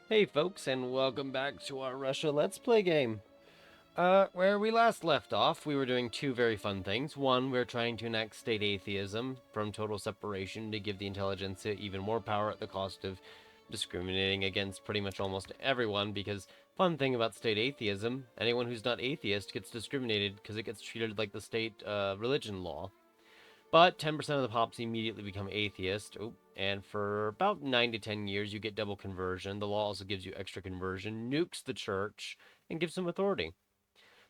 Hey folks, and welcome back to our Russia Let's Play game. Where we last left off, we were doing two very fun things. One, we were trying to enact state atheism from total separation to give the intelligentsia even more power at the cost of discriminating against pretty much almost everyone, because fun thing about state atheism, anyone who's not atheist gets discriminated because it gets treated like the state religion law. But 10% of the pops immediately become atheist. Oh, and for about 9 to 10 years, you get double conversion. The law also gives you extra conversion, nukes the church, and gives them authority.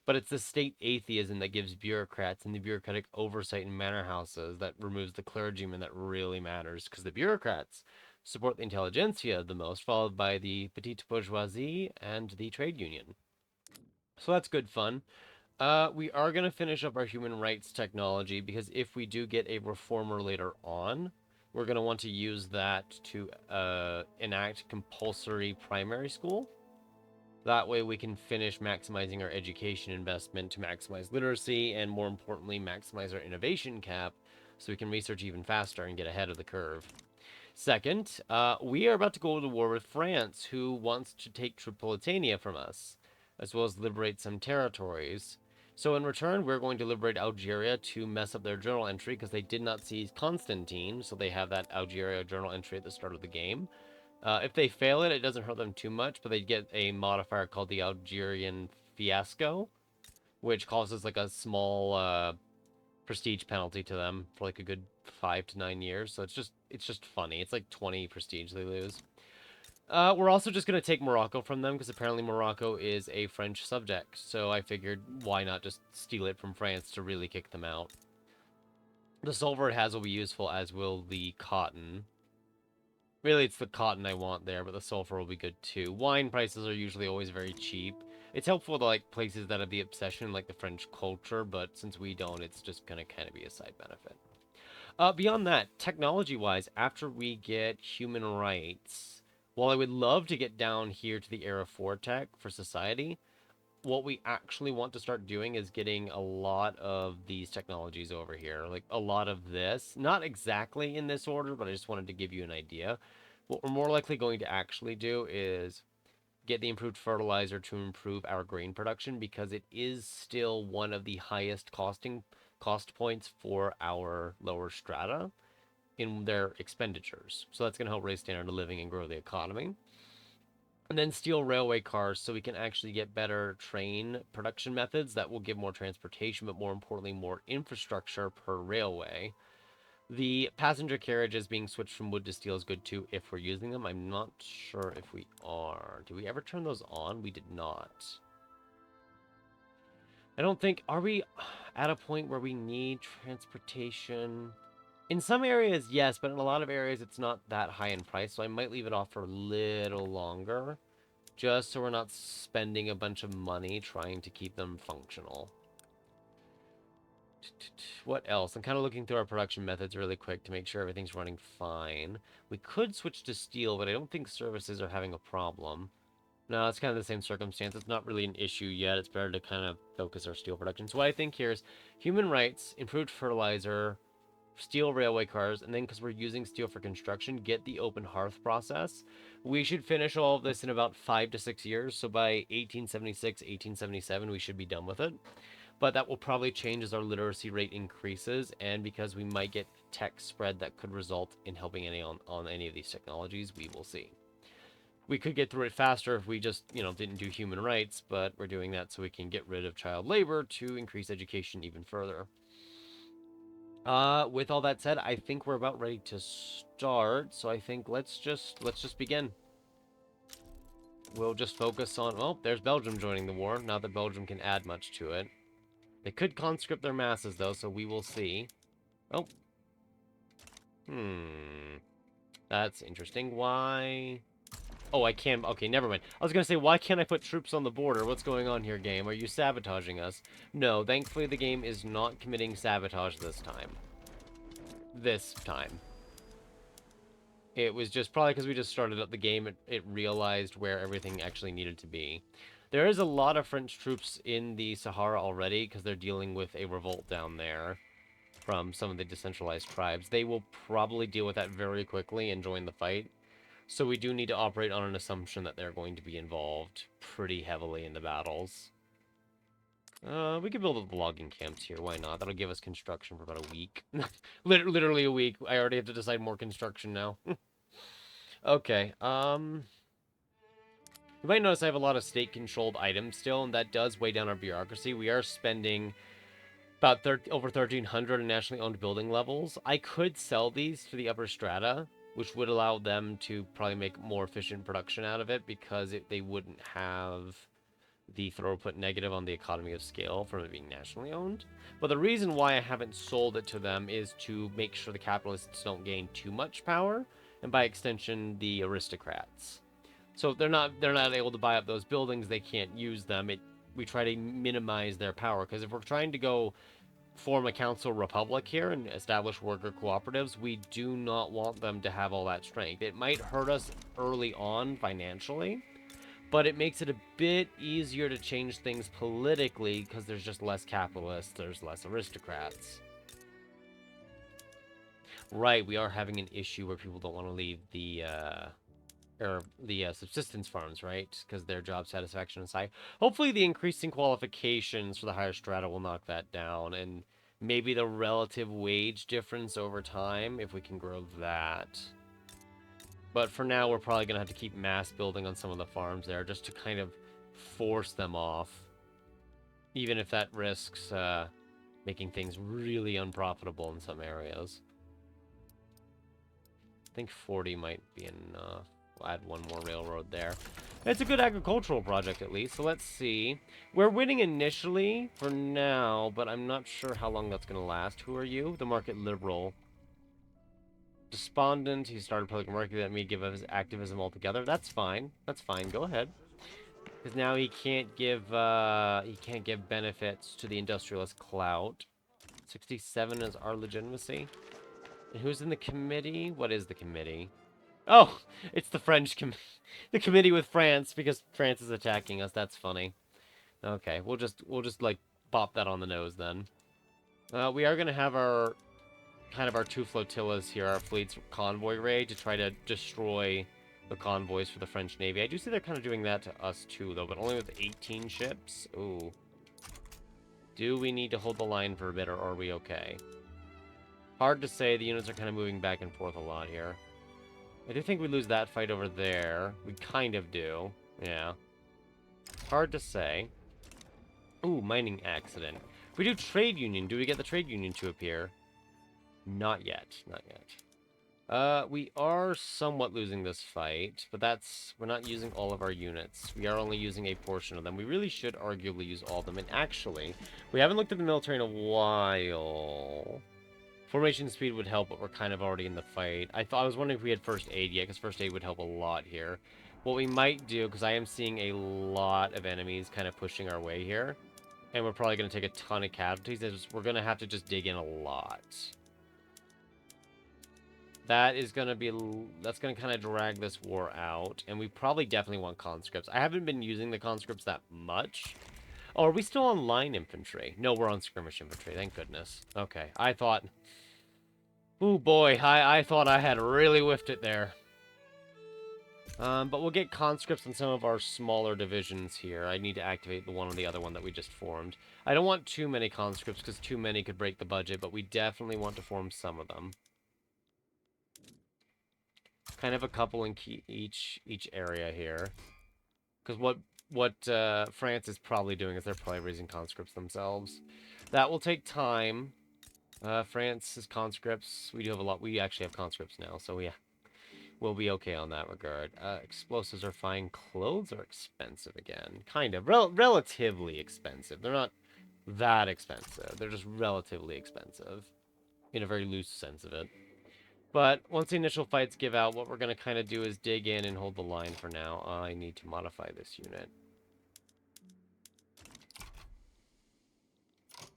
But it's the state atheism that gives bureaucrats and the bureaucratic oversight in manor houses that removes the clergyman that really matters, because the bureaucrats support the intelligentsia the most, followed by the petite bourgeoisie and the trade union. So that's good fun. We are going to finish up our human rights technology because if we do get a reformer later on, we're going to want to use that to enact compulsory primary school. That way we can finish maximizing our education investment to maximize literacy and, more importantly, maximize our innovation cap so we can research even faster and get ahead of the curve. Second, we are about to go to war with France, who wants to take Tripolitania from us, as well as liberate some territories. So in return, we're going to liberate Algeria to mess up their journal entry because they did not seize Constantine, so they have that Algeria journal entry at the start of the game. If they fail it, it doesn't hurt them too much, but they get a modifier called the Algerian Fiasco, which causes like a small prestige penalty to them for like a good 5 to 9 years. So it's just funny. It's like 20 prestige they lose. We're also just going to take Morocco from them because apparently Morocco is a French subject. So I figured why not just steal it from France to really kick them out. The silver it has will be useful, as will the cotton. Really, it's the cotton I want there, but the sulfur will be good too. Wine prices are usually always very cheap. It's helpful to like places that have the obsession, like the French culture, but since we don't, it's just gonna kind of be a side benefit. Beyond that, technology-wise, after we get human rights, while I would love to get down here to the era 4 tech for society, what we actually want to start doing is getting a lot of these technologies over here. Like a lot of this. Not exactly in this order, but I just wanted to give you an idea. What we're more likely going to actually do is get the improved fertilizer to improve our grain production because it is still one of the highest cost points for our lower strata in their expenditures. So that's going to help raise standard of living and grow the economy. And then steel railway cars so we can actually get better train production methods that will give more transportation, but more importantly, more infrastructure per railway. The passenger carriages being switched from wood to steel is good too if we're using them. I'm not sure if we are. Did we ever turn those on? We did not. I don't think... Are we at a point where we need transportation? In some areas, yes, but in a lot of areas, it's not that high in price, so I might leave it off for a little longer. Just so we're not spending a bunch of money trying to keep them functional. What else? I'm kind of looking through our production methods really quick to make sure everything's running fine. We could switch to steel, but I don't think services are having a problem. No, it's kind of the same circumstance. It's not really an issue yet. It's better to kind of focus our steel production. So what I think here is human rights, improved fertilizer, steel railway cars, and then because we're using steel for construction, get the open hearth process. We should finish all of this in about 5 to 6 years. So by 1876, 1877, we should be done with it. But that will probably change as our literacy rate increases, and because we might get tech spread that could result in helping on any of these technologies, we will see. We could get through it faster if we just, didn't do human rights, but we're doing that so we can get rid of child labor to increase education even further. With all that said, I think we're about ready to start, so I think let's just begin. We'll just focus on... Well, there's Belgium joining the war. Not that Belgium can add much to it. They could conscript their masses, though, so we will see. Oh. That's interesting. Why... Oh, I can... Okay, never mind. I was gonna say, why can't I put troops on the border? What's going on here, game? Are you sabotaging us? No, thankfully the game is not committing sabotage this time. It was just probably because we just started up the game, it realized where everything actually needed to be. There is a lot of French troops in the Sahara already because they're dealing with a revolt down there from some of the decentralized tribes. They will probably deal with that very quickly and join the fight. So we do need to operate on an assumption that they're going to be involved pretty heavily in the battles. We could build up the logging camps here. Why not? That'll give us construction for about a week. Literally a week. I already have to decide more construction now. Okay, you might notice I have a lot of state-controlled items still, and that does weigh down our bureaucracy. We are spending about over 1,300 in nationally owned building levels. I could sell these to the upper strata, which would allow them to probably make more efficient production out of it, because they wouldn't have the throughput negative on the economy of scale from it being nationally owned. But the reason why I haven't sold it to them is to make sure the capitalists don't gain too much power, and by extension, the aristocrats. So if they're not able to buy up those buildings, they can't use them. We try to minimize their power, because if we're trying to go form a council republic here and establish worker cooperatives, we do not want them to have all that strength. It might hurt us early on financially, but it makes it a bit easier to change things politically, because there's just less capitalists, there's less aristocrats. Right, we are having an issue where people don't want to leave the subsistence farms, right? Because their job satisfaction is high. Hopefully the increasing qualifications for the higher strata will knock that down, and maybe the relative wage difference over time, if we can grow that. But for now, we're probably going to have to keep mass building on some of the farms there, just to kind of force them off. Even if that risks making things really unprofitable in some areas. I think 40 might be enough. We'll add one more railroad there. It's a good agricultural project, at least, so let's see. We're winning initially for now, but I'm not sure how long that's going to last. Who are you? The market liberal. Despondent. He started public market. That may give us activism altogether. That's fine. That's fine. Go ahead. Because now he can't give benefits to the industrialist clout. 67 is our legitimacy. And who's in the committee? What is the committee? Oh, it's the French the committee with France, because France is attacking us. That's funny. Okay, we'll just like pop that on the nose then. We are gonna have our two flotillas here, our fleet's convoy raid, to try to destroy the convoys for the French Navy. I do see they're kind of doing that to us too, though, but only with 18 ships. Ooh. Do we need to hold the line for a bit, or are we okay? Hard to say. The units are kind of moving back and forth a lot here. I do think we lose that fight over there. We kind of do. Yeah. Hard to say. Ooh, mining accident. If we do trade union, do we get the trade union to appear? Not yet. Not yet. We are somewhat losing this fight, but we're not using all of our units. We are only using a portion of them. We really should arguably use all of them. And actually, we haven't looked at the military in a while. Formation speed would help, but we're kind of already in the fight. I was wondering if we had first aid yet, because first aid would help a lot here. What we might do, because I am seeing a lot of enemies kind of pushing our way here, and we're probably going to take a ton of casualties, is we're going to have to just dig in a lot. That's going to kind of drag this war out, and we probably definitely want conscripts. I haven't been using the conscripts that much. Oh, are we still on line infantry? No, we're on skirmish infantry, thank goodness. Okay, I thought... Ooh, boy, I thought I had really whiffed it there. But we'll get conscripts on some of our smaller divisions here. I need to activate the one or the other one that we just formed. I don't want too many conscripts, because too many could break the budget, but we definitely want to form some of them. Kind of a couple in each area here. Because what France is probably doing is they're probably raising conscripts themselves. That will take time. France's conscripts, we do have a lot. We actually have conscripts now, so yeah, we'll be okay on that regard. Explosives are fine. Clothes are expensive again. Kind of. Relatively expensive. They're not that expensive. They're just relatively expensive. In a very loose sense of it. But once the initial fights give out, what we're going to kind of do is dig in and hold the line for now. I need to modify this unit.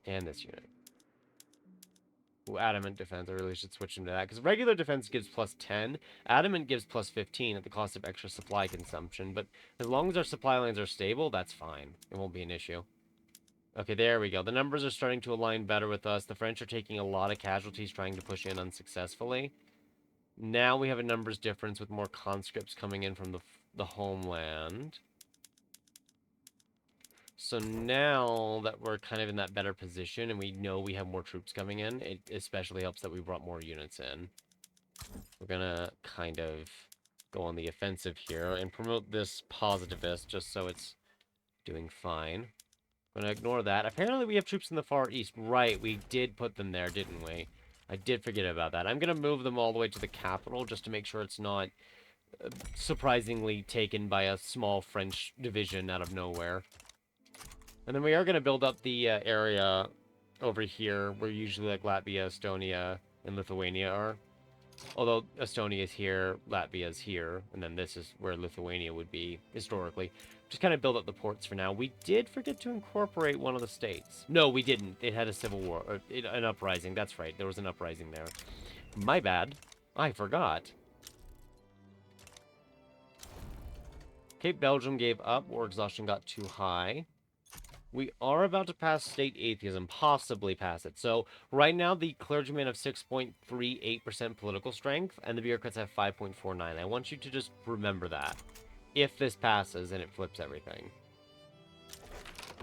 And this unit. Ooh, adamant defense. I really should switch into that. Because regular defense gives plus 10. Adamant gives plus 15 at the cost of extra supply consumption. But as long as our supply lines are stable, that's fine. It won't be an issue. Okay, there we go. The numbers are starting to align better with us. The French are taking a lot of casualties trying to push in unsuccessfully. Now we have a numbers difference with more conscripts coming in from the homeland. So now that we're kind of in that better position and we know we have more troops coming in, it especially helps that we brought more units in. We're gonna kind of go on the offensive here and promote this positivist just so it's doing fine. I'm gonna ignore that. Apparently we have troops in the Far East. Right, we did put them there, didn't we? I did forget about that. I'm gonna move them all the way to the capital just to make sure it's not surprisingly taken by a small French division out of nowhere. And then we are going to build up the area over here where usually like Latvia, Estonia, and Lithuania are. Although Estonia is here, Latvia is here, and then this is where Lithuania would be historically. Just kind of build up the ports for now. We did forget to incorporate one of the states. No, we didn't. It had a civil war, or an uprising. That's right. There was an uprising there. My bad. I forgot. Cape Belgium gave up. War exhaustion got too high. We are about to pass state atheism, possibly pass it. So right now, the clergymen have 6.38% political strength, and the bureaucrats have 5.49. I want you to just remember that. If this passes and it flips everything.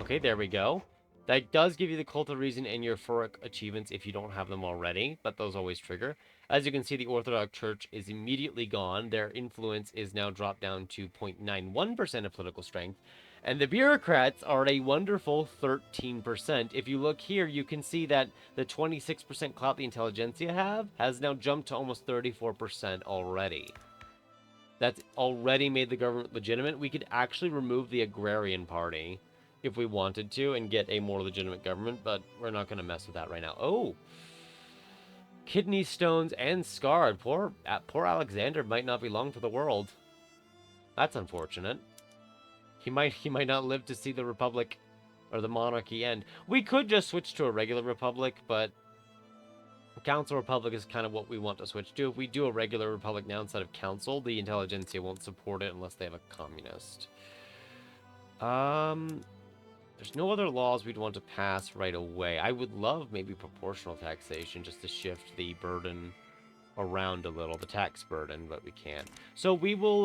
Okay, there we go. That does give you the cult of reason and your euphoric achievements if you don't have them already, but those always trigger. As you can see, the Orthodox Church is immediately gone. Their influence is now dropped down to 0.91% of political strength. And the bureaucrats are at a wonderful 13%. If you look here, you can see that the 26% clout the intelligentsia have has now jumped to almost 34% already. That's already made the government legitimate. We could actually remove the agrarian party if we wanted to and get a more legitimate government, but we're not going to mess with that right now. Oh, kidney stones and scarred. Poor Alexander might not be long for the world. That's unfortunate. He might not live to see the republic or the monarchy end. We could just switch to a regular republic, but council republic is kind of what we want to switch to. If we do a regular republic now instead of council, the intelligentsia won't support it unless they have a communist. There's no other laws we'd want to pass right away. I would love maybe proportional taxation just to shift the burden around a little, the tax burden, but we can't. So we will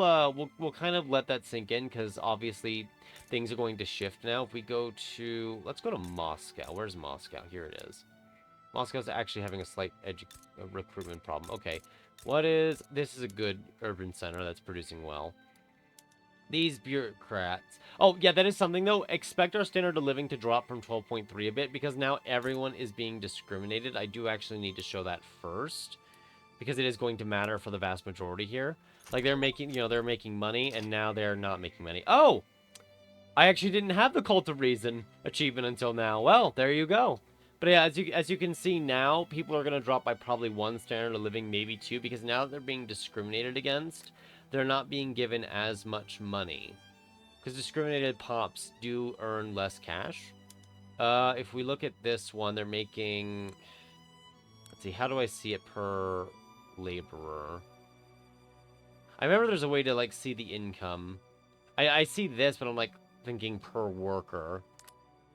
we'll kind of let that sink in because obviously things are going to shift now. If we go to, let's go to Moscow. Where's Moscow? Here it is. Moscow's actually having a slight recruitment problem. Okay, this is a good urban center that's producing well. These bureaucrats. Oh, yeah, that is something, though. Expect our standard of living to drop from 12.3 a bit, because now everyone is being discriminated. I do actually need to show that first, because it is going to matter for the vast majority here. Like, they're making, they're making money, and now they're not making money. Oh! I actually didn't have the Cult of Reason achievement until now. Well, there you go. But yeah, as you can see now, people are going to drop by probably one standard of living, maybe two, because now that they're being discriminated against, they're not being given as much money. Because discriminated pops do earn less cash. If we look at this one, they're making... Let's see, how do I see it per laborer? I remember there's a way to, like, see the income. I see this, but I'm, like, thinking per worker.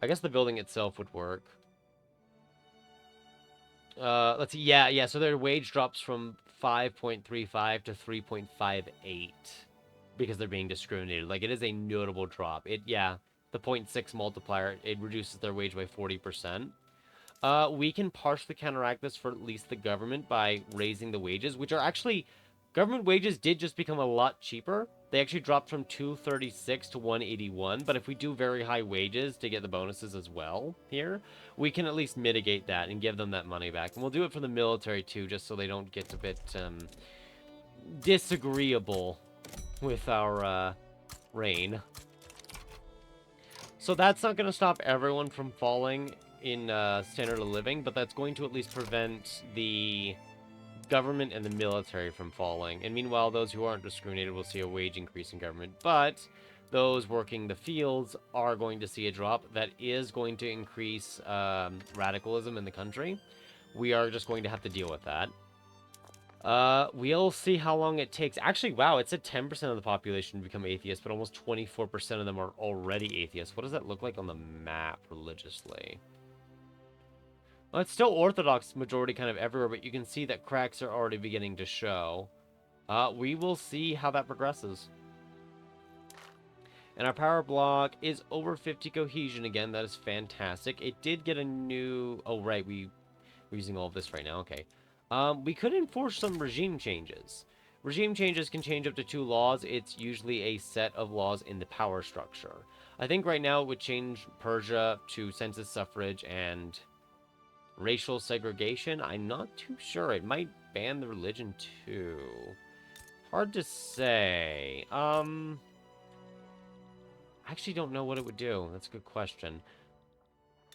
I guess the building itself would work. Let's see, yeah, so their wage drops from 5.35 to 3.58 because they're being discriminated. Like, it is a notable drop. The 0.6 multiplier, it reduces their wage by 40%. We can partially counteract this for at least the government by raising the wages, which are actually... Government wages did just become a lot cheaper. They actually dropped from 236 to 181, but if we do very high wages to get the bonuses as well here, we can at least mitigate that and give them that money back. And we'll do it for the military too, just so they don't get a bit disagreeable with our reign. So that's not going to stop everyone from falling in standard of living, but that's going to at least prevent the government and the military from falling. And meanwhile, those who aren't discriminated will see a wage increase in government. But those working the fields are going to see a drop that is going to increase radicalism in the country. We are just going to have to deal with that. We'll see how long it takes. Actually, wow, it's at 10% of the population become atheists, but almost 24% of them are already atheists. What does that look like on the map religiously? Well, it's still Orthodox majority kind of everywhere, but you can see that cracks are already beginning to show. We will see how that progresses. And our power block is over 50 cohesion again. That is fantastic. It did get a new... Oh, right. We're using all of this right now. Okay. We could enforce some regime changes. Regime changes can change up to 2 laws. It's usually a set of laws in the power structure. I think right now it would change Persia to census suffrage and racial segregation. I'm not too sure. It might ban the religion too. Hard to say. I actually don't know what it would do. That's a good question.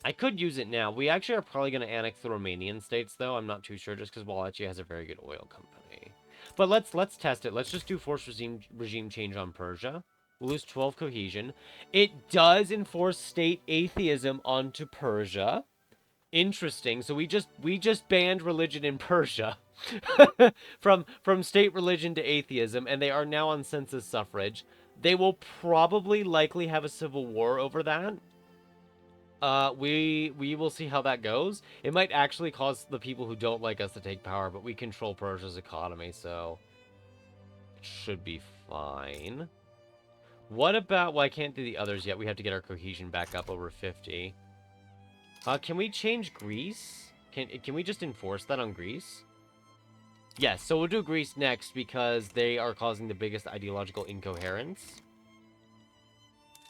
I could use it now. We actually are probably going to annex the Romanian states, though. I'm not too sure, just because Wallachia has a very good oil company. But let's test it. Let's just do forced regime change on Persia. We'll lose 12 cohesion. It does enforce state atheism onto Persia. Interesting. So we just banned religion in Persia from state religion to atheism, and they are now on census suffrage. They will probably likely have a civil war over that. We will see how that goes. It might actually cause the people who don't like us to take power, but we control Persia's economy, so it should be fine. What about... Well, I can't do the others yet. We have to get our cohesion back up over 50. Can we change Greece? Can we just enforce that on Greece? Yes, so we'll do Greece next because they are causing the biggest ideological incoherence.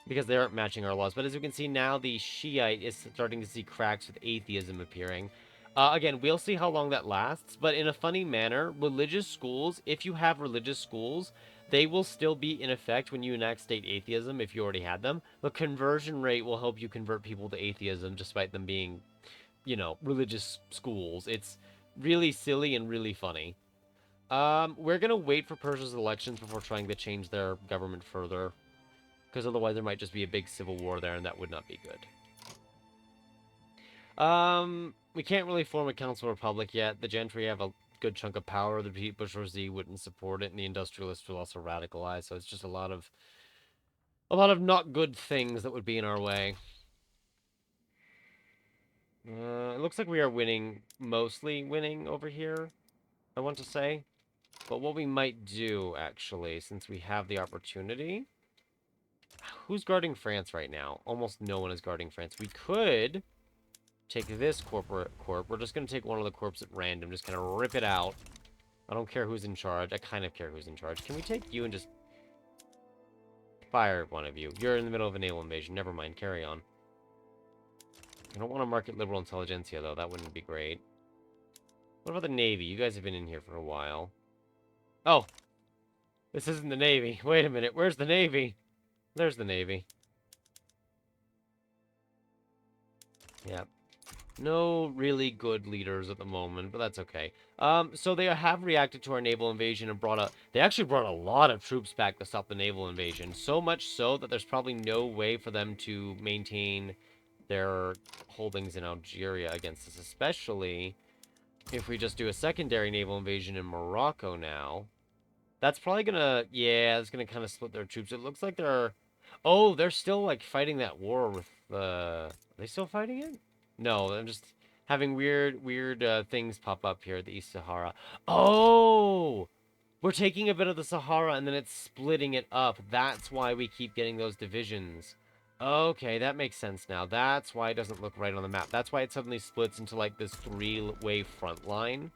Because they aren't matching our laws. But as you can see now, the Shiite is starting to see cracks with atheism appearing. Again, we'll see how long that lasts. But in a funny manner, religious schools, if you have religious schools, they will still be in effect when you enact state atheism if you already had them. The conversion rate will help you convert people to atheism despite them being, you know, religious schools. It's really silly and really funny. We're going to wait for Persia's elections before trying to change their government further. Because otherwise there might just be a big civil war there, and that would not be good. We can't really form a council republic yet. The gentry have a good chunk of power. The bourgeoisie wouldn't support it, and the industrialists will also radicalize. So it's just a lot of not good things that would be in our way. It looks like we are winning, mostly winning over here, I want to say. But what we might do, actually, since we have the opportunity... Who's guarding France right now? Almost no one is guarding France. We could take this corp. We're just going to take one of the corps at random. Just kind of rip it out. I don't care who's in charge. I kind of care who's in charge. Can we take you and just fire one of you? You're in the middle of a naval invasion. Never mind. Carry on. I don't want to market liberal intelligentsia, though. That wouldn't be great. What about the Navy? You guys have been in here for a while. Oh. This isn't the Navy. Wait a minute. Where's the Navy? There's the Navy. Yep. No really good leaders at the moment, but that's okay. So they have reacted to our naval invasion and they actually brought a lot of troops back to stop the naval invasion. So much so that there's probably no way for them to maintain their holdings in Algeria against us, especially if we just do a secondary naval invasion in Morocco now. That's probably gonna, yeah, it's gonna kind of split their troops. It looks like they're... Oh, they're still, like, fighting that war with, Are they still fighting it? No, I'm just having weird things pop up here at the East Sahara. Oh! We're taking a bit of the Sahara and then it's splitting it up. That's why we keep getting those divisions. Okay, that makes sense now. That's why it doesn't look right on the map. That's why it suddenly splits into, like, this 3-way front line.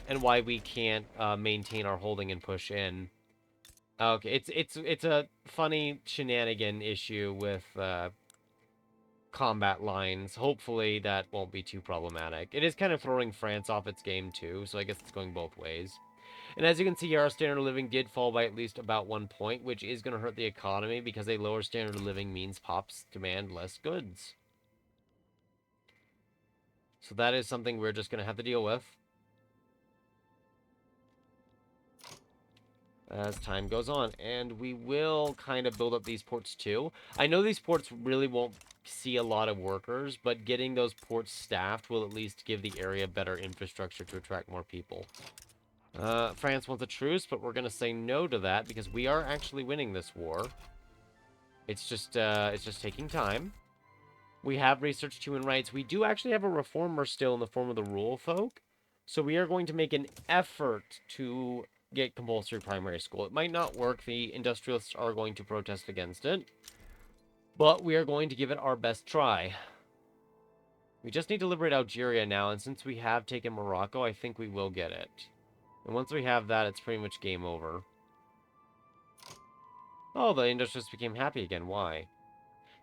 And why we can't maintain our holding and push in. Okay, it's a funny shenanigan issue with combat lines. Hopefully that won't be too problematic. It is kind of throwing France off its game too, so I guess it's going both ways. And as you can see here, our standard of living did fall by at least about 1 point, which is going to hurt the economy because a lower standard of living means pops demand less goods. So that is something we're just going to have to deal with as time goes on. And we will kind of build up these ports too. I know these ports really won't see a lot of workers, but getting those ports staffed will at least give the area better infrastructure to attract more people. France wants a truce, but we're going to say no to that because we are actually winning this war. It's just taking time. We have researched human rights. We do actually have a reformer still in the form of the rule folk. So we are going to make an effort to get compulsory primary school. It might not work. The industrialists are going to protest against it. But we are going to give it our best try. We just need to liberate Algeria now, and since we have taken Morocco, I think we will get it. And once we have that, it's pretty much game over. Oh, the industrialists became happy again. Why?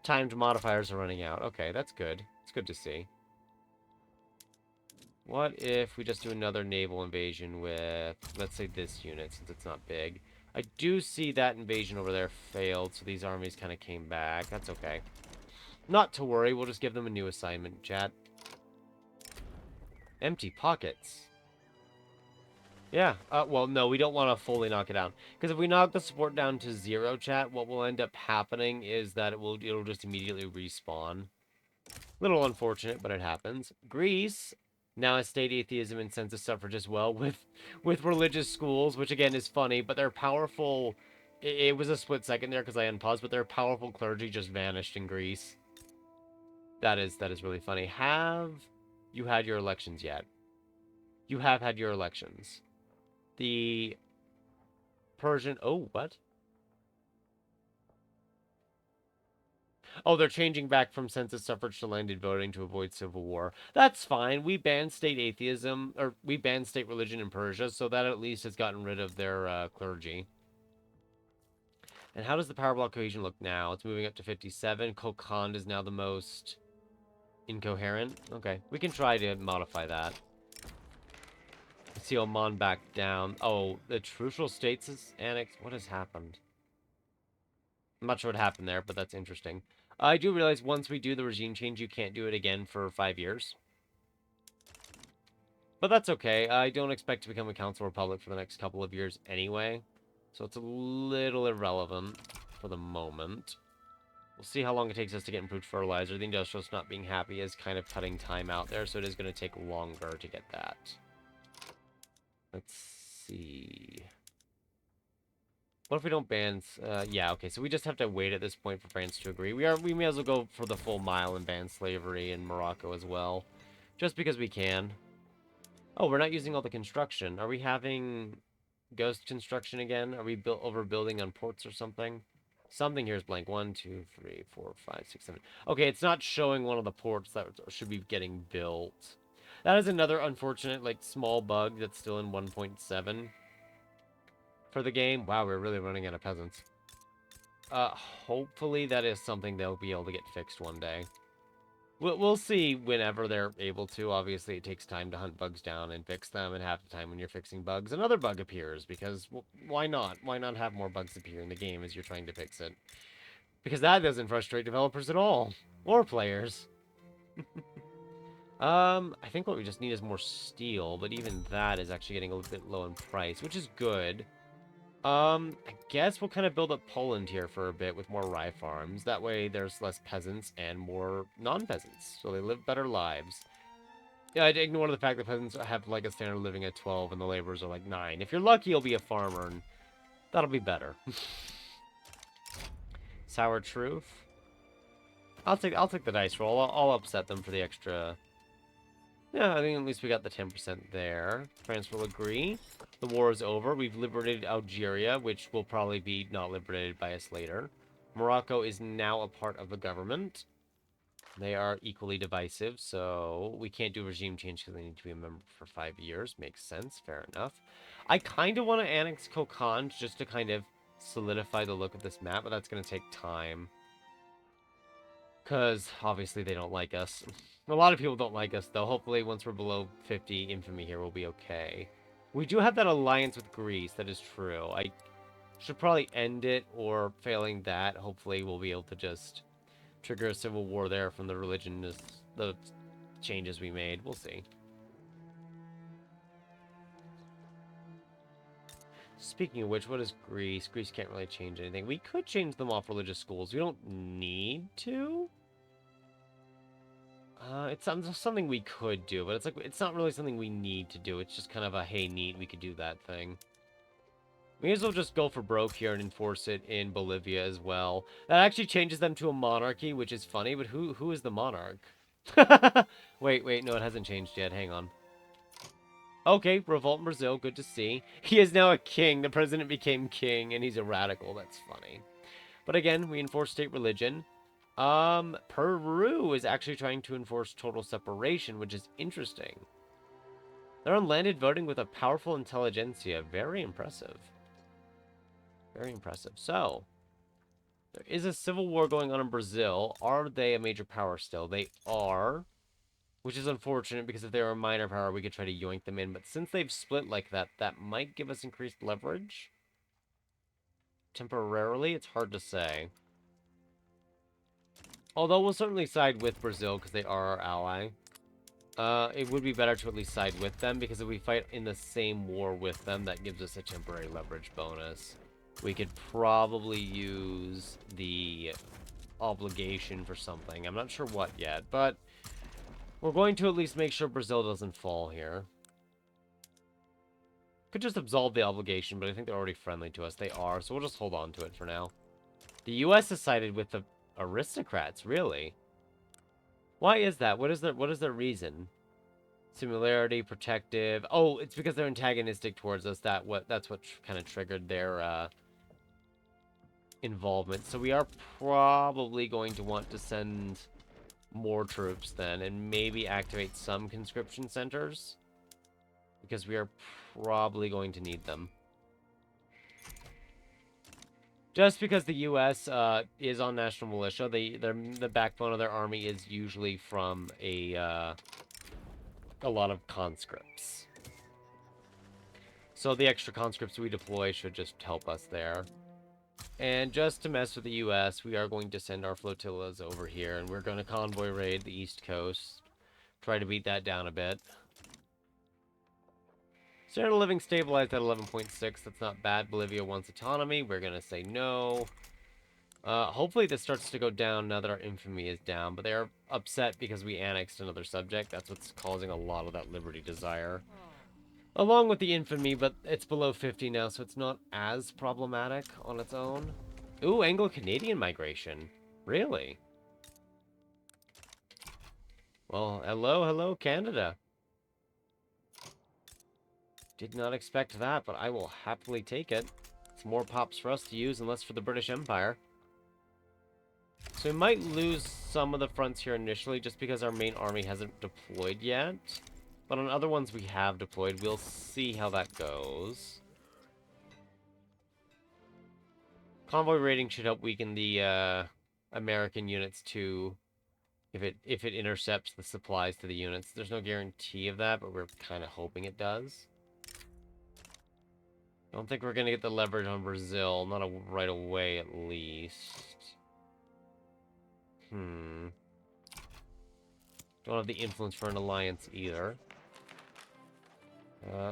Timed modifiers are running out. Okay, that's good. It's good to see. What if we just do another naval invasion with, let's say, this unit, since it's not big. I do see that invasion over there failed, so these armies kind of came back. That's okay. Not to worry, we'll just give them a new assignment, chat. Empty pockets. Yeah, well, no, we don't want to fully knock it down. Because if we knock the support down to 0, chat, what will end up happening is that it'll just immediately respawn. Little unfortunate, but it happens. Greece now has state atheism and census suffrage as well, with religious schools, which again is funny, but their powerful... It was a split second there because I unpaused, but their powerful clergy just vanished in Greece. That is really funny. Have you had your elections yet? You have had your elections. The Persian... Oh, what? Oh, they're changing back from census suffrage to landed voting to avoid civil war. That's fine. We banned state atheism, or we banned state religion in Persia, so that at least has gotten rid of their clergy. And how does the power block cohesion look now? It's moving up to 57. Kokand is now the most incoherent. Okay, we can try to modify that. See Oman back down. Oh, the Trucial States is annexed. What has happened? I'm not sure what happened there, but that's interesting. I do realize once we do the regime change, you can't do it again for 5 years. But that's okay. I don't expect to become a council republic for the next couple of years anyway. So it's a little irrelevant for the moment. We'll see how long it takes us to get improved fertilizer. The industrialists not being happy is kind of cutting time out there, so it is going to take longer to get that. Let's see. What if we don't ban... yeah, okay, so we just have to wait at this point for France to agree. We may as well go for the full mile and ban slavery in Morocco as well. Just because we can. Oh, we're not using all the construction. Are we having ghost construction again? Are we overbuilding on ports or something? Something here is blank. 1, 2, 3, 4, 5, 6, 7. Okay, it's not showing one of the ports that should be getting built. That is another unfortunate, like, small bug that's still in 1.7 for the game. Wow, we're really running out of peasants. Hopefully that is something they'll be able to get fixed one day. We'll see whenever they're able to. Obviously, it takes time to hunt bugs down and fix them, and half the time when you're fixing bugs, another bug appears, because, well, why not? Why not have more bugs appear in the game as you're trying to fix it? Because that doesn't frustrate developers at all. Or players. I think what we just need is more steel, but even that is actually getting a little bit low in price, which is good. I guess we'll kind of build up Poland here for a bit with more rye farms. That way there's less peasants and more non-peasants, so they live better lives. Yeah, I'd ignore the fact that peasants have, like, a standard living at 12 and the laborers are, like, 9. If you're lucky, you'll be a farmer, and that'll be better. Sour truth. I'll take the dice roll. I'll upset them for the extra... Yeah, I think at least we got the 10% there. France will agree. The war is over. We've liberated Algeria, which will probably be not liberated by us later. Morocco is now a part of the government. They are equally divisive, so we can't do regime change because they need to be a member for 5 years. Makes sense. Fair enough. I kind of want to annex Kokand just to kind of solidify the look of this map, but that's going to take time. Because, obviously, they don't like us. A lot of people don't like us, though. Hopefully, once we're below 50 infamy here, we'll be okay. We do have that alliance with Greece. That is true. I should probably end it, or failing that, hopefully we'll be able to just trigger a civil war there from the the changes we made. We'll see. Speaking of which, what is Greece? Greece can't really change anything. We could change them off religious schools. We don't need to. It's something we could do, but it's not really something we need to do. It's just kind of a, hey, neat, we could do that thing. We may as well just go for broke here and enforce it in Bolivia as well. That actually changes them to a monarchy, which is funny, but who is the monarch? Wait, no, it hasn't changed yet. Hang on. Okay, revolt in Brazil, good to see. He is now a king. The president became king, and he's a radical. That's funny. But again, we enforce state religion. Peru is actually trying to enforce total separation, which is interesting. They're on landed voting with a powerful intelligentsia. Very impressive. Very impressive. So, there is a civil war going on in Brazil. Are they a major power still? They are. Which is unfortunate, because if they were a minor power, we could try to yoink them in. But since they've split like that, that might give us increased leverage. Temporarily, it's hard to say. Although we'll certainly side with Brazil, because they are our ally. It would be better to at least side with them, because if we fight in the same war with them, that gives us a temporary leverage bonus. We could probably use the obligation for something. I'm not sure what yet, but we're going to at least make sure Brazil doesn't fall here. Could just absolve the obligation, but I think they're already friendly to us. They are, so we'll just hold on to it for now. The U.S. has sided with the aristocrats, really? Why is that? What is their reason? Similarity, protective. Oh, it's because they're antagonistic towards us. That's what kind of triggered their involvement. So we are probably going to want to send more troops then, and maybe activate some conscription centers, because we are probably going to need them. Just because the U.S. Is on national militia, the backbone of their army is usually from a lot of conscripts. So the extra conscripts we deploy should just help us there. And just to mess with the U.S., we are going to send our flotillas over here, and we're going to convoy raid the East Coast. Try to beat that down a bit. Standard of living stabilized at 11.6. That's not bad. Bolivia wants autonomy. We're going to say no. Hopefully this starts to go down now that our infamy is down, but they're upset because we annexed another subject. That's what's causing a lot of that liberty desire. Along with the infamy, but it's below 50 now, so it's not as problematic on its own. Ooh, Anglo-Canadian migration. Really? Well, hello, Canada. Did not expect that, but I will happily take it. It's more pops for us to use and less for the British Empire. So we might lose some of the fronts here initially, just because our main army hasn't deployed yet. But on other ones we have deployed. We'll see how that goes. Convoy raiding should help weaken the American units too, if it intercepts the supplies to the units. There's no guarantee of that, but we're kind of hoping it does. I don't think we're going to get the leverage on Brazil, not right away at least. Don't have the influence for an alliance either.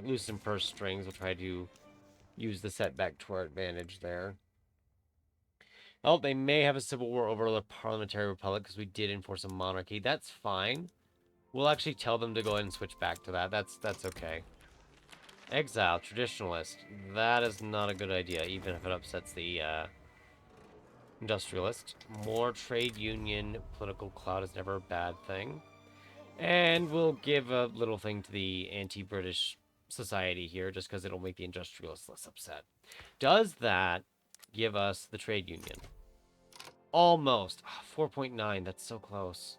Loosen purse strings. We'll try to use the setback to our advantage there. Oh, they may have a civil war over the parliamentary republic because we did enforce a monarchy. That's fine. We'll actually tell them to go ahead and switch back to that. That's okay. Exile, traditionalist. That is not a good idea, even if it upsets the industrialist. More trade union political clout is never a bad thing. And we'll give a little thing to the anti-British society here, just because it'll make the industrialists less upset. Does that give us the trade union? Almost. 4.9, that's so close.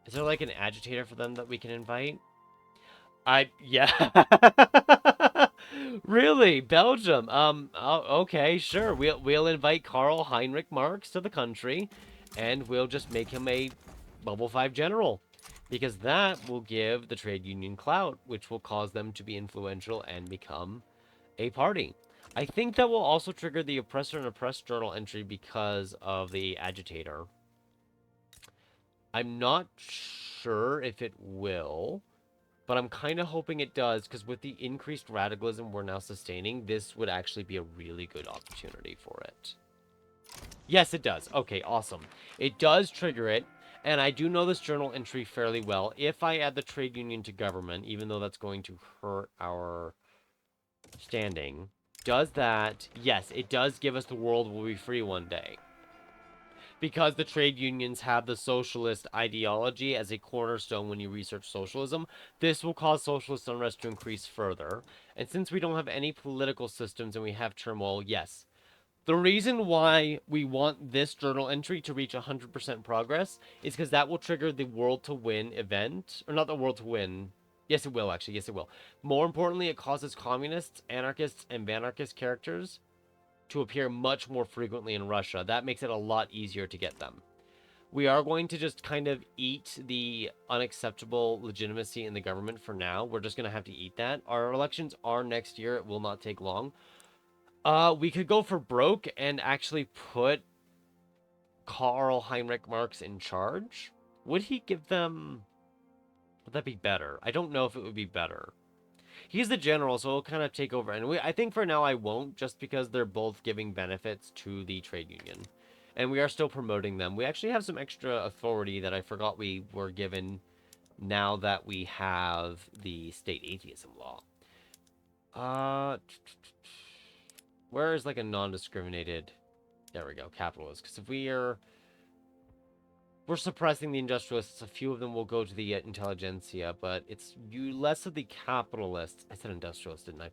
Is there like an agitator for them that we can invite? Yeah. Really? Belgium? Okay, sure. We'll invite Karl Heinrich Marx to the country, and we'll just make him a level 5 general. Because that will give the trade union clout, which will cause them to be influential and become a party. I think that will also trigger the oppressor and oppressed journal entry because of the agitator. I'm not sure if it will, but I'm kind of hoping it does, because with the increased radicalism we're now sustaining, this would actually be a really good opportunity for it. Yes, it does. Okay, awesome. It does trigger it, and I do know this journal entry fairly well. If I add the trade union to government, even though that's going to hurt our standing, Does that? Yes, it does give us the world will be free one day. Because the trade unions have the socialist ideology as a cornerstone when you research socialism, this will cause socialist unrest to increase further. And since we don't have any political systems and we have turmoil, yes. The reason why we want this journal entry to reach 100% progress is because that will trigger the World to Win event. Or not the World to Win. Yes, it will, actually. Yes, it will. More importantly, it causes communists, anarchists, and banarchist characters to appear much more frequently in Russia. That makes it a lot easier to get them. We are going to just kind of eat the unacceptable legitimacy in the government for now. We're just going to have to eat that. Our elections are next year. It will not take long. We could go for broke and actually put Karl Heinrich Marx in charge. Would he give them... Would that be better? I don't know if it would be better. He's the general, so he'll kind of take over. And I think for now I won't, just because they're both giving benefits to the trade union. And we are still promoting them. We actually have some extra authority that I forgot we were given now that we have the state atheism law. Where is like a non-discriminated... There we go, capitalist. Because if we're suppressing the industrialists, a few of them will go to the intelligentsia, but it's less of the capitalists. I said industrialists, didn't I?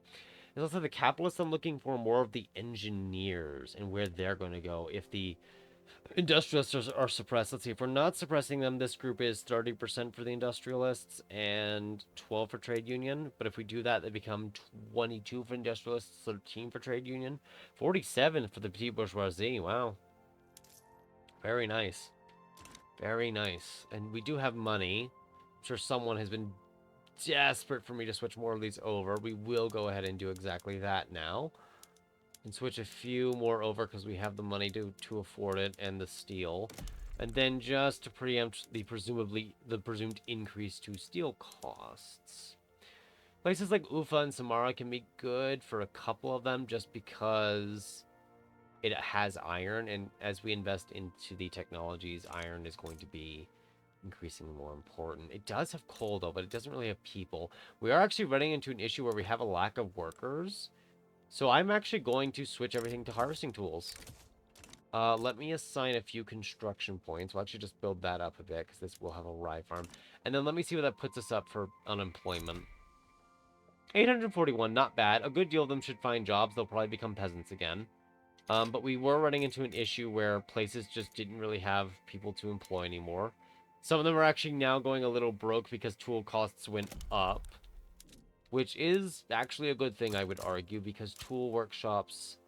It's also the capitalists. I'm looking for more of the engineers and where they're going to go if the industrialists are suppressed. Let's see, if we're not suppressing them, this group is 30% for the industrialists and 12 for trade union. But if we do that, they become 22 for industrialists, 13 for trade union, 47 for the petit bourgeoisie. Wow. Very nice. Very nice. And we do have money. I'm sure someone has been desperate for me to switch more of these over. We will go ahead and do exactly that now. And switch a few more over because we have the money to afford it and the steel. And then just to preempt the presumed increase to steel costs. Places like Ufa and Samara can be good for a couple of them just because it has iron, and as we invest into the technologies, iron is going to be increasingly more important. It does have coal, though, but it doesn't really have people. We are actually running into an issue where we have a lack of workers, so I'm actually going to switch everything to harvesting tools. Let me assign a few construction points. We'll actually just build that up a bit, because this will have a rye farm. And then let me see what that puts us up for unemployment. 841, not bad. A good deal of them should find jobs. They'll probably become peasants again. But we were running into an issue where places just didn't really have people to employ anymore. Some of them are actually now going a little broke because tool costs went up. Which is actually a good thing, I would argue, because tool workshops,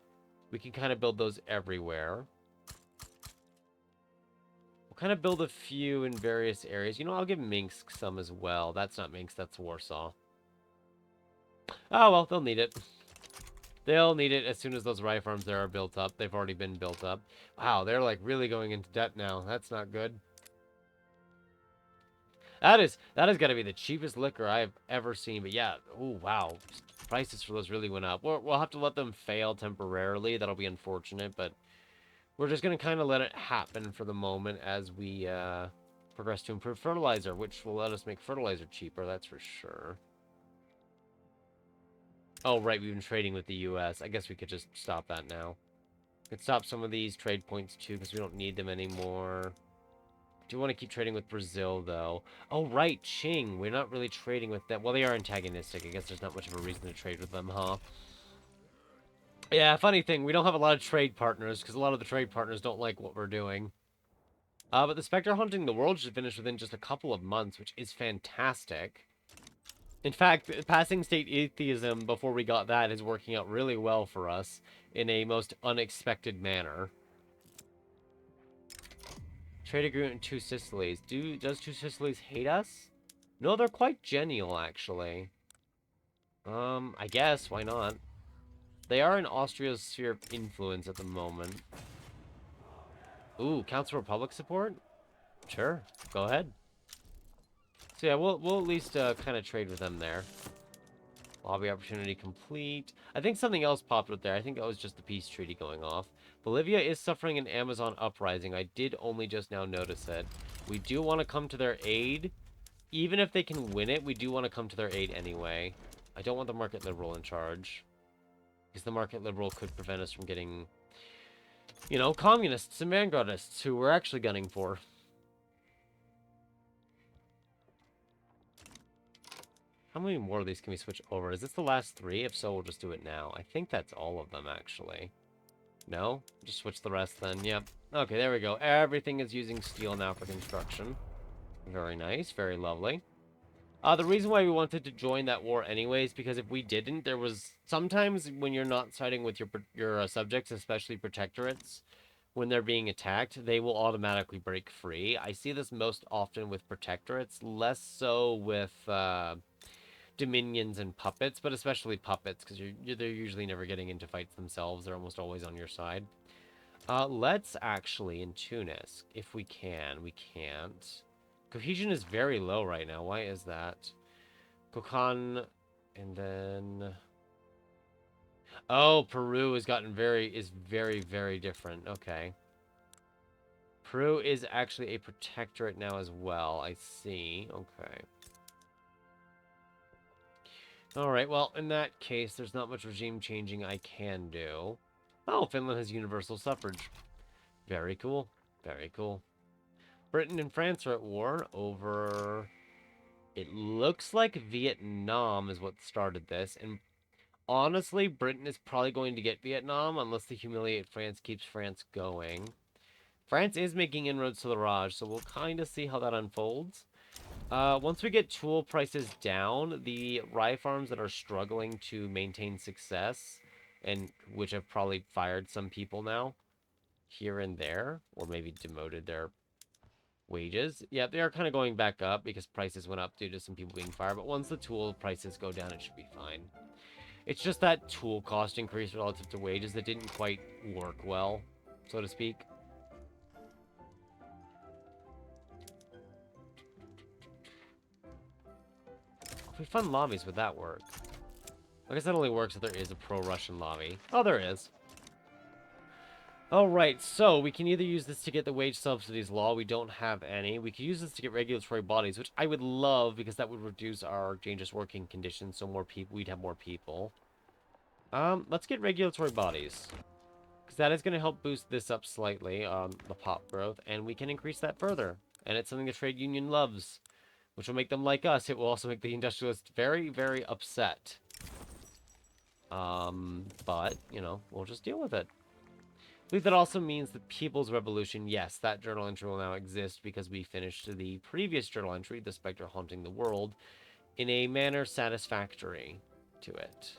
we can kind of build those everywhere. We'll kind of build a few in various areas. You know, I'll give Minsk some as well. That's not Minsk, that's Warsaw. Oh, well, they'll need it. They'll need it as soon as those rye farms there are built up. They've already been built up. Wow, they're like really going into debt now. That's not good. That is got to be the cheapest liquor I've ever seen. But yeah, oh wow, prices for those really went up. We'll have to let them fail temporarily. That'll be unfortunate, but we're just gonna kind of let it happen for the moment as we progress to improve fertilizer, which will let us make fertilizer cheaper. That's for sure. Oh, right, we've been trading with the U.S. I guess we could just stop that now. We could stop some of these trade points, too, because we don't need them anymore. Do want to keep trading with Brazil, though. Oh, right, Qing. We're not really trading with them. Well, they are antagonistic. I guess there's not much of a reason to trade with them, huh? Yeah, funny thing. We don't have a lot of trade partners, because a lot of the trade partners don't like what we're doing. But the Spectre Hunting the World should finish within just a couple of months, which is fantastic. In fact, passing state atheism before we got that is working out really well for us in a most unexpected manner. Trade agreement in Two Sicilies. Does Two Sicilies hate us? No, they're quite genial, actually. I guess, why not? They are in Austria's sphere of influence at the moment. Ooh, Council Republic support? Sure, go ahead. So yeah, we'll at least kind of trade with them there. Lobby opportunity complete. I think something else popped up there. I think that was just the peace treaty going off. Bolivia is suffering an Amazon uprising. I did only just now notice it. We do want to come to their aid. Even if they can win it, we do want to come to their aid anyway. I don't want the market liberal in charge. because the market liberal could prevent us from getting, you know, communists and vanguardists who we're actually gunning for. How many more of these can we switch over? Is this the last 3? If so, we'll just do it now. I think that's all of them, actually. No? Just switch the rest then. Yep. Okay, there we go. Everything is using steel now for construction. Very nice. Very lovely. The reason why we wanted to join that war anyways, because if we didn't, there was... Sometimes when you're not siding with your subjects, especially protectorates, when they're being attacked, they will automatically break free. I see this most often with protectorates, less so with... dominions and puppets, but especially puppets, because they're usually never getting into fights themselves. They're almost always on your side. Let's actually, in Tunis, if we can, we can't. Cohesion is very low right now. Why is that? Kokon, and then... Oh, Peru has gotten very, very different. Okay. Peru is actually a protectorate now as well. I see. Okay. Alright, well, in that case, there's not much regime changing I can do. Oh, Finland has universal suffrage. Very cool. Very cool. Britain and France are at war over... It looks like Vietnam is what started this, and honestly, Britain is probably going to get Vietnam unless the humiliate France keeps France going. France is making inroads to the Raj, so we'll kind of see how that unfolds. Once we get tool prices down, the rye farms that are struggling to maintain success, and which have probably fired some people now, here and there, or maybe demoted their wages. Yeah, they are kind of going back up because prices went up due to some people being fired, but once the tool prices go down, it should be fine. It's just that tool cost increase relative to wages that didn't quite work well, so to speak. If we fund lobbies, would that work? I guess that only works if there is a pro-Russian lobby. Oh, there is. Alright, so we can either use this to get the wage subsidies law. We don't have any. We could use this to get regulatory bodies, which I would love because that would reduce our dangerous working conditions, so more people, we'd have more people. Let's get regulatory bodies. Because that is going to help boost this up slightly, the pop growth, and we can increase that further. And it's something the trade union loves, which will make them like us. It will also make the industrialists very, very upset. But, you know, we'll just deal with it. I believe that also means the People's Revolution, yes, that journal entry will now exist because we finished the previous journal entry, The Spectre Haunting the World, in a manner satisfactory to it.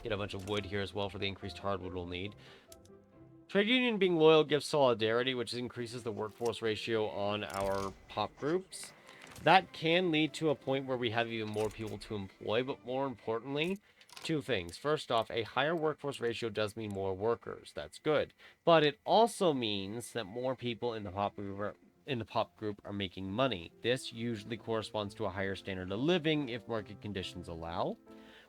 Get a bunch of wood here as well for the increased hardwood we'll need. Trade union being loyal gives solidarity, which increases the workforce ratio on our pop groups. That can lead to a point where we have even more people to employ, but more importantly, two things. First off, a higher workforce ratio does mean more workers. That's good. But it also means that more people in the pop group are making money. This usually corresponds to a higher standard of living if market conditions allow.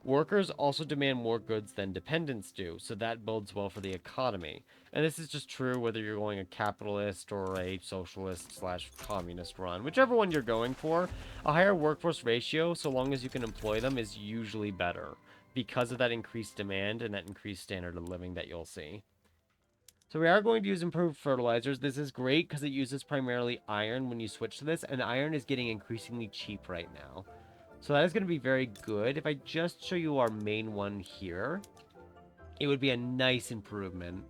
Workers also demand more goods than dependents do, so that bodes well for the economy. And this is just true whether you're going a capitalist or a socialist/communist run. Whichever one you're going for, a higher workforce ratio, so long as you can employ them, is usually better because of that increased demand and that increased standard of living that you'll see. So we are going to use improved fertilizers. This is great because it uses primarily iron when you switch to this, and iron is getting increasingly cheap right now. So that is going to be very good. If I just show you our main one here, it would be a nice improvement.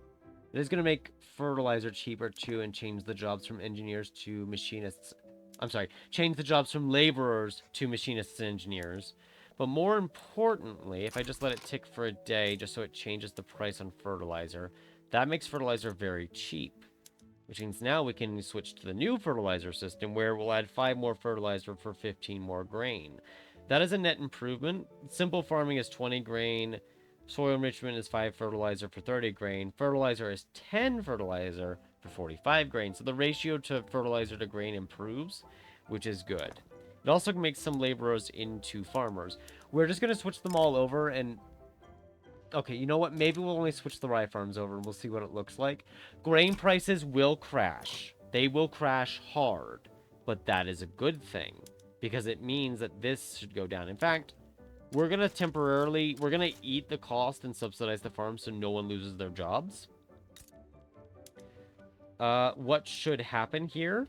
It is going to make fertilizer cheaper too and change the jobs from engineers to machinists. I'm sorry, change the jobs from laborers to machinists and engineers. But more importantly, if I just let it tick for a day just so it changes the price on fertilizer, that makes fertilizer very cheap. Which means now we can switch to the new fertilizer system where we'll add 5 more fertilizer for 15 more grain. That is a net improvement. Simple farming is 20 grain. Soil enrichment is 5 fertilizer for 30 grain. Fertilizer is 10 fertilizer for 45 grain. So the ratio to fertilizer to grain improves, which is good. It also makes some laborers into farmers. We're just going to switch them all over and... Okay, you know what? Maybe we'll only switch the rye farms over and we'll see what it looks like. Grain prices will crash. They will crash hard. But that is a good thing. Because it means that this should go down. In fact, We're going to eat the cost and subsidize the farms so no one loses their jobs. What should happen here,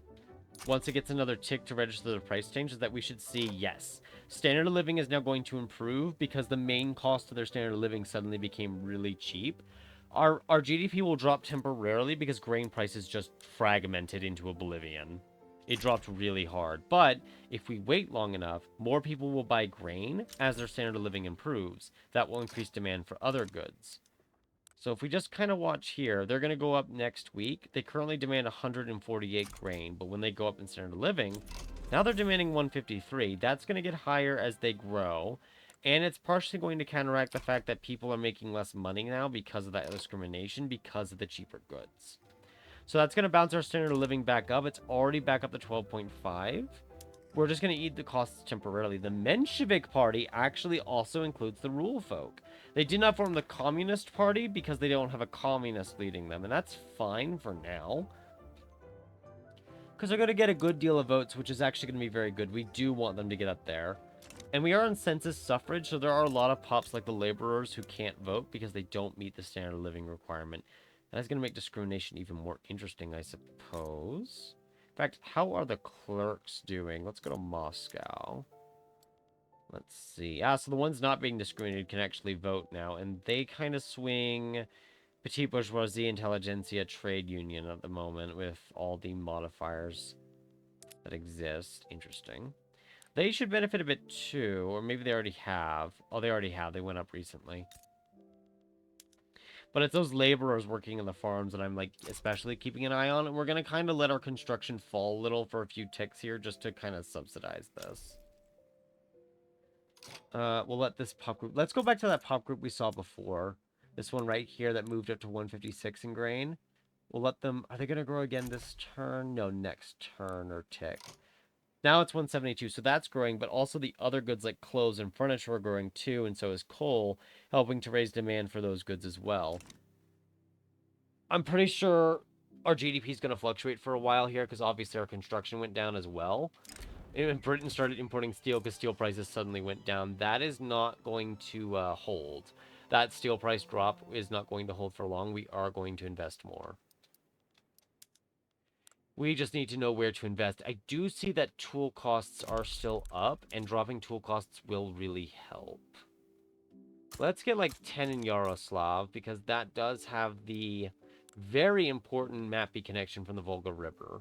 once it gets another tick to register the price change, is that we should see, yes, standard of living is now going to improve because the main cost of their standard of living suddenly became really cheap. Our GDP will drop temporarily because grain prices just fragmented into oblivion. It dropped really hard. But if we wait long enough, more people will buy grain as their standard of living improves. That will increase demand for other goods. So if we just kind of watch here, they're going to go up next week. They currently demand 148 grain, but when they go up in standard of living, now they're demanding 153. That's going to get higher as they grow. And it's partially going to counteract the fact that people are making less money now because of that discrimination, because of the cheaper goods. So that's going to bounce our standard of living back up. It's already back up to 12.5. We're just going to eat the costs temporarily. The Menshevik Party actually also includes the rule folk. They did not form the Communist Party because they don't have a communist leading them, and that's fine for now. Because they're going to get a good deal of votes, which is actually going to be very good. We do want them to get up there. And we are on census suffrage, so there are a lot of pops like the laborers who can't vote because they don't meet the standard of living requirement. That's going to make discrimination even more interesting, I suppose. In fact, how are the clerks doing? Let's go to Moscow. Let's see. So the ones not being discriminated can actually vote now, and they kind of swing petite bourgeoisie, intelligentsia, trade union at the moment with all the modifiers that exist. Interesting. They should benefit a bit too, or maybe they already have. Oh, they already have. They went up recently. But it's those laborers working in the farms that I'm, like, especially keeping an eye on. And we're going to kind of let our construction fall a little for a few ticks here just to kind of subsidize this. We'll let this pop group... Let's go back to that pop group we saw before. This one right here that moved up to 156 in grain. We'll let them... Are they going to grow again this turn? No, next turn or tick. Now it's 172, so that's growing, but also the other goods like clothes and furniture are growing too, and so is coal, helping to raise demand for those goods as well. I'm pretty sure our GDP is going to fluctuate for a while here, because obviously our construction went down as well. And Britain started importing steel because steel prices suddenly went down. That is not going to hold. That steel price drop is not going to hold for long. We are going to invest more. We just need to know where to invest. I do see that tool costs are still up, and dropping tool costs will really help. Let's get like 10 in Yaroslav, because that does have the very important Mappy connection from the Volga River.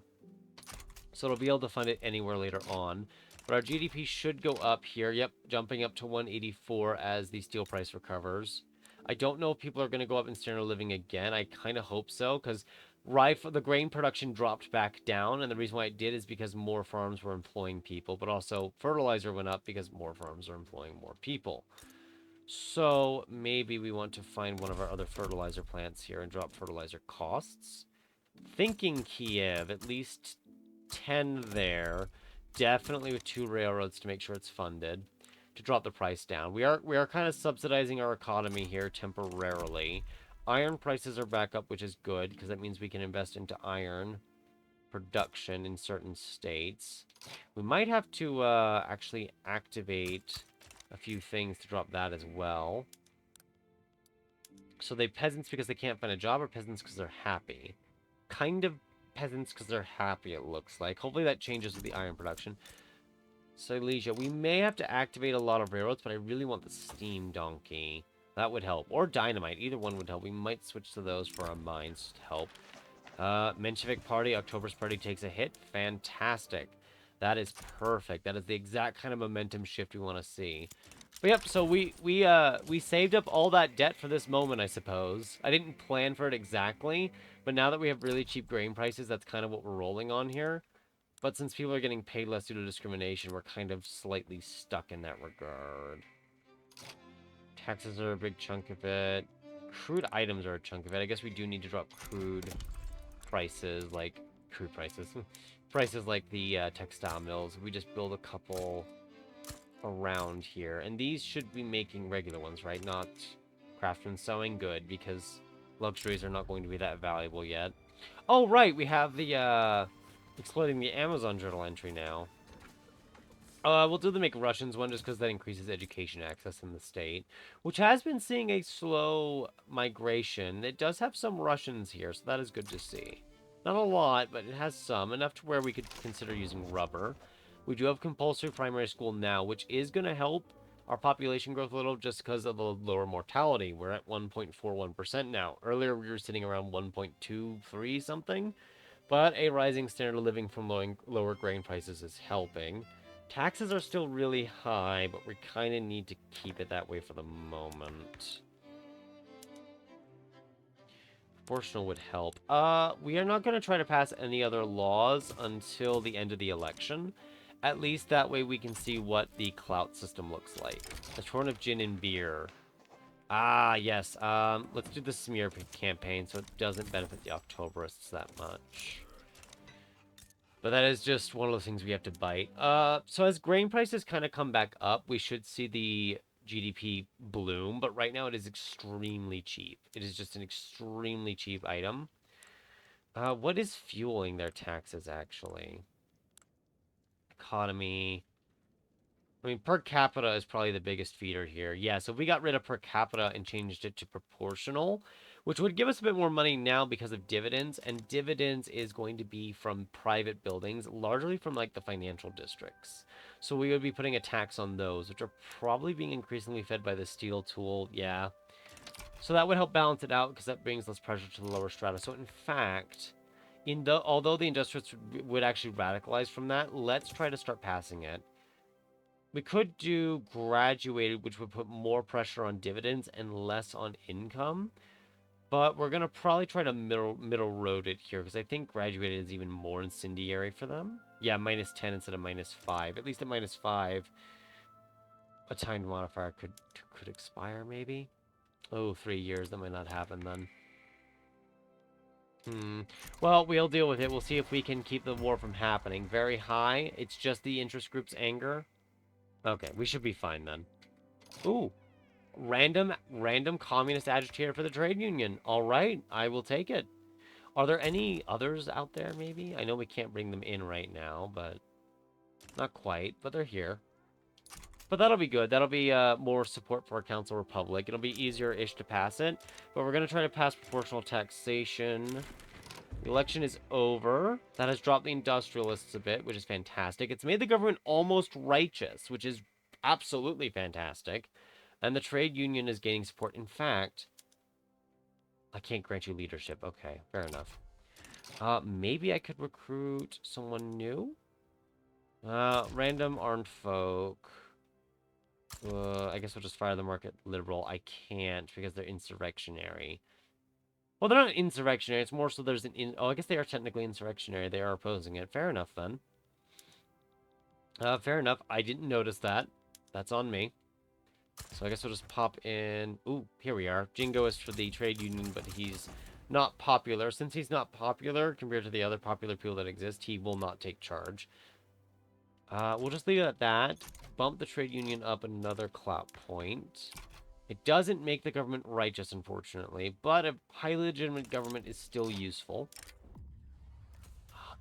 So it'll be able to fund it anywhere later on. But our GDP should go up here. Yep, jumping up to 184 as the steel price recovers. I don't know if people are going to go up in standard of living again. I kind of hope so, because the grain production dropped back down, and the reason why it did is because more farms were employing people, but also fertilizer went up because more farms are employing more people. So maybe we want to find one of our other fertilizer plants here and drop fertilizer costs. Thinking Kiev, at least 10 there, definitely with 2 railroads to make sure it's funded, to drop the price down. We are kind of subsidizing our economy here temporarily. Iron prices are back up, which is good, because that means we can invest into iron production in certain states. We might have to actually activate a few things to drop that as well. So they peasants because they can't find a job, or peasants because they're happy? Kind of peasants because they're happy, it looks like. Hopefully that changes with the iron production. Silesia. We may have to activate a lot of railroads, but I really want the steam donkey. That would help. Or dynamite. Either one would help. We might switch to those for our mines to help. Menshevik Party. October's Party takes a hit. Fantastic. That is perfect. That is the exact kind of momentum shift we want to see. But yep, so we saved up all that debt for this moment, I suppose. I didn't plan for it exactly, but now that we have really cheap grain prices, that's kind of what we're rolling on here. But since people are getting paid less due to discrimination, we're kind of slightly stuck in that regard. Taxes are a big chunk of it. Crude items are a chunk of it. I guess we do need to drop crude prices, like... Crude prices. Prices like the textile mills. We just build a couple around here. And these should be making regular ones, right? Not craftsman sewing. Good, because luxuries are not going to be that valuable yet. Oh, right! We have the, exploiting the Amazon journal entry now. We'll do the Make Russians one just because that increases education access in the state, which has been seeing a slow migration. It does have some Russians here, so that is good to see. Not a lot, but it has some, enough to where we could consider using rubber. We do have compulsory primary school now, which is going to help our population growth a little just because of the lower mortality. We're at 1.41% now. Earlier, we were sitting around 1.23 something, but a rising standard of living from lower grain prices is helping. Taxes are still really high, but we kind of need to keep it that way for the moment. Proportional would help. We are not going to try to pass any other laws until the end of the election. At least that way we can see what the clout system looks like. A torrent of gin and beer. Ah, yes. Let's do the smear campaign so it doesn't benefit the Octoberists that much. But that is just one of those things we have to bite. So as grain prices kind of come back up, we should see the GDP bloom. But right now it is extremely cheap. It is just an extremely cheap item. What is fueling their taxes, actually? Economy. I mean, per capita is probably the biggest feeder here. Yeah, so if we got rid of per capita and changed it to proportional, which would give us a bit more money now because of dividends, and dividends is going to be from private buildings, largely from, like, the financial districts. So we would be putting a tax on those, which are probably being increasingly fed by the steel tool, yeah. So that would help balance it out, because that brings less pressure to the lower strata. So in fact, although the industrialists would actually radicalize from that, let's try to start passing it. We could do graduated, which would put more pressure on dividends and less on income. But we're going to probably try to middle road it here, because I think graduated is even more incendiary for them. Yeah, -10 instead of -5. At least at -5, a timed modifier could expire, maybe? Oh, 3 years. That might not happen then. Well, we'll deal with it. We'll see if we can keep the war from happening. Very high. It's just the interest group's anger. Okay, we should be fine then. Ooh. Random communist agitator for the trade union. All right, I will take it. Are there any others out there, maybe? I know we can't bring them in right now, but... Not quite, but they're here. But that'll be good. That'll be more support for our Council Republic. It'll be easier-ish to pass it. But we're going to try to pass proportional taxation. The election is over. That has dropped the industrialists a bit, which is fantastic. It's made the government almost righteous, which is absolutely fantastic. And the trade union is gaining support. In fact, I can't grant you leadership. Okay, fair enough. Maybe I could recruit someone new? Random armed folk. I guess we'll just fire the market liberal. I can't because they're insurrectionary. Well, they're not insurrectionary. It's more so there's an... Oh, I guess they are technically insurrectionary. They are opposing it. Fair enough, then. Fair enough. I didn't notice that. That's on me. So I guess we'll just pop in... Ooh, here we are. Jingo is for the trade union, but he's not popular. Since he's not popular compared to the other popular people that exist, he will not take charge. We'll just leave it at that. Bump the trade union up another clout point. It doesn't make the government righteous, unfortunately, but a highly legitimate government is still useful.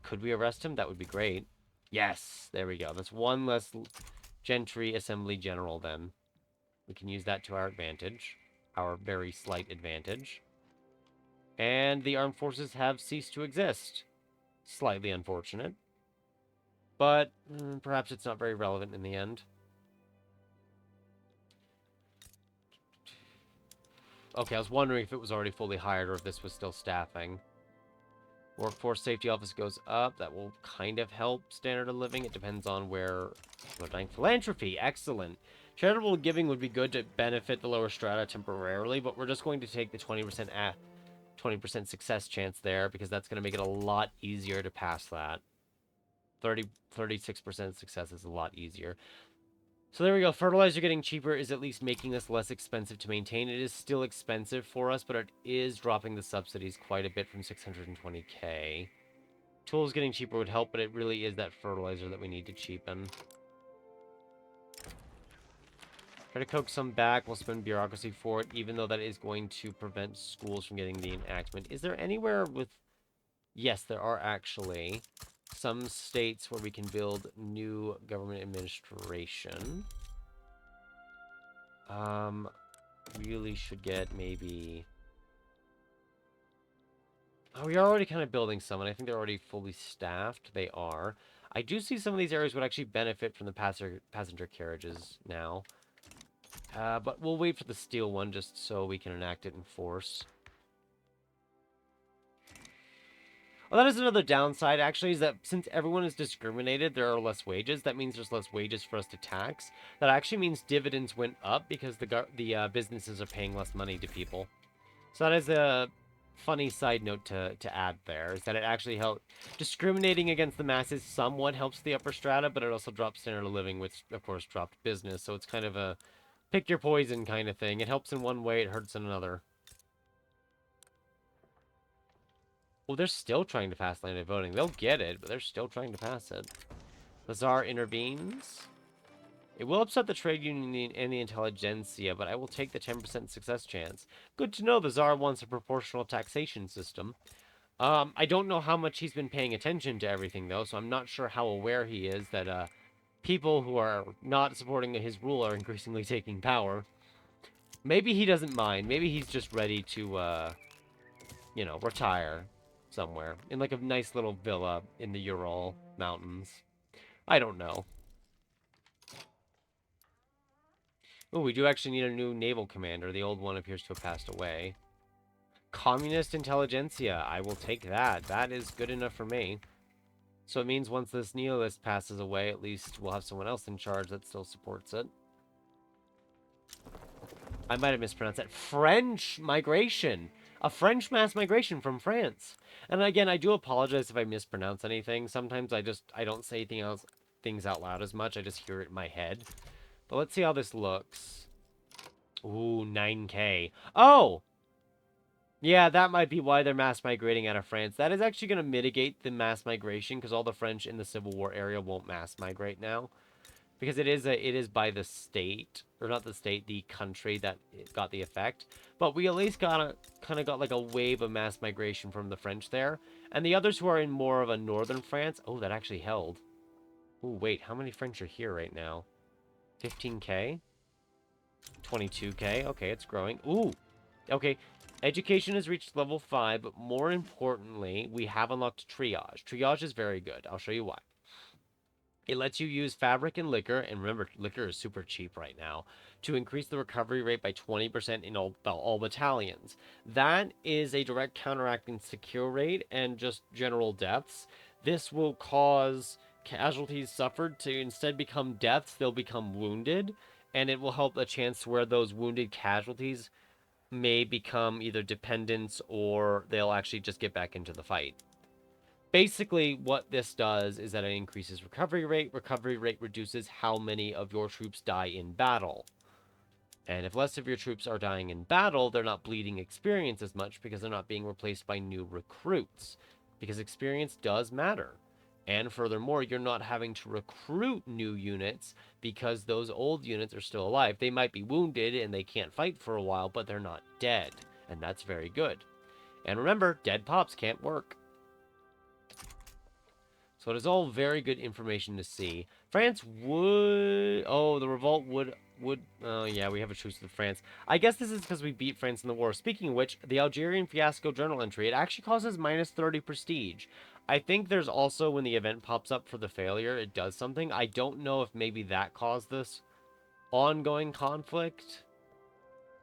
Could we arrest him? That would be great. Yes, there we go. That's one less gentry assembly general, then. We can use that to our advantage. Our very slight advantage. And the armed forces have ceased to exist. Slightly unfortunate. But perhaps it's not very relevant in the end. Okay, I was wondering if it was already fully hired or if this was still staffing. Workforce Safety Office goes up. That will kind of help standard of living. It depends on where we're dying. Philanthropy, excellent. Charitable giving would be good to benefit the lower strata temporarily, but we're just going to take the 20% success chance there because that's going to make it a lot easier to pass that. 36% success is a lot easier. So there we go. Fertilizer getting cheaper is at least making this less expensive to maintain. It is still expensive for us, but it is dropping the subsidies quite a bit from 620k. Tools getting cheaper would help, but it really is that fertilizer that we need to cheapen. Try to coax some back. We'll spend bureaucracy for it, even though that is going to prevent schools from getting the enactment. Is there anywhere with... Yes, there are actually some states where we can build new government administration. Really should get maybe... Oh, we are already kind of building some, and I think they're already fully staffed. They are. I do see some of these areas would actually benefit from the passenger carriages now. But we'll wait for the steel one just so we can enact it in force. Well, that is another downside, actually, is that since everyone is discriminated, there are less wages. That means there's less wages for us to tax. That actually means dividends went up because the businesses are paying less money to people. So that is a funny side note to add there, is that it actually helps... Discriminating against the masses somewhat helps the upper strata, but it also drops standard of living, which, of course, dropped business. So it's kind of a pick your poison kind of thing. It helps in one way, it hurts in another. Well, they're still trying to pass landed voting. They'll get it, but they're still trying to pass it. The Tsar intervenes. It will upset the trade union and the intelligentsia, but I will take the 10% success chance. Good to know the Tsar wants a proportional taxation system. I don't know how much he's been paying attention to everything, though, so I'm not sure how aware he is that people who are not supporting his rule are increasingly taking power. Maybe he doesn't mind. Maybe he's just ready to, you know, retire somewhere in like a nice little villa in the Ural Mountains. I don't know. Oh, we do actually need a new naval commander. The old one appears to have passed away. Communist intelligentsia. I will take that. That is good enough for me. So it means once this nihilist passes away, at least we'll have someone else in charge that still supports it. I might have mispronounced that. French migration. A French mass migration from France. And again, I do apologize if I mispronounce anything. Sometimes I don't say things out loud as much. I just hear it in my head. But let's see how this looks. Ooh, 9K. Oh! Yeah, that might be why they're mass migrating out of France. That is actually going to mitigate the mass migration, because all the French in the Civil War area won't mass migrate now. Because it is by the state, or not the state, the country that got the effect. But we at least kind of got like a wave of mass migration from the French there. And the others who are in more of a northern France... Oh, that actually held. Ooh, wait, how many French are here right now? 15K? 22K? Okay, it's growing. Ooh! Okay, education has reached level 5, but more importantly, we have unlocked triage. Triage is very good. I'll show you why. It lets you use fabric and liquor, and remember, liquor is super cheap right now, to increase the recovery rate by 20% in all battalions. That is a direct counteracting secure rate and just general deaths. This will cause casualties suffered to instead become deaths, they'll become wounded, and it will help a chance where those wounded casualties may become either dependents or they'll actually just get back into the fight. Basically, what this does is that it increases recovery rate. Recovery rate reduces how many of your troops die in battle. And if less of your troops are dying in battle, they're not bleeding experience as much because they're not being replaced by new recruits. Because experience does matter. And furthermore, you're not having to recruit new units because those old units are still alive. They might be wounded and they can't fight for a while, but they're not dead. And that's very good. And remember, dead pops can't work. So it is all very good information to see. France would... Oh, the revolt would... Oh, yeah, we have a truce with France. I guess this is because we beat France in the war. Speaking of which, the Algerian fiasco journal entry, it actually causes minus 30 prestige. I think there's also, when the event pops up for the failure, it does something. I don't know if maybe that caused this ongoing conflict.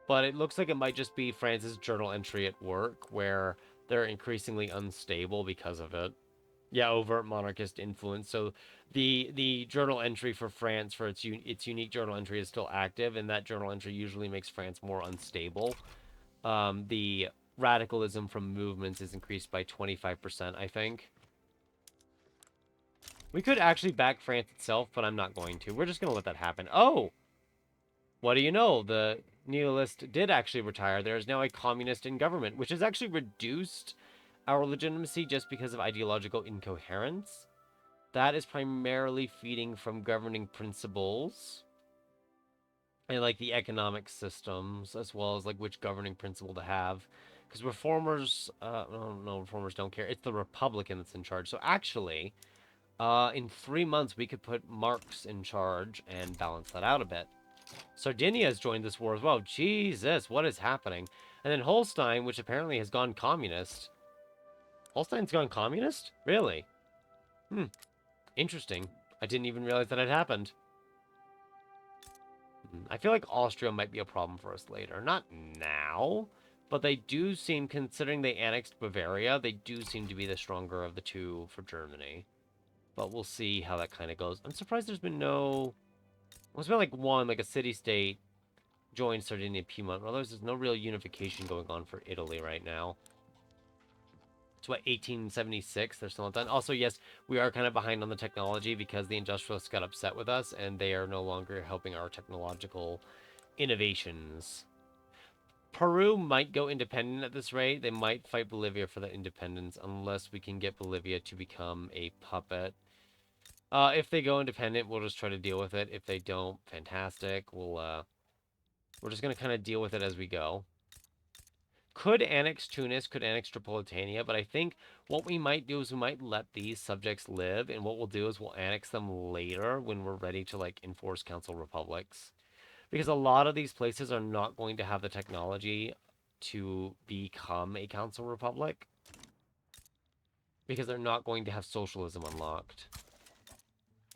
But it looks like it might just be France's journal entry at work, where they're increasingly unstable because of it. Yeah, overt monarchist influence. So the journal entry for France, for its unique journal entry, is still active, and that journal entry usually makes France more unstable. The radicalism from movements is increased by 25%, I think. We could actually back France itself, but I'm not going to. We're just going to let that happen. Oh! What do you know? The nihilist did actually retire. There is now a communist in government, which has actually reduced our legitimacy just because of ideological incoherence. That is primarily feeding from governing principles and like the economic systems, as well as like which governing principle to have. Because reformers, no, reformers don't care. It's the Republican that's in charge. So actually, In 3 months, we could put Marx in charge and balance that out a bit. Sardinia has joined this war as well. Jesus, what is happening? And then Holstein, which apparently has gone communist. Holstein's gone communist? Really? Hmm. Interesting. I didn't even realize that had happened. I feel like Austria might be a problem for us later. Not now, but they do seem, considering they annexed Bavaria, they do seem to be the stronger of the two for Germany. But we'll see how that kind of goes. I'm surprised there's been no... There's been like one, like a city-state joined Sardinia and Piedmont. Otherwise, there's no real unification going on for Italy right now. It's what, 1876? They're still not done. Also, yes, we are kind of behind on the technology because the industrialists got upset with us and they are no longer helping our technological innovations. Peru might go independent at this rate. They might fight Bolivia for the independence unless we can get Bolivia to become a puppet. If they go independent, we'll just try to deal with it. If they don't, fantastic. We're just going to kind of deal with it as we go. Could annex Tunis, could annex Tripolitania, but I think what we might do is we might let these subjects live, and what we'll do is we'll annex them later when we're ready to, like, enforce council republics. Because a lot of these places are not going to have the technology to become a council republic. Because they're not going to have socialism unlocked.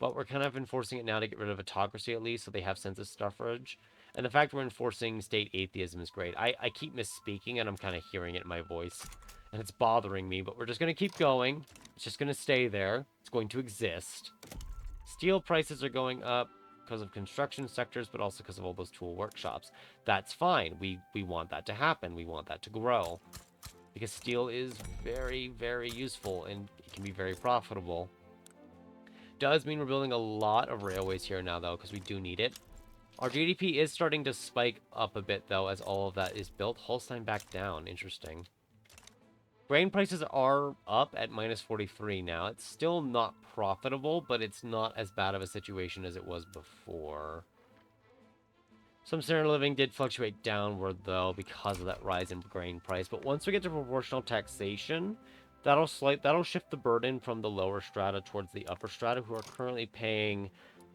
But we're kind of enforcing it now to get rid of autocracy at least, so they have census suffrage. And the fact we're enforcing state atheism is great. I keep misspeaking, and I'm kind of hearing it in my voice. And it's bothering me, but we're just going to keep going. It's just going to stay there. It's going to exist. Steel prices are going up because of construction sectors, but also because of all those tool workshops. That's fine. We want that to happen. We want that to grow. Because steel is very, very useful, and it can be very profitable. Does mean we're building a lot of railways here now, though, because we do need it. Our GDP is starting to spike up a bit, though, as all of that is built. Holstein back down. Interesting. Grain prices are up at minus 43 now. It's still not profitable, but it's not as bad of a situation as it was before. Some standard living did fluctuate downward, though, because of that rise in grain price. But once we get to proportional taxation, that'll shift the burden from the lower strata towards the upper strata, who are currently paying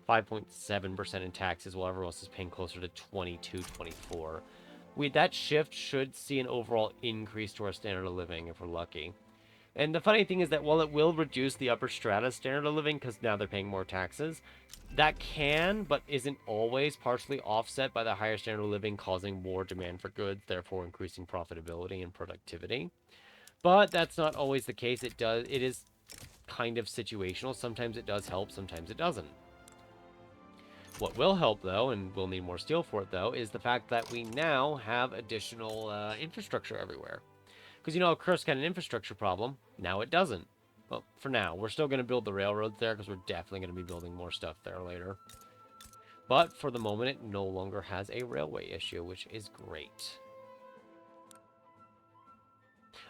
5.7% in taxes, while everyone else is paying closer to 22, 24. That shift should see an overall increase to our standard of living if we're lucky. And the funny thing is that while it will reduce the upper strata standard of living, because now they're paying more taxes, that can, but isn't always, partially offset by the higher standard of living causing more demand for goods, therefore increasing profitability and productivity. But that's not always the case. It is kind of situational. Sometimes it does help, sometimes it doesn't. What will help, though, and we'll need more steel for it, though, is the fact that we now have additional infrastructure everywhere. Because, you know, Kursk had an infrastructure problem. Now it doesn't. Well, for now. We're still going to build the railroads there, because we're definitely going to be building more stuff there later. But for the moment, it no longer has a railway issue, which is great.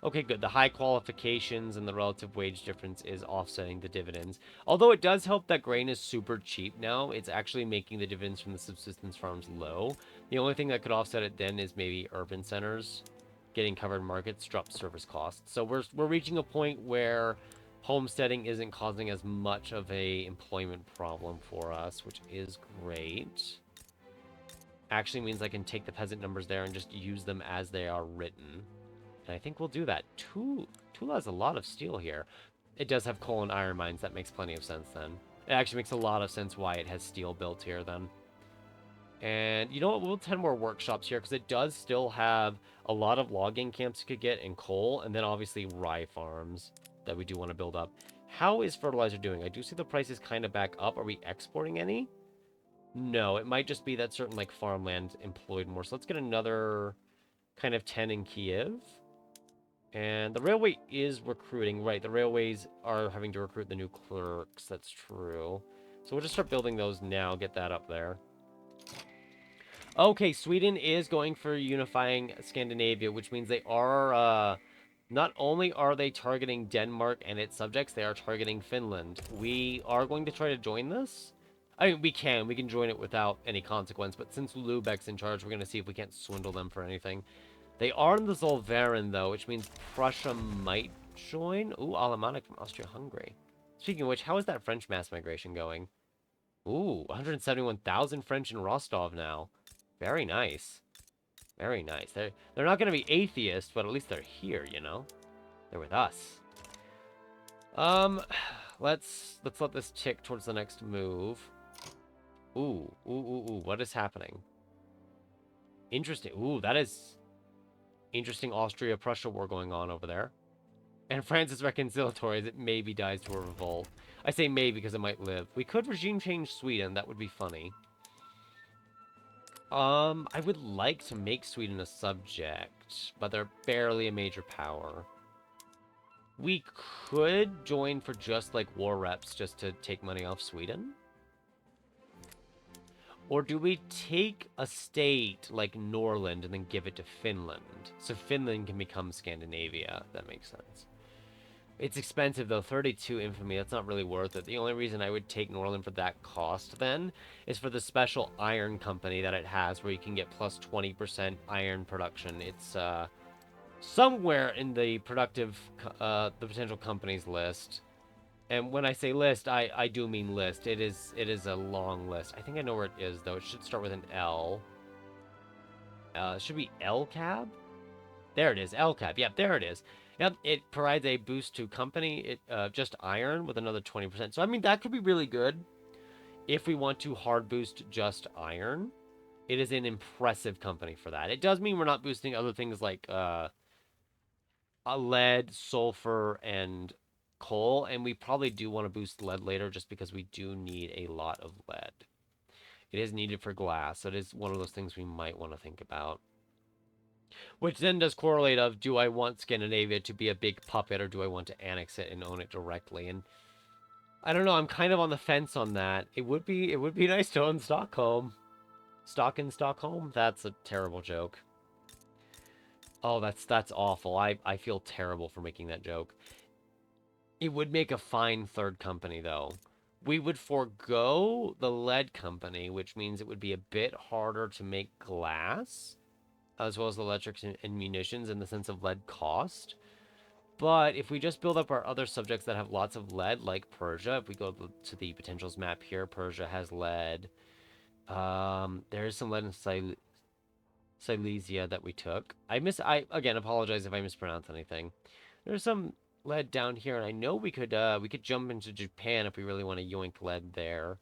Okay, good. The high qualifications and the relative wage difference is offsetting the dividends. Although it does help that grain is super cheap now, it's actually making the dividends from the subsistence farms low. The only thing that could offset it then is maybe urban centers getting covered markets drop service costs. So we're reaching a point where homesteading isn't causing as much of a employment problem for us, which is great. Actually means I can take the peasant numbers there and just use them as they are written. And I think we'll do that. Tula has a lot of steel here. It does have coal and iron mines. That makes plenty of sense then. It actually makes a lot of sense why it has steel built here then. And you know what? We'll 10 more workshops here because it does still have a lot of logging camps you could get and coal. And then obviously rye farms that we do want to build up. How is fertilizer doing? I do see the price is kind of back up. Are we exporting any? No, it might just be that certain like farmland employed more. So let's get another kind of 10 in Kiev. And the railway is recruiting, right? The railways are having to recruit the new clerks. That's true. So we'll just start building those now. Get that up there. Okay, Sweden is going for unifying Scandinavia, which means they are, not only are they targeting Denmark and its subjects, they are targeting Finland. We are going to try to join this. I mean, we can join it without any consequence, but since Lübeck's in charge, we're going to see if we can't swindle them for anything. They are in the Zollverein, though, which means Prussia might join. Ooh, Alemannic from Austria-Hungary. Speaking of which, how is that French mass migration going? Ooh, 171,000 French in Rostov now. Very nice. Very nice. They're not going to be atheists, but at least they're here, you know? They're with us. Let's let this tick towards the next move. Ooh, what is happening? Interesting. Ooh, that is interesting Austria-Prussia war going on over there. And France is reconciliatory as it maybe dies to a revolt. I say maybe because it might live. We could regime change Sweden. That would be funny. I would like to make Sweden a subject, but they're barely a major power. We could join for just, like, war reps just to take money off Sweden. Or do we take a state like Norland and then give it to Finland? So Finland can become Scandinavia, if that makes sense. It's expensive, though. 32 infamy, that's not really worth it. The only reason I would take Norland for that cost, then, is for the special iron company that it has, where you can get plus 20% iron production. It's, somewhere in the the potential companies list. And when I say list, I do mean list. It is a long list. I think I know where it is, though. It should start with an L. It should be LCAB? There it is, LCAB. Yep, there it is. Yep, it provides a boost to company, just iron, with another 20%. So, I mean, that could be really good if we want to hard boost just iron. It is an impressive company for that. It does mean we're not boosting other things like lead, sulfur, and coal, and we probably do want to boost lead later just because we do need a lot of lead. It is needed for glass, so it is one of those things we might want to think about. Which then does correlate of, do I want Scandinavia to be a big puppet, or do I want to annex it and own it directly? And I don't know, I'm kind of on the fence on that. It would be nice to own Stockholm. Stock in Stockholm? That's a terrible joke. Oh, that's awful. I feel terrible for making that joke. It would make a fine third company, though. We would forego the lead company, which means it would be a bit harder to make glass, as well as electrics and munitions in the sense of lead cost. But if we just build up our other subjects that have lots of lead, like Persia, if we go to the potentials map here, Persia has lead. There is some lead in Silesia that we took. I again apologize if I mispronounce anything. There's some lead down here, and I know we could jump into Japan if we really want to yoink lead there.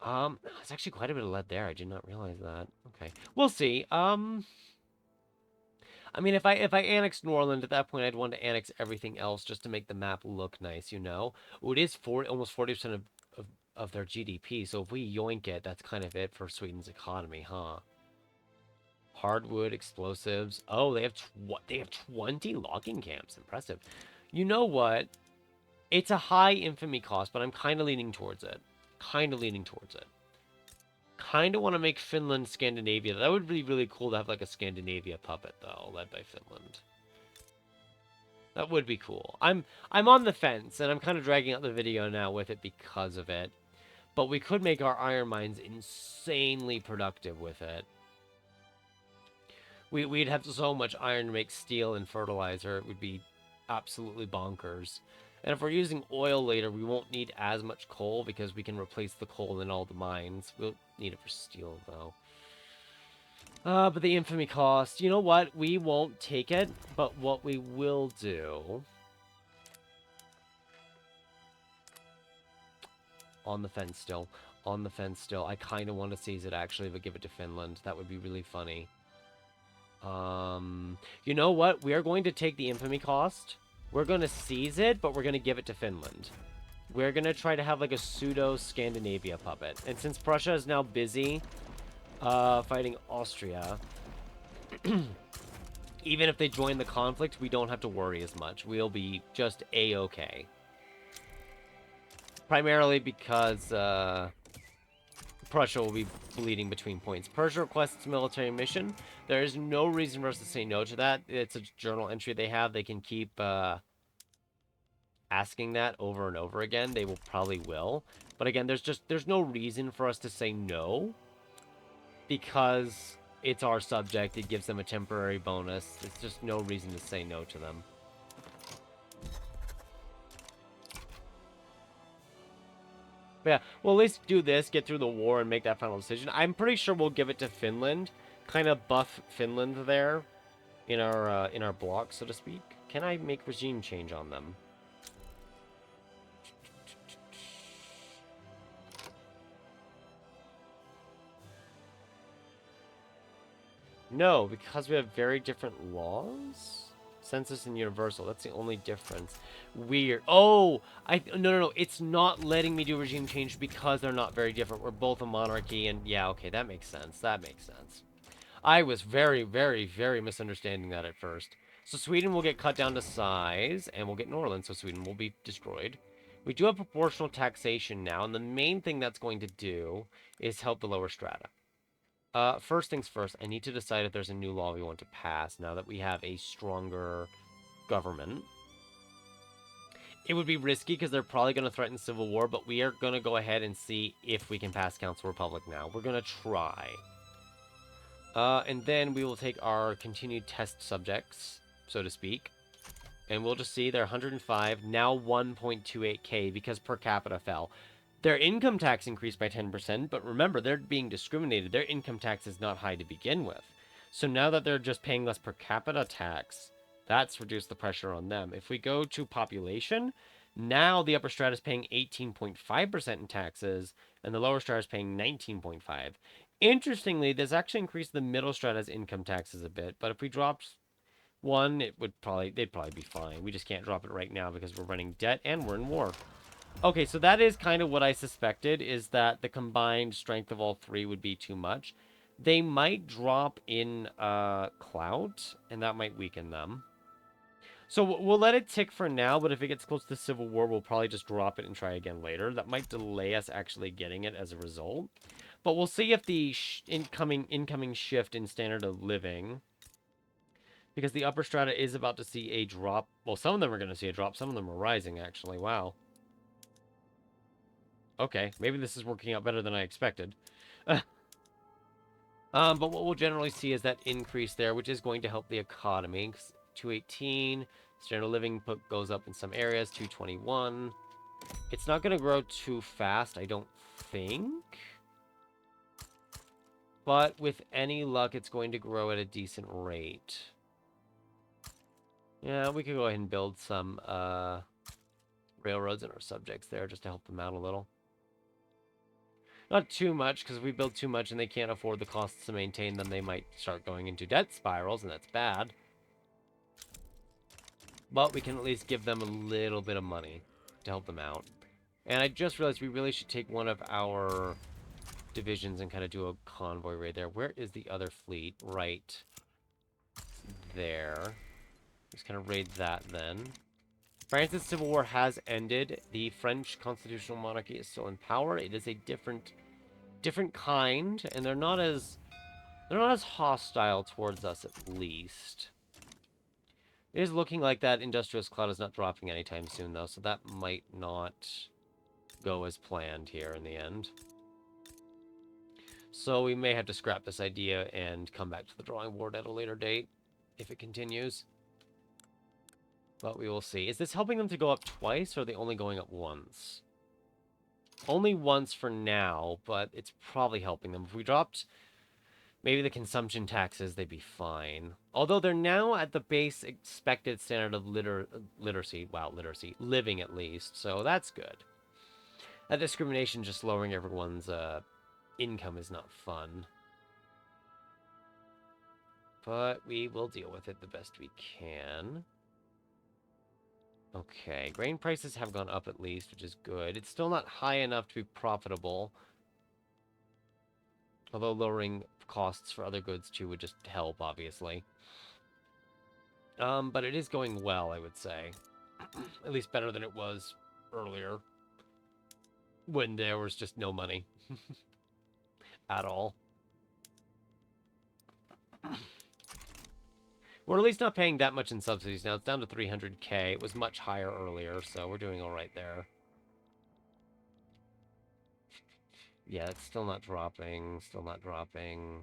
There's actually quite a bit of lead there. I did not realize that. Okay, we'll see. I mean, if I annex Norland at that point, I'd want to annex everything else just to make the map look nice, you know. Ooh, it is almost 40% of their GDP. So if we yoink it, that's kind of it for Sweden's economy, huh? Hardwood, explosives. Oh, they have 20 logging camps. Impressive. You know what? It's a high infamy cost, but I'm kind of leaning towards it. Kind of want to make Finland Scandinavia. That would be really cool to have like a Scandinavia puppet, though, led by Finland. That would be cool. I'm on the fence, and I'm kind of dragging out the video now with it because of it. But we could make our iron mines insanely productive with it. We'd have so much iron to make steel and fertilizer. It would be absolutely bonkers. And if we're using oil later, we won't need as much coal because we can replace the coal in all the mines. We'll need it for steel, though. But the infamy cost, you know what? We won't take it, but what we will do... On the fence still. I kind of want to seize it, actually, but give it to Finland. That would be really funny. You know what? We are going to take the infamy cost. We're going to seize it, but we're going to give it to Finland. We're going to try to have like a pseudo-Scandinavia puppet. And since Prussia is now busy fighting Austria, even if they join the conflict, we don't have to worry as much. We'll be just A-okay. Primarily because Prussia will be bleeding between points. Persia requests military mission. There is no reason for us to say no to that. It's a journal entry they have. They can keep asking that over and over again. They probably will. But again, there's no reason for us to say no. Because it's our subject. It gives them a temporary bonus. There's just no reason to say no to them. But yeah, we'll at least do this, get through the war, and make that final decision. I'm pretty sure we'll give it to Finland, kind of buff Finland there in our block, so to speak. Can I make regime change on them? No, because we have very different laws. Census and universal. That's the only difference. Weird. Oh, no. It's not letting me do regime change because they're not very different. We're both a monarchy, and yeah, okay, that makes sense. That makes sense. I was very, very, very misunderstanding that at first. So Sweden will get cut down to size, and we'll get Norland, so Sweden will be destroyed. We do have proportional taxation now, and the main thing that's going to do is help the lower strata. First things first, I need to decide if there's a new law we want to pass now that we have a stronger government. It would be risky because they're probably going to threaten civil war, but we are going to go ahead and see if we can pass Council Republic now. We're going to try. And then we will take our continued test subjects, so to speak. And we'll just see they're 105, now 1.28k because per capita fell. Their income tax increased by 10%, but remember, they're being discriminated. Their income tax is not high to begin with. So now that they're just paying less per capita tax, that's reduced the pressure on them. If we go to population, now the upper strata is paying 18.5% in taxes, and the lower strata is paying 19.5%. Interestingly, this actually increased the middle strata's income taxes a bit, but if we dropped one, they'd probably be fine. We just can't drop it right now because we're running debt and we're in war. Okay, so that is kind of what I suspected, is that the combined strength of all three would be too much. They might drop in clout, and that might weaken them. So we'll let it tick for now, but if it gets close to Civil War, we'll probably just drop it and try again later. That might delay us actually getting it as a result. But we'll see if the incoming shift in standard of living, because the upper strata is about to see a drop. Well, some of them are going to see a drop. Some of them are rising, actually. Wow. Okay, maybe this is working out better than I expected. But what we'll generally see is that increase there, which is going to help the economy. 218, standard of living goes up in some areas, 221. It's not going to grow too fast, I don't think. But with any luck, it's going to grow at a decent rate. Yeah, we could go ahead and build some railroads in our subjects there just to help them out a little. Not too much, because if we build too much and they can't afford the costs to maintain them, they might start going into debt spirals, and that's bad. But we can at least give them a little bit of money to help them out. And I just realized we really should take one of our divisions and kind of do a convoy raid there. Where is the other fleet? Right there. Just kind of raid that then. France's civil war has ended. The French constitutional monarchy is still in power. It is a different kind, and they're not as hostile towards us, at least. It is looking like that industrialist cloud is not dropping anytime soon, though, so that might not go as planned here in the end. So we may have to scrap this idea and come back to the drawing board at a later date if it continues. But we will see. Is this helping them to go up twice, or are they only going up once? Only once for now, but it's probably helping them. If we dropped maybe the consumption taxes, they'd be fine. Although they're now at the base expected standard of literacy. Wow, literacy. Living, at least. So that's good. That discrimination just lowering everyone's income is not fun. But we will deal with it the best we can. Okay, grain prices have gone up at least, which is good. It's still not high enough to be profitable. Although lowering costs for other goods too would just help, obviously. But it is going well, I would say. At least better than it was earlier. When there was just no money. At all. We're at least not paying that much in subsidies now. It's down to 300k. It was much higher earlier, so we're doing all right there. Yeah, it's still not dropping. Still not dropping.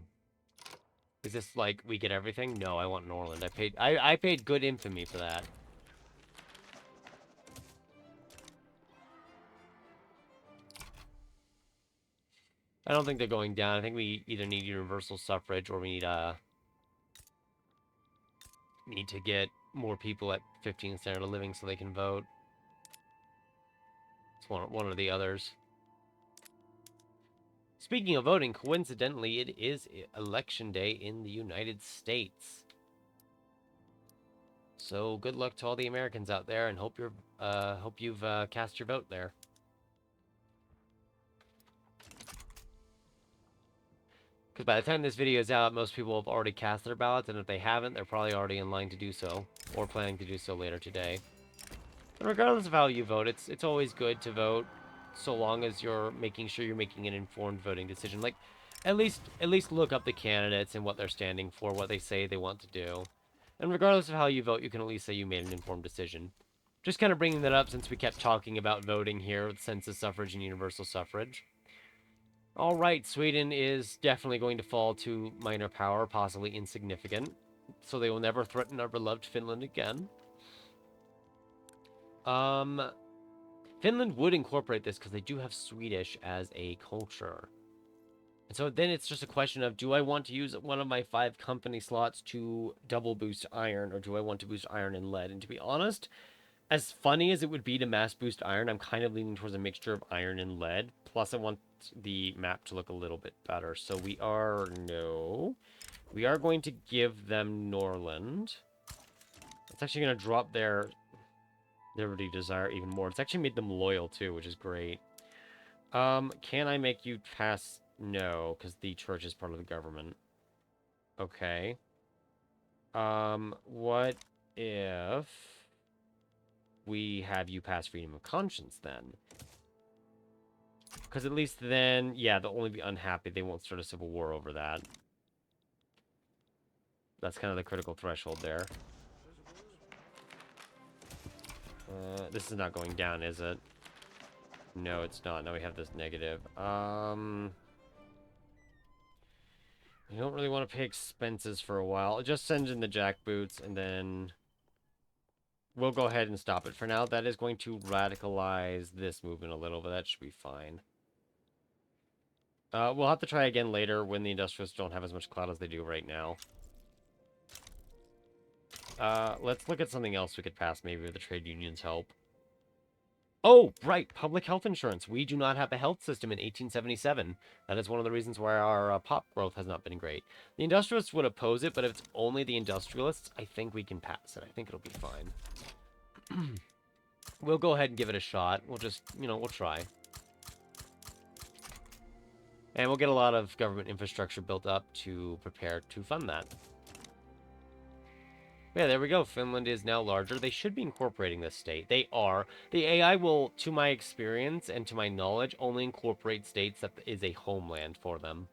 Is this like we get everything? No, I want Norland. I paid good infamy for that. I don't think they're going down. I think we either need universal suffrage or we need to get more people at 15 standard of living so they can vote. It's one or the others. Speaking of voting, coincidentally, it is election day in the United States. So good luck to all the Americans out there, and hope you've cast your vote there. Because by the time this video is out, most people have already cast their ballots, and if they haven't, they're probably already in line to do so, or planning to do so later today. And regardless of how you vote, it's always good to vote, so long as you're making sure you're making an informed voting decision. Like, at least look up the candidates and what they're standing for, what they say they want to do. And regardless of how you vote, you can at least say you made an informed decision. Just kind of bringing that up since we kept talking about voting here with census suffrage and universal suffrage. Alright, Sweden is definitely going to fall to minor power, possibly insignificant. So they will never threaten our beloved Finland again. Finland would incorporate this because they do have Swedish as a culture. And so then it's just a question of, do I want to use one of my 5 company slots to double boost iron, or do I want to boost iron and lead? And to be honest, as funny as it would be to mass boost iron, I'm kind of leaning towards a mixture of iron and lead. Plus, I want the map to look a little bit better. So we are going to give them Norland. It's actually going to drop their liberty desire even more. It's actually made them loyal too, which is great. Can I make you pass? No, because the church is part of the government. Okay. What if we have you pass freedom of conscience then? Because at least then, yeah, they'll only be unhappy. They won't start a civil war over that. That's kind of the critical threshold there. This is not going down, is it? No, it's not. Now we have this negative. We don't really want to pay expenses for a while. It just sends in the jackboots, and then we'll go ahead and stop it for now. That is going to radicalize this movement a little, but that should be fine. We'll have to try again later when the industrialists don't have as much clout as they do right now. Let's look at something else we could pass, maybe with the trade unions' help. Oh, right, public health insurance. We do not have a health system in 1877. That is one of the reasons why our pop growth has not been great. The industrialists would oppose it, but if it's only the industrialists, I think we can pass it. I think it'll be fine. We'll go ahead and give it a shot. We'll just, we'll try. And we'll get a lot of government infrastructure built up to prepare to fund that. Yeah, there we go. Finland is now larger. They should be incorporating this state. They are. The AI will, to my experience and to my knowledge, only incorporate states that is a homeland for them.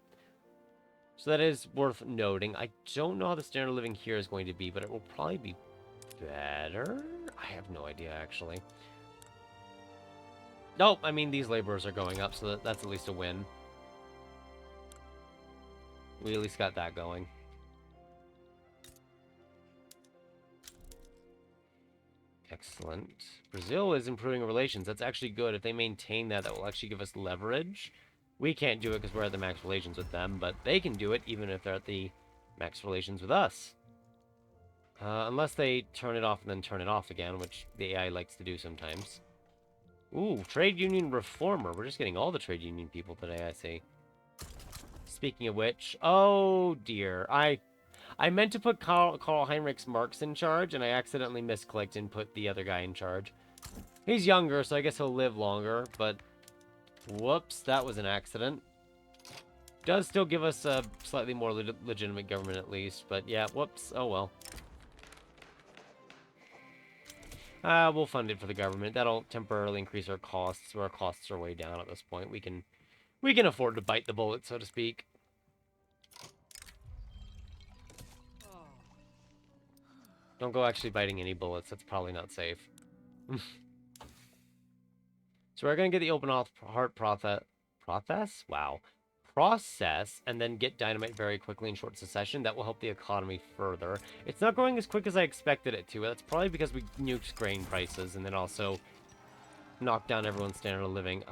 So that is worth noting. I don't know how the standard of living here is going to be, but it will probably be better? I have no idea, actually. Nope, I mean, these laborers are going up, so that's at least a win. We at least got that going. Excellent. Brazil is improving relations. That's actually good. If they maintain that, that will actually give us leverage. We can't do it because we're at the max relations with them, but they can do it even if they're at the max relations with us. Unless they turn it off and then turn it off again, which the AI likes to do sometimes. Ooh, trade union reformer. We're just getting all the trade union people today, I see. Speaking of which, oh dear. I meant to put Karl Heinrich Marx in charge, and I accidentally misclicked and put the other guy in charge. He's younger, so I guess he'll live longer, but whoops, that was an accident. Does still give us a slightly more legitimate government at least, but yeah, whoops, oh well. We'll fund it for the government. That'll temporarily increase our costs, so our costs are way down at this point. We can afford to bite the bullet, so to speak. Don't go actually biting any bullets. That's probably not safe. So we're going to get the open heart process? Wow. Process, and then get dynamite very quickly in short succession. That will help the economy further. It's not going as quick as I expected it to. That's probably because we nuked grain prices and then also knocked down everyone's standard of living.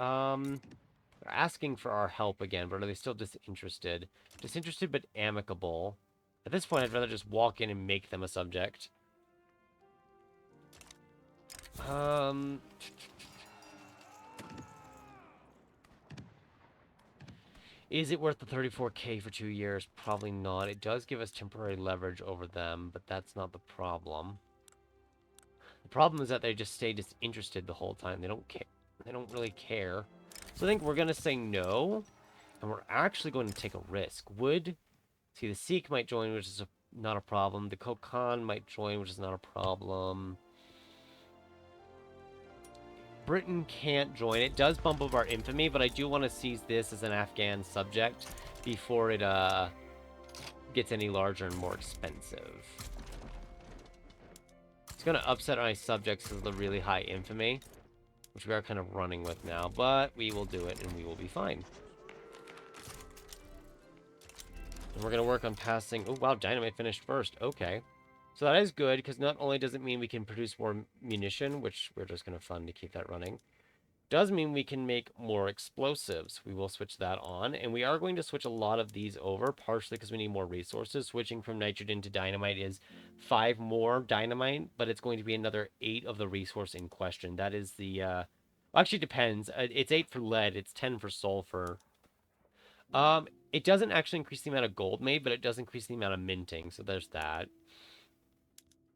They're asking for our help again, but are they still disinterested? Disinterested but amicable. At this point, I'd rather just walk in and make them a subject. Is it worth the 34k for 2 years? Probably not. It does give us temporary leverage over them, but that's not the problem. The problem is that they just stay disinterested the whole time. They don't care. They don't really care. So I think we're going to say no, and we're actually going to take a risk. See, the Sikh might join, which is not a problem. The Kokand might join, which is not a problem. Britain can't join. It does bump up our infamy, but I do want to seize this as an Afghan subject before it gets any larger and more expensive. It's going to upset my subjects because of the really high infamy, which we are kind of running with now, but we will do it and we will be fine. And we're going to work on passing... Oh, wow, dynamite finished first. Okay. So that is good, because not only does it mean we can produce more munition, which we're just going to fund to keep that running, does mean we can make more explosives. We will switch that on, and we are going to switch a lot of these over, partially because we need more resources. Switching from nitrogen to dynamite is 5 more dynamite, but it's going to be another 8 of the resource in question. That is the... Well, actually, it depends. It's 8 for lead. It's 10 for sulfur. It doesn't actually increase the amount of gold made, but it does increase the amount of minting, so there's that.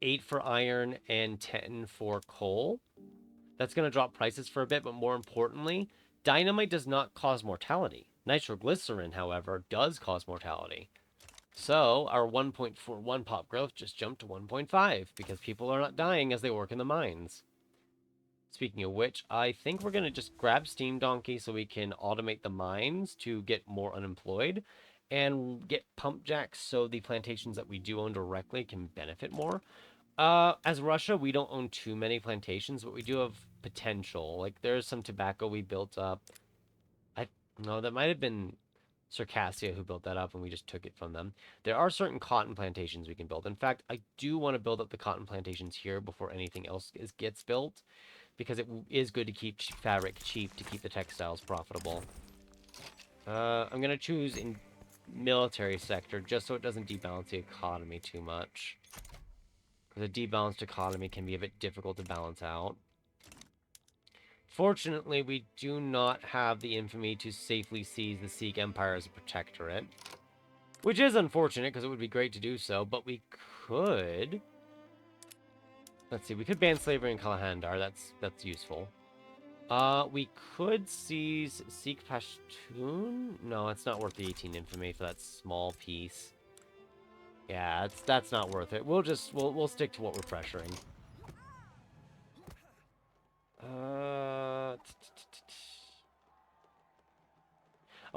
8 for iron and 10 for coal. That's going to drop prices for a bit, but more importantly, dynamite does not cause mortality. Nitroglycerin, however, does cause mortality. So our 1.41 pop growth just jumped to 1.5 because people are not dying as they work in the mines. Speaking of which, I think we're going to just grab Steam Donkey so we can automate the mines to get more unemployed and get pump jacks so the plantations that we do own directly can benefit more. As Russia, we don't own too many plantations, but we do have potential. Like, there's some tobacco we built up. No, that might have been Circassia who built that up, and we just took it from them. There are certain cotton plantations we can build. In fact, I do want to build up the cotton plantations here before anything else gets built, because it is good to keep fabric cheap to keep the textiles profitable. I'm going to choose in military sector, just so it doesn't debalance the economy too much. Because a debalanced economy can be a bit difficult to balance out. Fortunately, we do not have the infamy to safely seize the Sikh Empire as a protectorate. Which is unfortunate, because it would be great to do so, but we could... Let's see, we could ban slavery in Kalahandar, that's useful. We could seize Sikh Pashtun? No, it's not worth the 18 infamy for that small piece. Yeah, that's not worth it. We'll stick to what we're pressuring. Oh,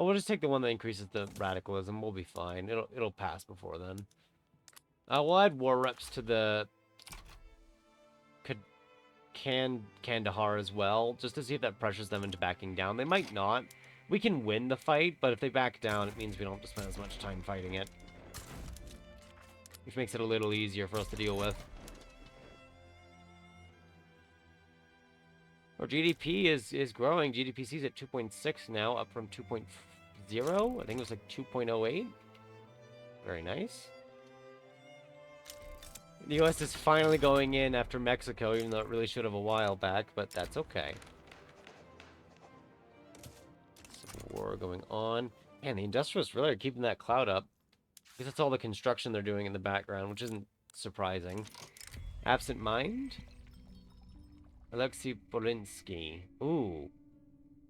we'll just take the one that increases the radicalism. We'll be fine. It'll pass before then. We'll add war reps to the Kandahar as well, just to see if that pressures them into backing down. They might not. We can win the fight, but if they back down, it means we don't have to spend as much time fighting it. Which makes it a little easier for us to deal with. Our GDP is growing. GDPC is at 2.6 now, up from 2.0. I think it was like 2.08. Very nice. The U.S. is finally going in after Mexico, even though it really should have a while back, but that's okay. Civil war going on. Man, the industrialists really are keeping that cloud up. Because that's all the construction they're doing in the background, which isn't surprising. Absent Mind? Alexei Bolinsky. Ooh.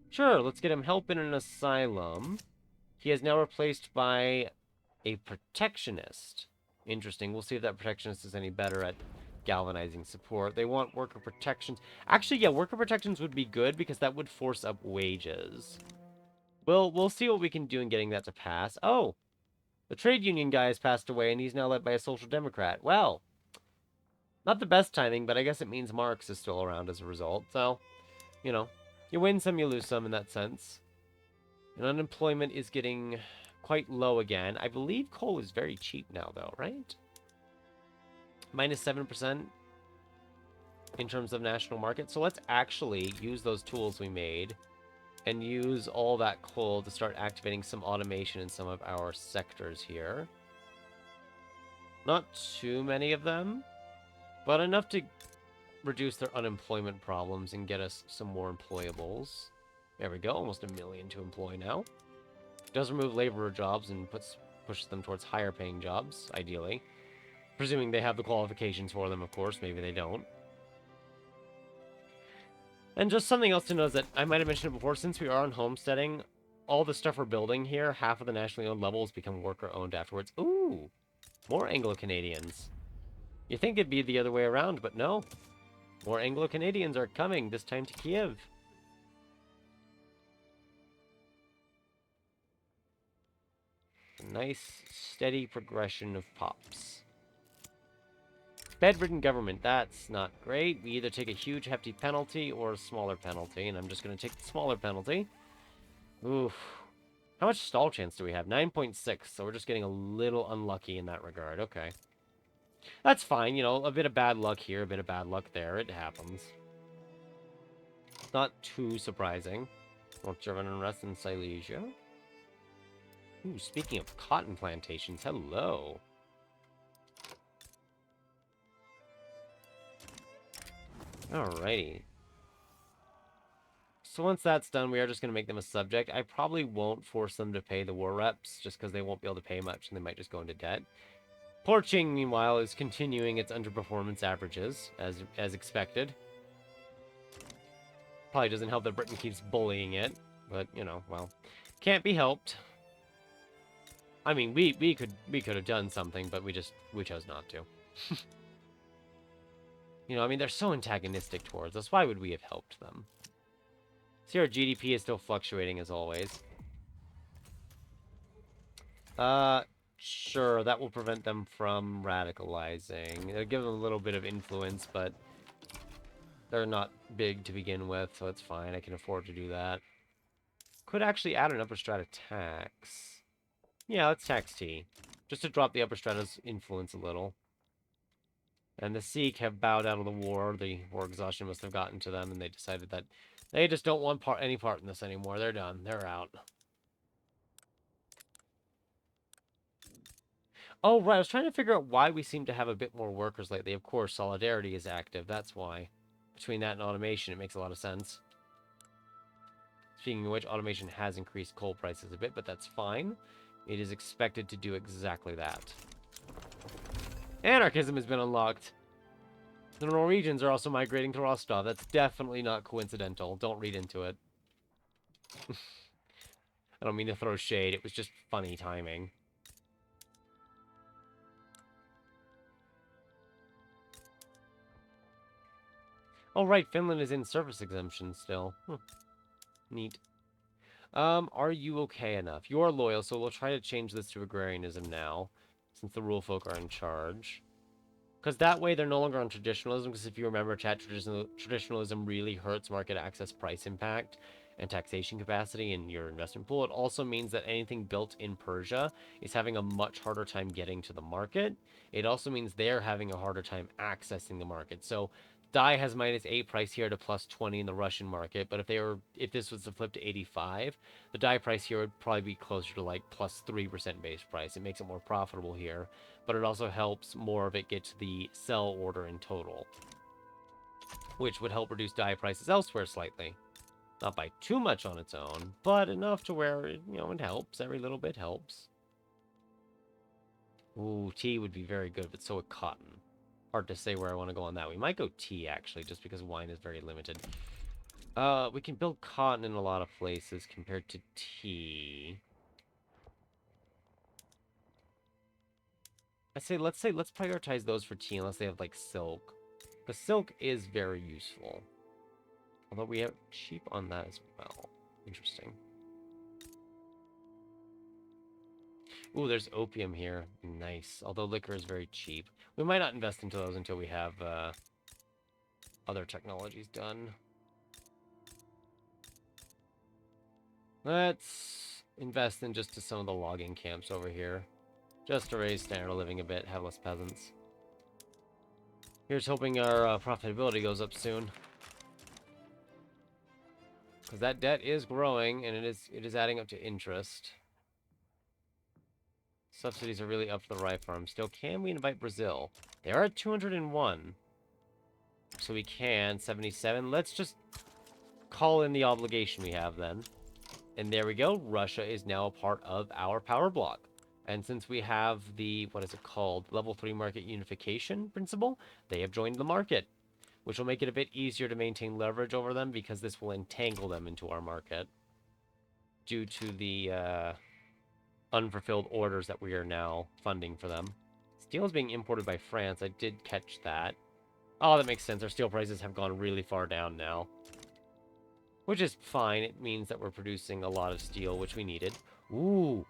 Sure, let's get him help in an asylum. He is now replaced by a protectionist. Interesting. We'll see if that protectionist is any better at galvanizing support. They want worker protections. Actually, yeah, worker protections would be good because that would force up wages. We'll see what we can do in getting that to pass. Oh! The trade union guy has passed away, and he's now led by a social democrat. Well, not the best timing, but I guess it means Marx is still around as a result. So, you know, you win some, you lose some in that sense. And unemployment is getting quite low again. I believe coal is very cheap now, though, right? Minus 7% in terms of national market. So let's actually use those tools we made and use all that coal to start activating some automation in some of our sectors here. Not too many of them, but enough to reduce their unemployment problems and get us some more employables. There we go, almost 1 million to employ now. Does remove laborer jobs and pushes them towards higher paying jobs, ideally. Presuming they have the qualifications for them, of course. Maybe they don't. And just something else to know is that I might have mentioned it before, since we are on homesteading, all the stuff we're building here, half of the nationally owned levels become worker-owned afterwards. Ooh! More Anglo-Canadians. You think it'd be the other way around, but no. More Anglo-Canadians are coming, this time to Kiev. A nice, steady progression of pops. Bedridden government, that's not great. We either take a huge, hefty penalty or a smaller penalty, and I'm just going to take the smaller penalty. Oof. How much stall chance do we have? 9.6, so we're just getting a little unlucky in that regard. Okay. That's fine, you know, a bit of bad luck here, a bit of bad luck there. It happens. Not too surprising. North-German unrest in Silesia. Ooh, speaking of cotton plantations, hello. Alrighty. So once that's done, we are just going to make them a subject. I probably won't force them to pay the war reps, just because they won't be able to pay much, and they might just go into debt. Porching, meanwhile, is continuing its underperformance averages, as expected. Probably doesn't help that Britain keeps bullying it, but, you know, well, can't be helped. I mean, we could have done something, but we chose not to. You know, I mean, they're so antagonistic towards us. Why would we have helped them? See, our GDP is still fluctuating as always. Sure, that will prevent them from radicalizing. It'll give them a little bit of influence, but they're not big to begin with, so it's fine. I can afford to do that. Could actually add an upper strata tax. Yeah, let's tax T. Just to drop the upper strata's influence a little. And the Sikh have bowed out of the war. The war exhaustion must have gotten to them, and they decided that they just don't want any part in this anymore. They're done. They're out. Oh, right. I was trying to figure out why we seem to have a bit more workers lately. Of course, Solidarity is active. That's why. Between that and automation, it makes a lot of sense. Speaking of which, automation has increased coal prices a bit, but that's fine. It is expected to do exactly that. Anarchism has been unlocked. The Norwegians are also migrating to Rostov. That's definitely not coincidental. Don't read into it. I don't mean to throw shade. It was just funny timing. Oh, right. Finland is in service exemption still. Neat. Are you okay enough? You're loyal, so we'll try to change this to agrarianism now, since the rule folk are in charge. Because that way they're no longer on traditionalism, because if you remember, chat, traditionalism really hurts market access price impact and taxation capacity in your investment pool. It also means that anything built in Persia is having a much harder time getting to the market. It also means they're having a harder time accessing the market. So Dai has -8 price here to +20 in the Russian market, but if this was to flip to 85, the Dai price here would probably be closer to like +3% base price. It makes it more profitable here, but it also helps more of it get to the sell order in total, which would help reduce Dai prices elsewhere slightly. Not by too much on its own, but enough to where, you know, it helps. Every little bit helps. Ooh, tea would be very good, but so would cotton. Hard to say where I want to go on that. We might go tea, actually, just because wine is very limited. We can build cotton in a lot of places compared to tea. Let's prioritize those for tea, unless they have, like, silk. Because silk is very useful. Although we have sheep on that as well. Interesting. Ooh, there's opium here. Nice. Although liquor is very cheap. We might not invest into those until we have other technologies done. Let's invest in just to some of the logging camps over here. Just to raise standard of living a bit, have less peasants. Here's hoping our profitability goes up soon. Because that debt is growing, and it is adding up to interest. Subsidies are really up for the rye farm. Still, can we invite Brazil? They are at 201. So we can. 77. Let's just call in the obligation we have then. And there we go. Russia is now a part of our power block. And since we have the, what is it called? Level 3 market unification principle, they have joined the market, which will make it a bit easier to maintain leverage over them because this will entangle them into our market due to the unfulfilled orders that we are now funding for them. Steel is being imported by France. I did catch that. Oh, that makes sense. Our steel prices have gone really far down now. Which is fine. It means that we're producing a lot of steel, which we needed. Ooh.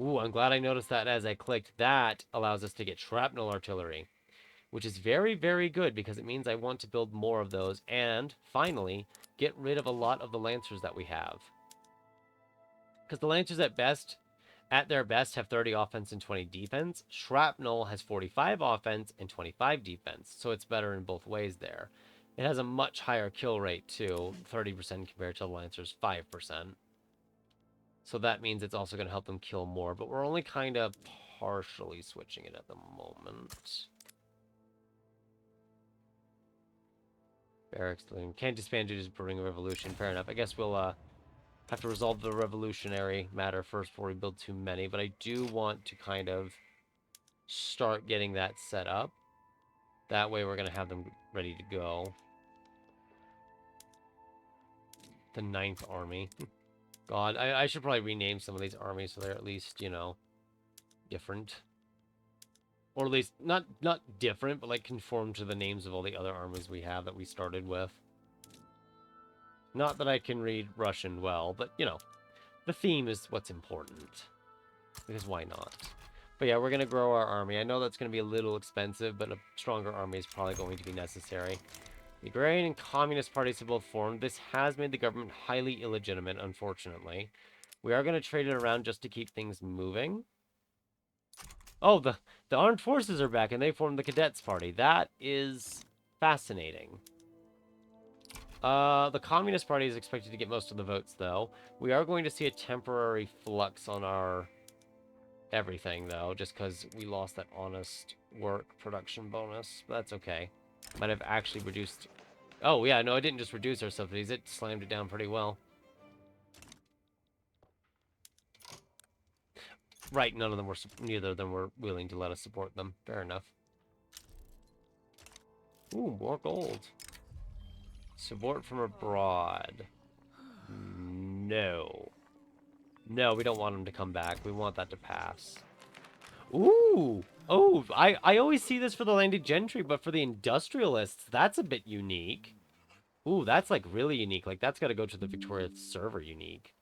Ooh, I'm glad I noticed that as I clicked. That allows us to get shrapnel artillery, which is very, very good because it means I want to build more of those and, finally, get rid of a lot of the Lancers that we have. Because the Lancers at their best, have 30 offense and 20 defense. Shrapnel has 45 offense and 25 defense, so it's better in both ways there. It has a much higher kill rate, too, 30% compared to the Lancers' 5%. So that means it's also going to help them kill more, but we're only kind of partially switching it at the moment. Barracks, can't disband due to brewing a revolution. Fair enough. I guess we'll have to resolve the revolutionary matter first before we build too many, but I do want to kind of start getting that set up. That way we're going to have them ready to go. The 9th Army. God, I should probably rename some of these armies so they're at least, you know, different. Or at least, not different, but like conform to the names of all the other armies we have that we started with. Not that I can read Russian well, but, you know, the theme is what's important. Because why not? But yeah, we're going to grow our army. I know that's going to be a little expensive, but a stronger army is probably going to be necessary. The agrarian and communist parties have both formed. This has made the government highly illegitimate, unfortunately. We are going to trade it around just to keep things moving. Oh, the armed forces are back, and they formed the cadets party. That is fascinating. The Communist Party is expected to get most of the votes, though. We are going to see a temporary flux on our everything, though, just because we lost that honest work production bonus. But that's okay. Might have actually reduced... Oh, yeah, no, it didn't just reduce our subsidies. It slammed it down pretty well. Right, neither of them were willing to let us support them. Fair enough. Ooh, more gold. Support from abroad. No. No, we don't want them to come back. We want that to pass. Ooh! Oh, I always see this for the landed gentry, but for the industrialists, that's a bit unique. Ooh, that's like really unique. Like, that's got to go to the Victoria server unique.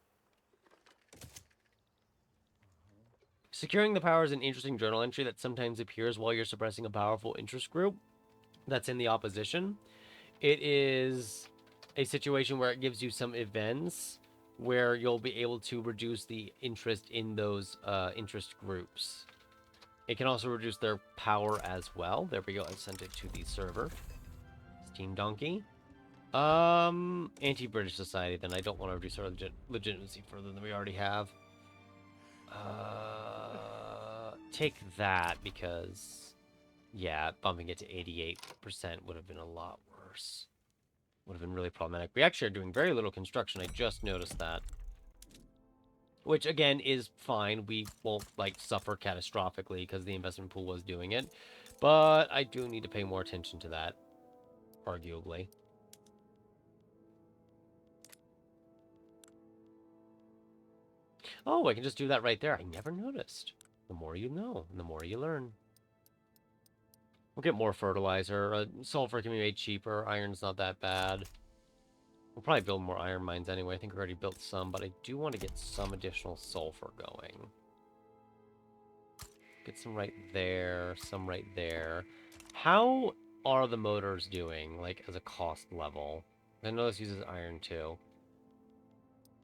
Securing the power is an interesting journal entry that sometimes appears while you're suppressing a powerful interest group that's in the opposition. It is a situation where it gives you some events where you'll be able to reduce the interest in those interest groups. It can also reduce their power as well. There we go. I sent it to the server. Steam Donkey. Anti-British Society. Then I don't want to reduce our legitimacy further than we already have. Take that because, yeah, bumping it to 88% would have been a lot worse. Would have been really problematic. We actually are doing very little construction. I just noticed that. Which, again, is fine. We won't, like, suffer catastrophically because the investment pool was doing it. But I do need to pay more attention to that, arguably. Oh, I can just do that right there. I never noticed. The more you know, and the more you learn. We'll get more fertilizer. Sulfur can be made cheaper. Iron's not that bad. We'll probably build more iron mines anyway. I think we already built some, but I do want to get some additional sulfur going. Get some right there, some right there. How are the motors doing, like, as a cost level? I know this uses iron, too.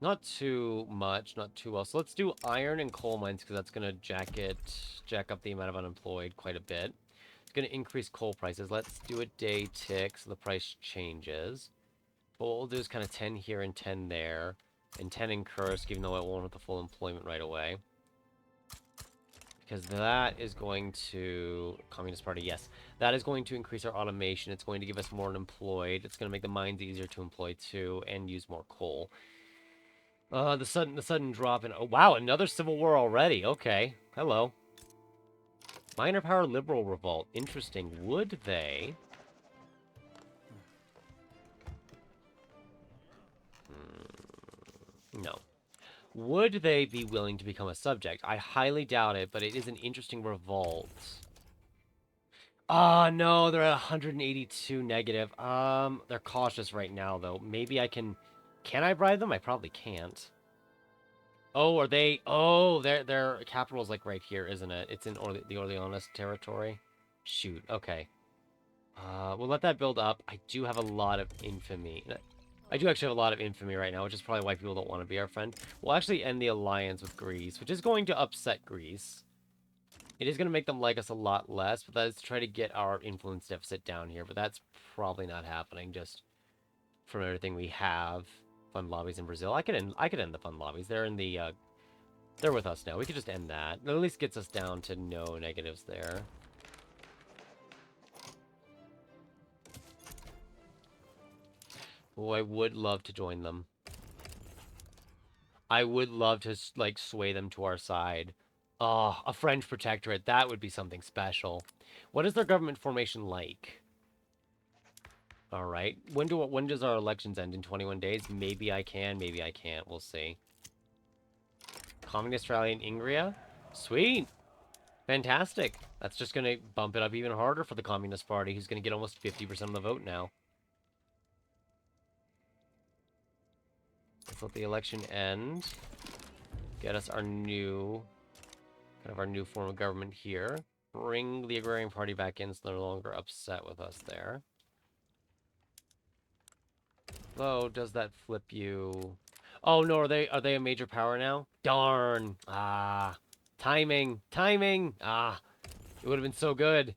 Not too much, not too well. So let's do iron and coal mines, because that's going to jack up the amount of unemployed quite a bit. It's going to increase coal prices. Let's do a day tick so the price changes. But what we'll do is kind of 10 here and 10 there. And 10 in Kursk, even though I won't have the full employment right away. Because that is going to... Communist Party, yes. That is going to increase our automation. It's going to give us more unemployed. It's going to make the mines easier to employ too, and use more coal. The sudden drop in... Oh, wow, another civil war already. Okay, hello. Minor power liberal revolt. Interesting. Would they... No. Would they be willing to become a subject? I highly doubt it, but it is an interesting revolt. Ah, no, they're at 182 negative. They're cautious right now, though. Maybe I can... Can I bribe them? I probably can't. Oh, are they... Oh, their capital's like right here, isn't it? It's in the Orleans territory. Shoot, okay. We'll let that build up. I do have a lot of infamy. I do actually have a lot of infamy right now, which is probably why people don't want to be our friend. We'll actually end the alliance with Greece, which is going to upset Greece. It is going to make them like us a lot less, but that is to try to get our influence deficit down here. But that's probably not happening, just from everything we have. Fund lobbies in Brazil. I could end the fund lobbies. They're in the they're with us now. We could just end that. It at least gets us down to no negatives there. Oh, I would love to join them. I would love to, like, sway them to our side. Oh, a French protectorate. That would be something special. What is their government formation like? All right. When does our elections end? In 21 days? Maybe I can, maybe I can't. We'll see. Communist rally in Ingria? Sweet. Fantastic. That's just going to bump it up even harder for the Communist Party, who's going to get almost 50% of the vote now. Let's let the election end. Get us our new... Kind of our new form of government here. Bring the Agrarian Party back in so they're no longer upset with us there. Oh, does that flip you? Oh no, are they a major power now? Darn. Ah. Timing. Timing. Ah. It would have been so good.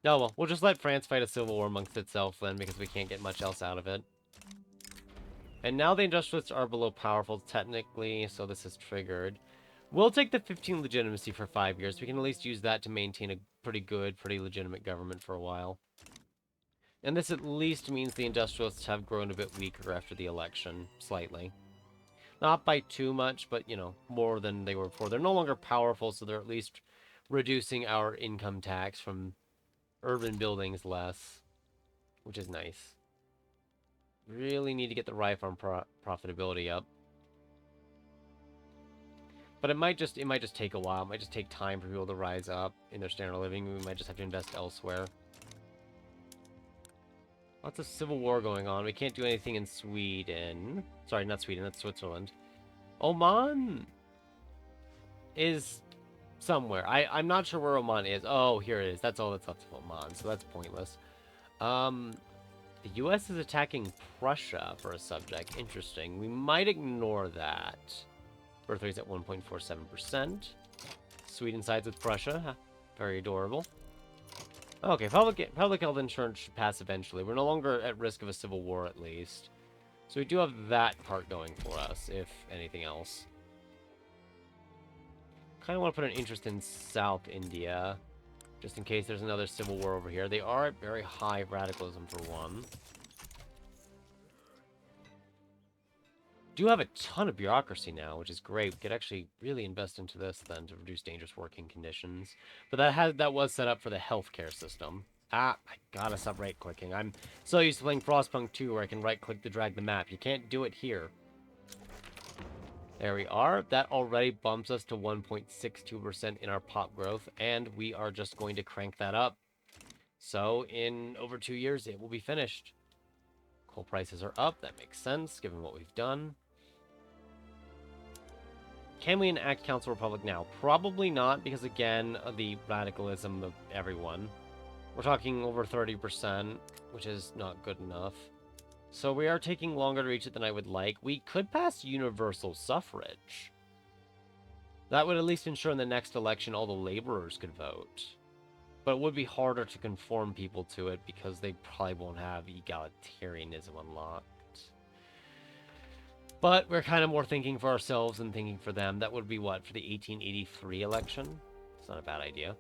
No, well, we'll just let France fight a civil war amongst itself then, because we can't get much else out of it. And now the Industrialists are below powerful, technically, so this is triggered. We'll take the 15 legitimacy for 5 years. We can at least use that to maintain a pretty good, pretty legitimate government for a while. And this at least means the Industrialists have grown a bit weaker after the election, slightly. Not by too much, but, you know, more than they were before. They're no longer powerful, so they're at least reducing our income tax from urban buildings less, which is nice. Really need to get the rye farm profitability up. But it might just take a while. It might just take time for people to rise up in their standard of living. We might just have to invest elsewhere. Lots of civil war going on. We can't do anything in Sweden. Sorry, not Sweden, that's Switzerland. Oman is somewhere. I'm not sure where Oman is. Oh, here it is. That's all that's left of Oman, so that's pointless. The U.S. is attacking Prussia for a subject. Interesting. We might ignore that. Birth rate's at 1.47%. Sweden sides with Prussia. Very adorable. Okay, public health insurance should pass eventually. We're no longer at risk of a civil war, at least. So we do have that part going for us, if anything else. Kind of want to put an interest in South India, just in case there's another civil war over here. They are at very high radicalism, for one. Do have a ton of bureaucracy now, which is great. We could actually really invest into this then to reduce dangerous working conditions. But that was set up for the healthcare system. Ah, I gotta stop right-clicking. I'm so used to playing Frostpunk 2 where I can right-click to drag the map. You can't do it here. There we are. That already bumps us to 1.62% in our pop growth, and we are just going to crank that up. So, in over 2 years, it will be finished. Coal prices are up. That makes sense, given what we've done. Can we enact Council Republic now? Probably not, because again, of the radicalism of everyone. We're talking over 30%, which is not good enough. So we are taking longer to reach it than I would like. We could pass universal suffrage. That would at least ensure in the next election all the laborers could vote. But it would be harder to conform people to it because they probably won't have egalitarianism unlocked. But we're kind of more thinking for ourselves than thinking for them. That would be what, for the 1883 election? It's not a bad idea.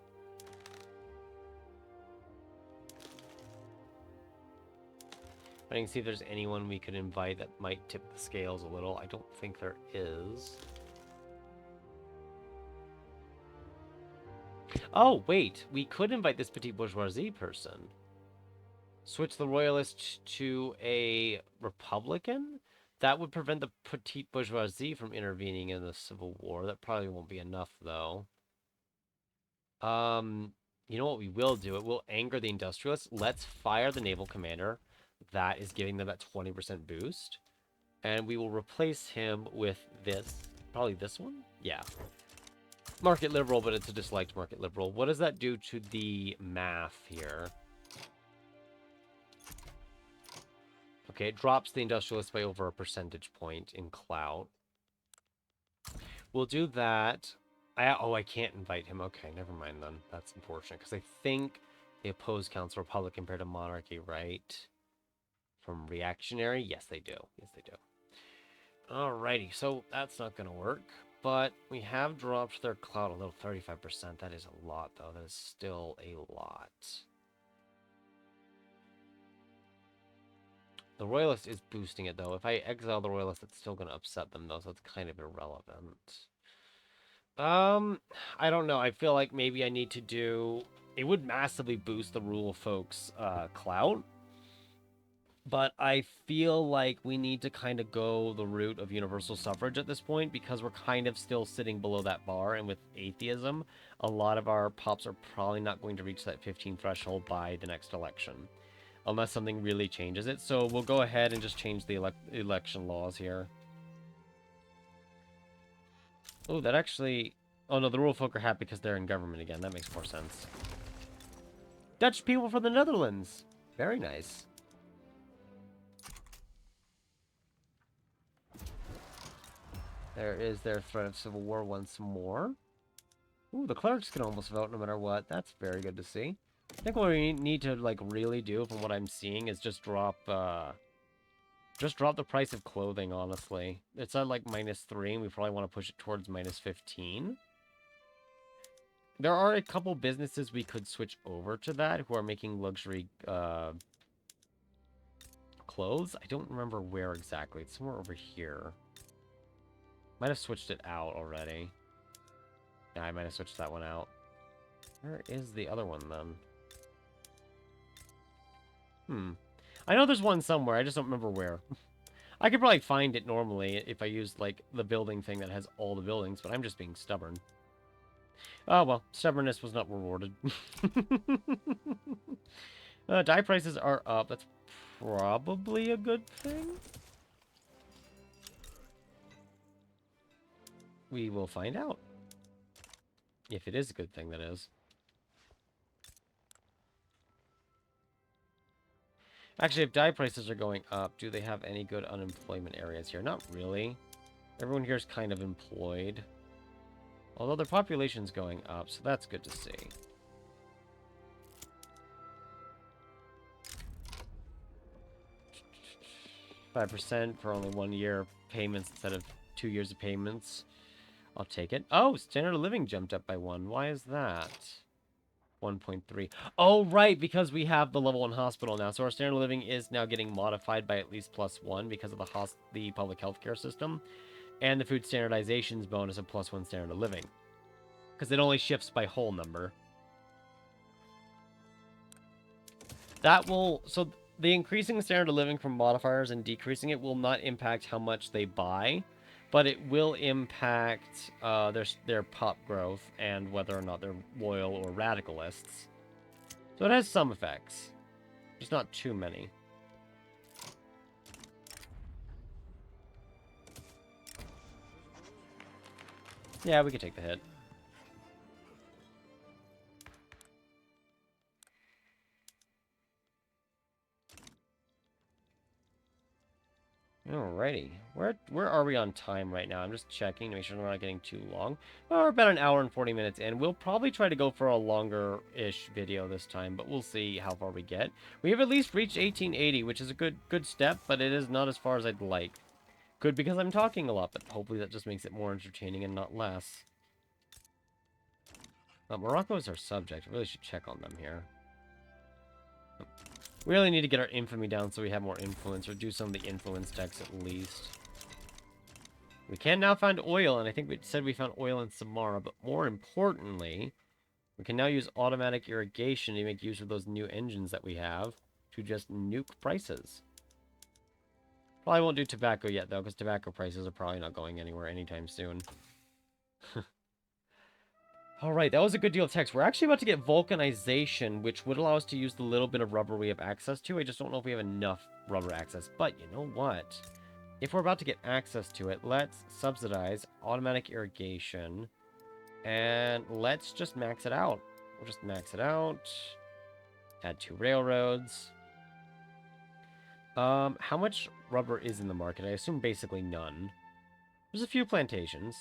I can see if there's anyone we could invite that might tip the scales a little. I don't think there is. Oh, wait. We could invite this petite bourgeoisie person. Switch the royalist to a republican? That would prevent the petite bourgeoisie from intervening in the Civil War. That probably won't be enough, though. You know what we will do? It will anger the industrialists. Let's fire the naval commander. That is giving them that 20% boost. And we will replace him with this. Probably this one? Yeah. Market liberal, but it's a disliked market liberal. What does that do to the math here? Okay, it drops the industrialists by over a percentage point in clout. We'll do that. I can't invite him. Okay, never mind then. That's unfortunate, because I think the opposed counts Republican compared to monarchy, right? From reactionary? Yes, they do. Yes, they do. Alrighty, so that's not going to work. But we have dropped their clout a little, 35%. That is a lot, though. That is still a lot. The royalist is boosting it, though. If I exile the royalist, it's still going to upset them, though, so it's kind of irrelevant. I don't know. I feel like maybe I need to do... It would massively boost the rural folks' clout. But I feel like we need to kind of go the route of universal suffrage at this point, because we're kind of still sitting below that bar, and with atheism, a lot of our pops are probably not going to reach that 15 threshold by the next election. Unless something really changes it. So we'll go ahead and just change the election laws here. Oh, that actually... Oh, no, the rural folk are happy because they're in government again. That makes more sense. Dutch people from the Netherlands. Very nice. There is their threat of civil war once more. Ooh, the clerks can almost vote no matter what. That's very good to see. I think what we need to, like, really do, from what I'm seeing, is just drop the price of clothing, honestly. It's at, like, -3, and we probably want to push it towards -15. There are a couple businesses we could switch over to that who are making luxury clothes. I don't remember where exactly. It's somewhere over here. Might have switched it out already. Yeah, I might have switched that one out. Where is the other one, then? I know there's one somewhere. I just don't remember where. I could probably find it normally if I used, like, the building thing that has all the buildings, but I'm just being stubborn. Oh, well, stubbornness was not rewarded. Dye prices are up. That's probably a good thing. We will find out. If it is a good thing, that is. Actually, if dye prices are going up, do they have any good unemployment areas here? Not really. Everyone here is kind of employed. Although their population's going up, so that's good to see. $5% for only 1 year payments instead of 2 years of payments. I'll take it. Oh, standard of living jumped up by 1. Why is that? 1.3. Oh, right, because we have the level 1 hospital now. So our standard of living is now getting modified by at least +1 because of the public health care system. And the food standardization's bonus of +1 standard of living. Because it only shifts by whole number. That will... So the increasing the standard of living from modifiers and decreasing it will not impact how much they buy. But it will impact their pop growth and whether or not they're loyal or radicalists. So it has some effects. Just not too many. Yeah, we could take the hit. Alrighty. Where are we on time right now? I'm just checking to make sure we're not getting too long. Well, we're about an hour and 40 minutes in. We'll probably try to go for a longer-ish video this time, but we'll see how far we get. We have at least reached 1880, which is a good step, but it is not as far as I'd like. Good because I'm talking a lot, but hopefully that just makes it more entertaining and not less. Morocco is our subject. I really should check on them here. We really need to get our infamy down so we have more influence, or do some of the influence decks at least. We can now find oil, and I think we said we found oil in Samara, but more importantly, we can now use automatic irrigation to make use of those new engines that we have to just nuke prices. Probably won't do tobacco yet, though, because tobacco prices are probably not going anywhere anytime soon. Alright, that was a good deal of text. We're actually about to get vulcanization, which would allow us to use the little bit of rubber we have access to. I just don't know if we have enough rubber access. But you know what? If we're about to get access to it, let's subsidize automatic irrigation. And let's just max it out. We'll just max it out. Add 2 railroads. How much rubber is in the market? I assume basically none. There's a few plantations.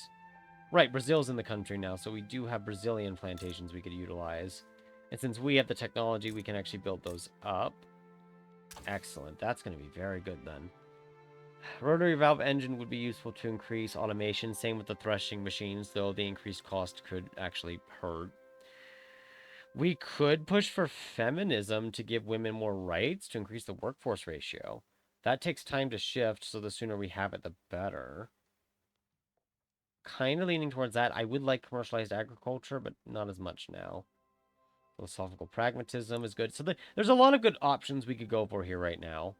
Right, Brazil's in the country now, so we do have Brazilian plantations we could utilize. And since we have the technology, we can actually build those up. Excellent. That's going to be very good then. Rotary valve engine would be useful to increase automation. Same with the threshing machines, though the increased cost could actually hurt. We could push for feminism to give women more rights to increase the workforce ratio. That takes time to shift, so the sooner we have it, the better. Kind of leaning towards that. I would like commercialized agriculture, but not as much now. Philosophical pragmatism is good. So there's a lot of good options we could go for here right now.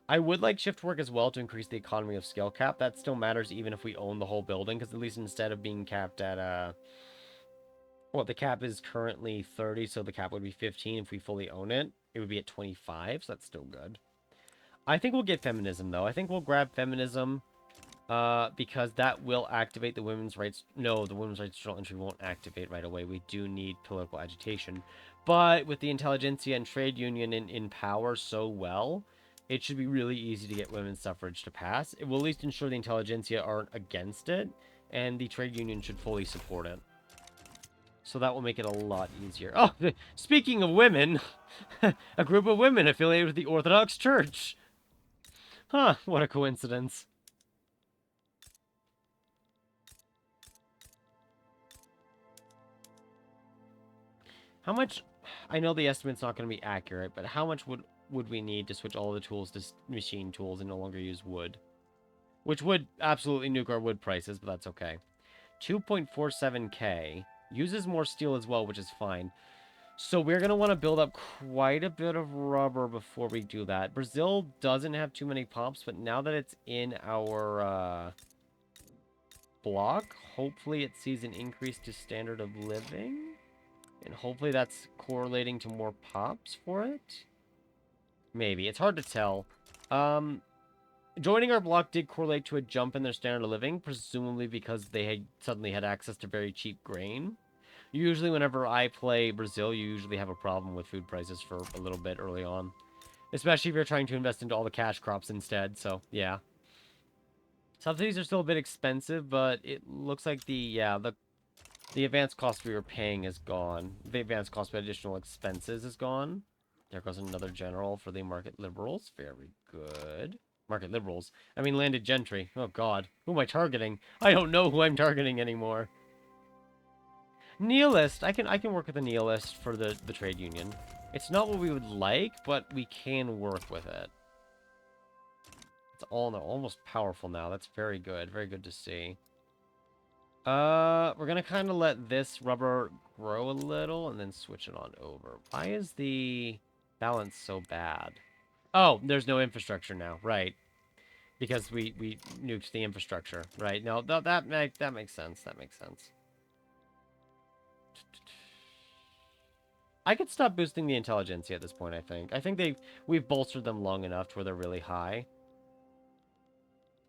I would like shift work as well to increase the economy of scale cap. That still matters even if we own the whole building, because at least instead of being capped at, well, the cap is currently 30, so the cap would be 15 if we fully own it. It would be at 25, so that's still good. I think we'll get feminism, though. I think we'll grab feminism. Because that will activate the women's rights. No, the women's rights journal entry won't activate right away. We do need political agitation. But with the intelligentsia and trade union in power so well, it should be really easy to get women's suffrage to pass. It will at least ensure the intelligentsia aren't against it, and the trade union should fully support it. So that will make it a lot easier. Oh, speaking of women, a group of women affiliated with the Orthodox Church. Huh, what a coincidence. How much, I know the estimate's not going to be accurate, but how much would we need to switch all the tools to machine tools and no longer use wood? Which would absolutely nuke our wood prices, but that's okay. 2.47k. Uses more steel as well, which is fine. So we're going to want to build up quite a bit of rubber before we do that. Brazil doesn't have too many pops, but now that it's in our block, hopefully it sees an increase to standard of living. And hopefully that's correlating to more pops for it. Maybe. It's hard to tell. Joining our block did correlate to a jump in their standard of living, presumably because they had suddenly had access to very cheap grain. Usually whenever I play Brazil, you usually have a problem with food prices for a little bit early on. Especially if you're trying to invest into all the cash crops instead, so yeah. Subsidies are still a bit expensive, but it looks like the advanced cost we were paying is gone. The advanced cost of additional expenses is gone. There goes another general for the market liberals. Very good. Market liberals. I mean landed gentry. Oh god. Who am I targeting? I don't know who I'm targeting anymore. Nihilist. I can work with a nihilist for the trade union. It's not what we would like, but we can work with it. It's almost powerful now. That's very good. Very good to see. We're gonna kind of let this rubber grow a little and then switch it on over. Why is the balance so bad? Oh, there's no infrastructure now, right? Because we nuked the infrastructure, right? No, that makes sense. That makes sense. I could stop boosting the intelligentsia at this point, I think. I think we've bolstered them long enough to where they're really high.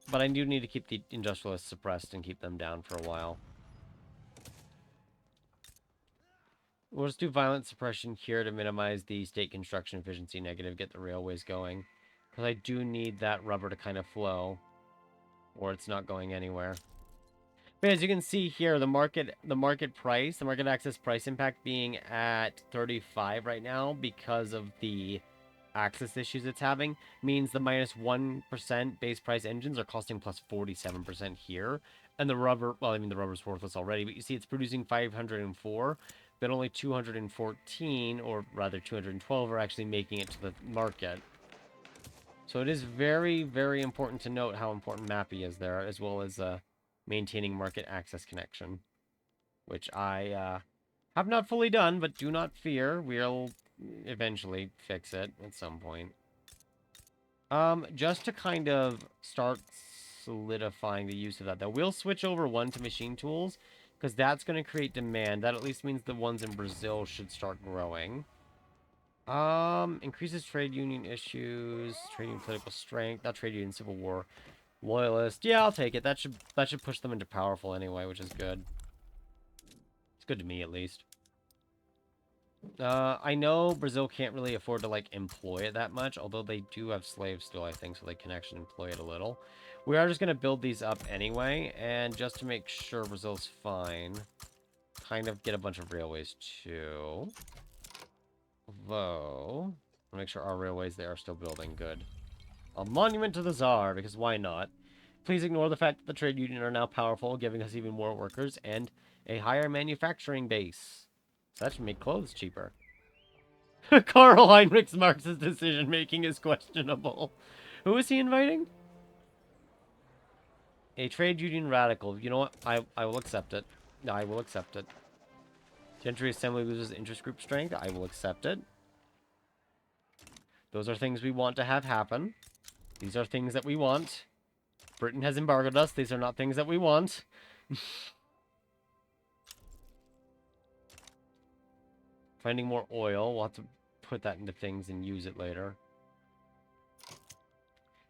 But I do need to keep the industrialists suppressed and keep them down for a while. We'll just do violent suppression here to minimize the state construction efficiency negative, get the railways going. Because I do need that rubber to kind of flow, or it's not going anywhere. But as you can see here, the market access price impact being at 35 right now because of the access issues it's having means the minus 1% base price engines are costing plus 47% here. And the rubber, well, I mean, the rubber's worthless already, but you see it's producing 504, but only 214, or rather 212, are actually making it to the market. So it is very, very important to note how important MAPI is there, as well as maintaining market access connection, which I have not fully done, but do not fear, we'll eventually fix it at some point. Just to kind of start solidifying the use of that, though, we'll switch over one to machine tools, because that's going to create demand. That at least means the ones in Brazil should start growing. Increases trade union issues, trade union political strength, not trade union civil war. Loyalist, yeah, I'll take it. That should push them into powerful anyway, which is good. It's good to me, at least. I know Brazil can't really afford to, like, employ it that much, although they do have slaves still, I think, so they can actually employ it a little. We are just going to build these up anyway, and just to make sure Brazil's fine, kind of get a bunch of railways, too. Though, I'll make sure our railways, they are still building good. A monument to the Tsar, because why not? Please ignore the fact that the trade union are now powerful, giving us even more workers, and a higher manufacturing base. So that should make clothes cheaper. Karl Heinrich Marx's decision-making is questionable. Who is he inviting? A trade union radical. You know what? I will accept it. I will accept it. Gentry Assembly loses interest group strength. I will accept it. Those are things we want to have happen. These are things that we want. Britain has embargoed us. These are not things that we want. Finding more oil. We'll have to put that into things and use it later.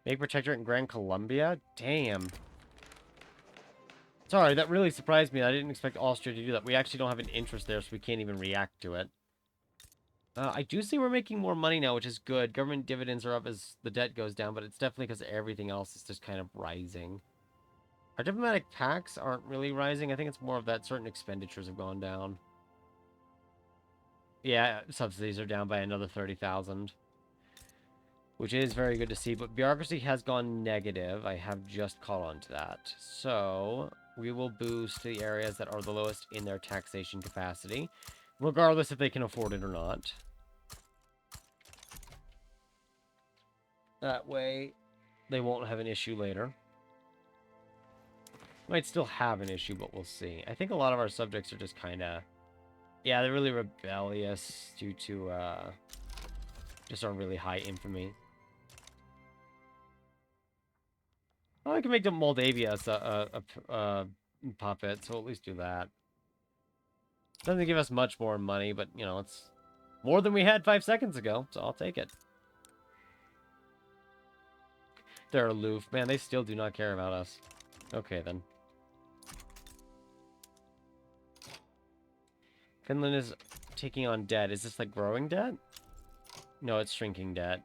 Make Protectorate in Gran Colombia? Damn. Sorry, that really surprised me. I didn't expect Austria to do that. We actually don't have an interest there, so we can't even react to it. I do see we're making more money now, which is good. Government dividends are up as the debt goes down, but it's definitely because everything else is just kind of rising. Our diplomatic tax aren't really rising. I think it's more of that certain expenditures have gone down. Yeah, subsidies are down by another 30,000. Which is very good to see, but bureaucracy has gone negative. I have just caught on to that. So, we will boost the areas that are the lowest in their taxation capacity, regardless if they can afford it or not. That way, they won't have an issue later. Might still have an issue, but we'll see. I think a lot of our subjects are just kind of... Yeah, they're really rebellious due to just our really high infamy. Well, I can make Moldavia as a puppet, so at least do that. Doesn't give us much more money, but, you know, it's more than we had 5 seconds ago, so I'll take it. They're aloof. Man, they still do not care about us. Okay, then. Finland is taking on debt. Is this, like, growing debt? No, it's shrinking debt.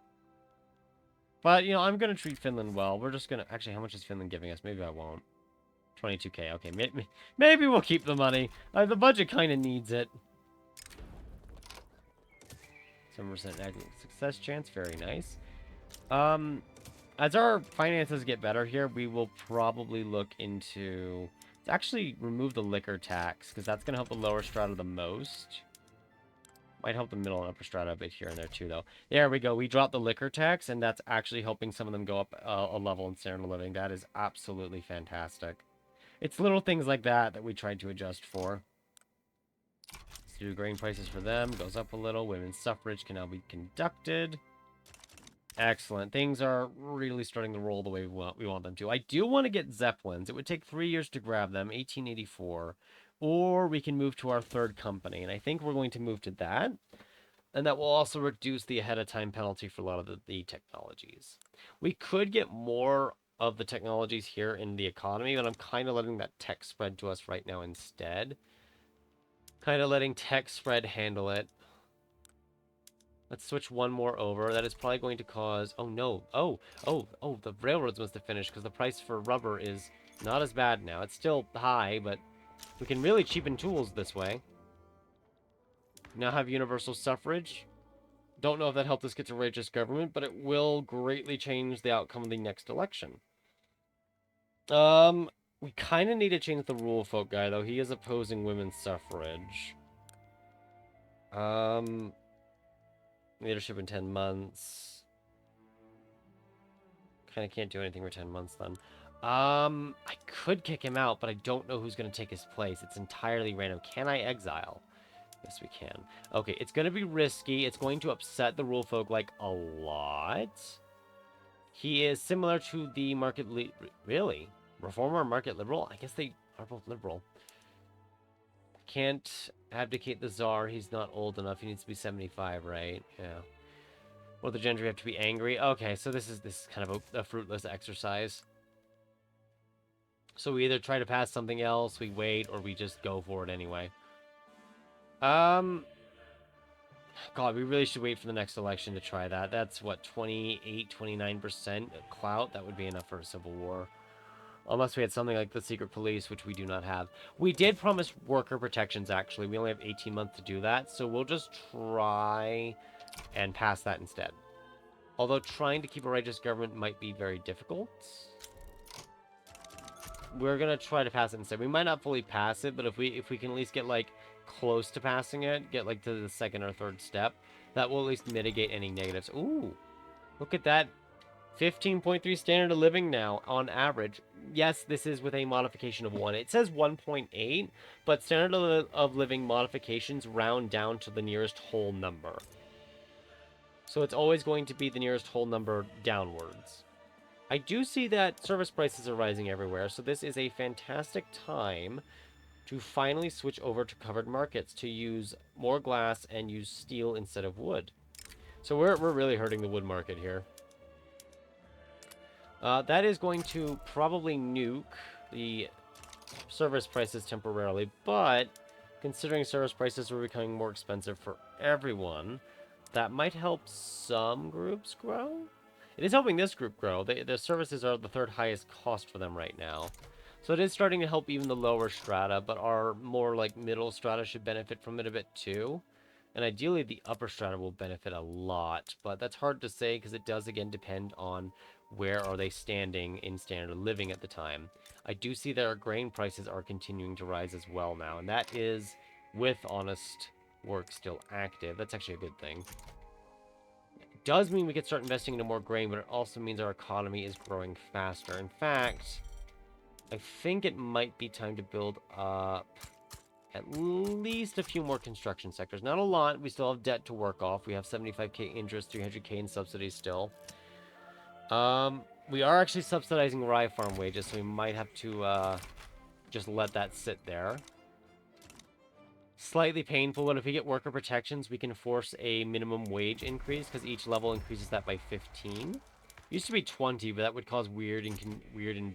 But, you know, I'm going to treat Finland well. We're just going to... Actually, how much is Finland giving us? Maybe I won't. 22k. Okay, maybe we'll keep the money. The budget kind of needs it. 7% success chance. Very nice. As our finances get better here, we will probably look into... Actually, remove the liquor tax, because that's going to help the lower strata the most. Might help the middle and upper strata a bit here and there, too, though. There we go. We dropped the liquor tax, and that's actually helping some of them go up a level in standard of living. That is absolutely fantastic. It's little things like that that we tried to adjust for. Let's do grain prices for them. Goes up a little. Women's suffrage can now be conducted. Excellent. Things are really starting to roll the way we want them to. I do want to get Zeppelins. It would take 3 years to grab them, 1884. Or we can move to our third company. And I think we're going to move to that. And that will also reduce the ahead-of-time penalty for a lot of the technologies. We could get more of the technologies here in the economy, but I'm kind of letting that tech spread to us right now instead. Kind of letting tech spread handle it. Let's switch one more over. That is probably going to cause... Oh, no. Oh, the railroads must have finished because the price for rubber is not as bad now. It's still high, but we can really cheapen tools this way. Now have universal suffrage. Don't know if that helped us get to righteous government, but it will greatly change the outcome of the next election. We kind of need to change the rule folk guy, though. He is opposing women's suffrage. Leadership in 10 months. Kind of can't do anything for 10 months, then. I could kick him out, but I don't know who's going to take his place. It's entirely random. Can I exile? Yes, we can. Okay, it's going to be risky. It's going to upset the rule folk, like, a lot. He is similar to the market... Really? Reformer, market liberal? I guess they are both liberal. Can't abdicate the czar. He's not old enough. He needs to be 75, right? Yeah. Well, the gentry have to be angry. Okay, so this is kind of a fruitless exercise. So we either try to pass something else, we wait, or we just go for it anyway. God, we really should wait for the next election to try that. That's, what, 28, 29% clout? That would be enough for a civil war. Unless we had something like the secret police, which we do not have. We did promise worker protections, actually. We only have 18 months to do that, so we'll just try and pass that instead. Although trying to keep a righteous government might be very difficult. We're going to try to pass it instead. We might not fully pass it, but if we can at least get, like, close to passing it, get, like, to the second or third step, that will at least mitigate any negatives. Ooh, look at that. 15.3 standard of living now, on average. Yes, this is with a modification of 1. It says 1.8, but standard of living modifications round down to the nearest whole number. So it's always going to be the nearest whole number downwards. I do see that service prices are rising everywhere, so this is a fantastic time to finally switch over to covered markets, to use more glass and use steel instead of wood. So we're really hurting the wood market here. That is going to probably nuke the service prices temporarily, but considering service prices are becoming more expensive for everyone, that might help some groups grow. It is helping this group grow. The services are the third highest cost for them right now. So it is starting to help even the lower strata, but our more like middle strata should benefit from it a bit too. And ideally the upper strata will benefit a lot, but that's hard to say because it does again depend on where are they standing in standard of living at the time. I do see that our grain prices are continuing to rise as well now, and that is with honest work still active. That's actually a good thing. It does mean we could start investing into more grain, but it also means our economy is growing faster. In fact, I think it might be time to build up at least a few more construction sectors. Not a lot. We still have debt to work off. We have 75k interest, 300k in subsidies still. We are actually subsidizing rye farm wages, so we might have to just let that sit there. Slightly painful, but if we get worker protections, we can force a minimum wage increase, because each level increases that by 15. Used to be 20, but that would cause weird and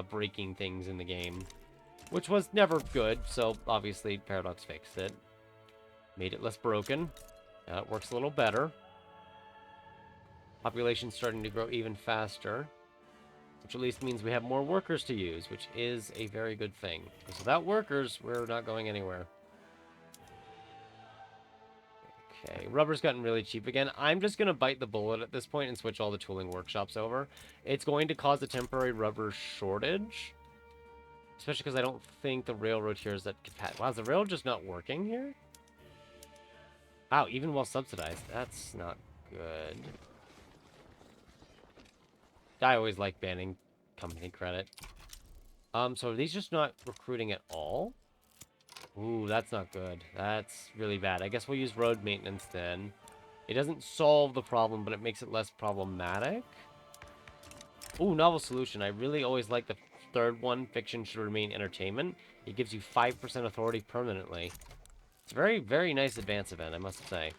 breaking things in the game, which was never good, so obviously Paradox fixed it. Made it less broken. Now it works a little better. Population's starting to grow even faster, which at least means we have more workers to use, which is a very good thing. Because without workers, we're not going anywhere. Okay, rubber's gotten really cheap again. I'm just going to bite the bullet at this point and switch all the tooling workshops over. It's going to cause a temporary rubber shortage, especially because I don't think the railroad here is at capacity. Wow, is the railroad just not working here? Wow, even while subsidized. That's not good. I always like banning company credit. So are these just not recruiting at all? Ooh, that's not good. That's really bad. I guess we'll use road maintenance then. It doesn't solve the problem, but it makes it less problematic. Ooh, novel solution. I really always like the third one. Fiction should remain entertainment. It gives you 5% authority permanently. It's a very, very nice advance event, I must say.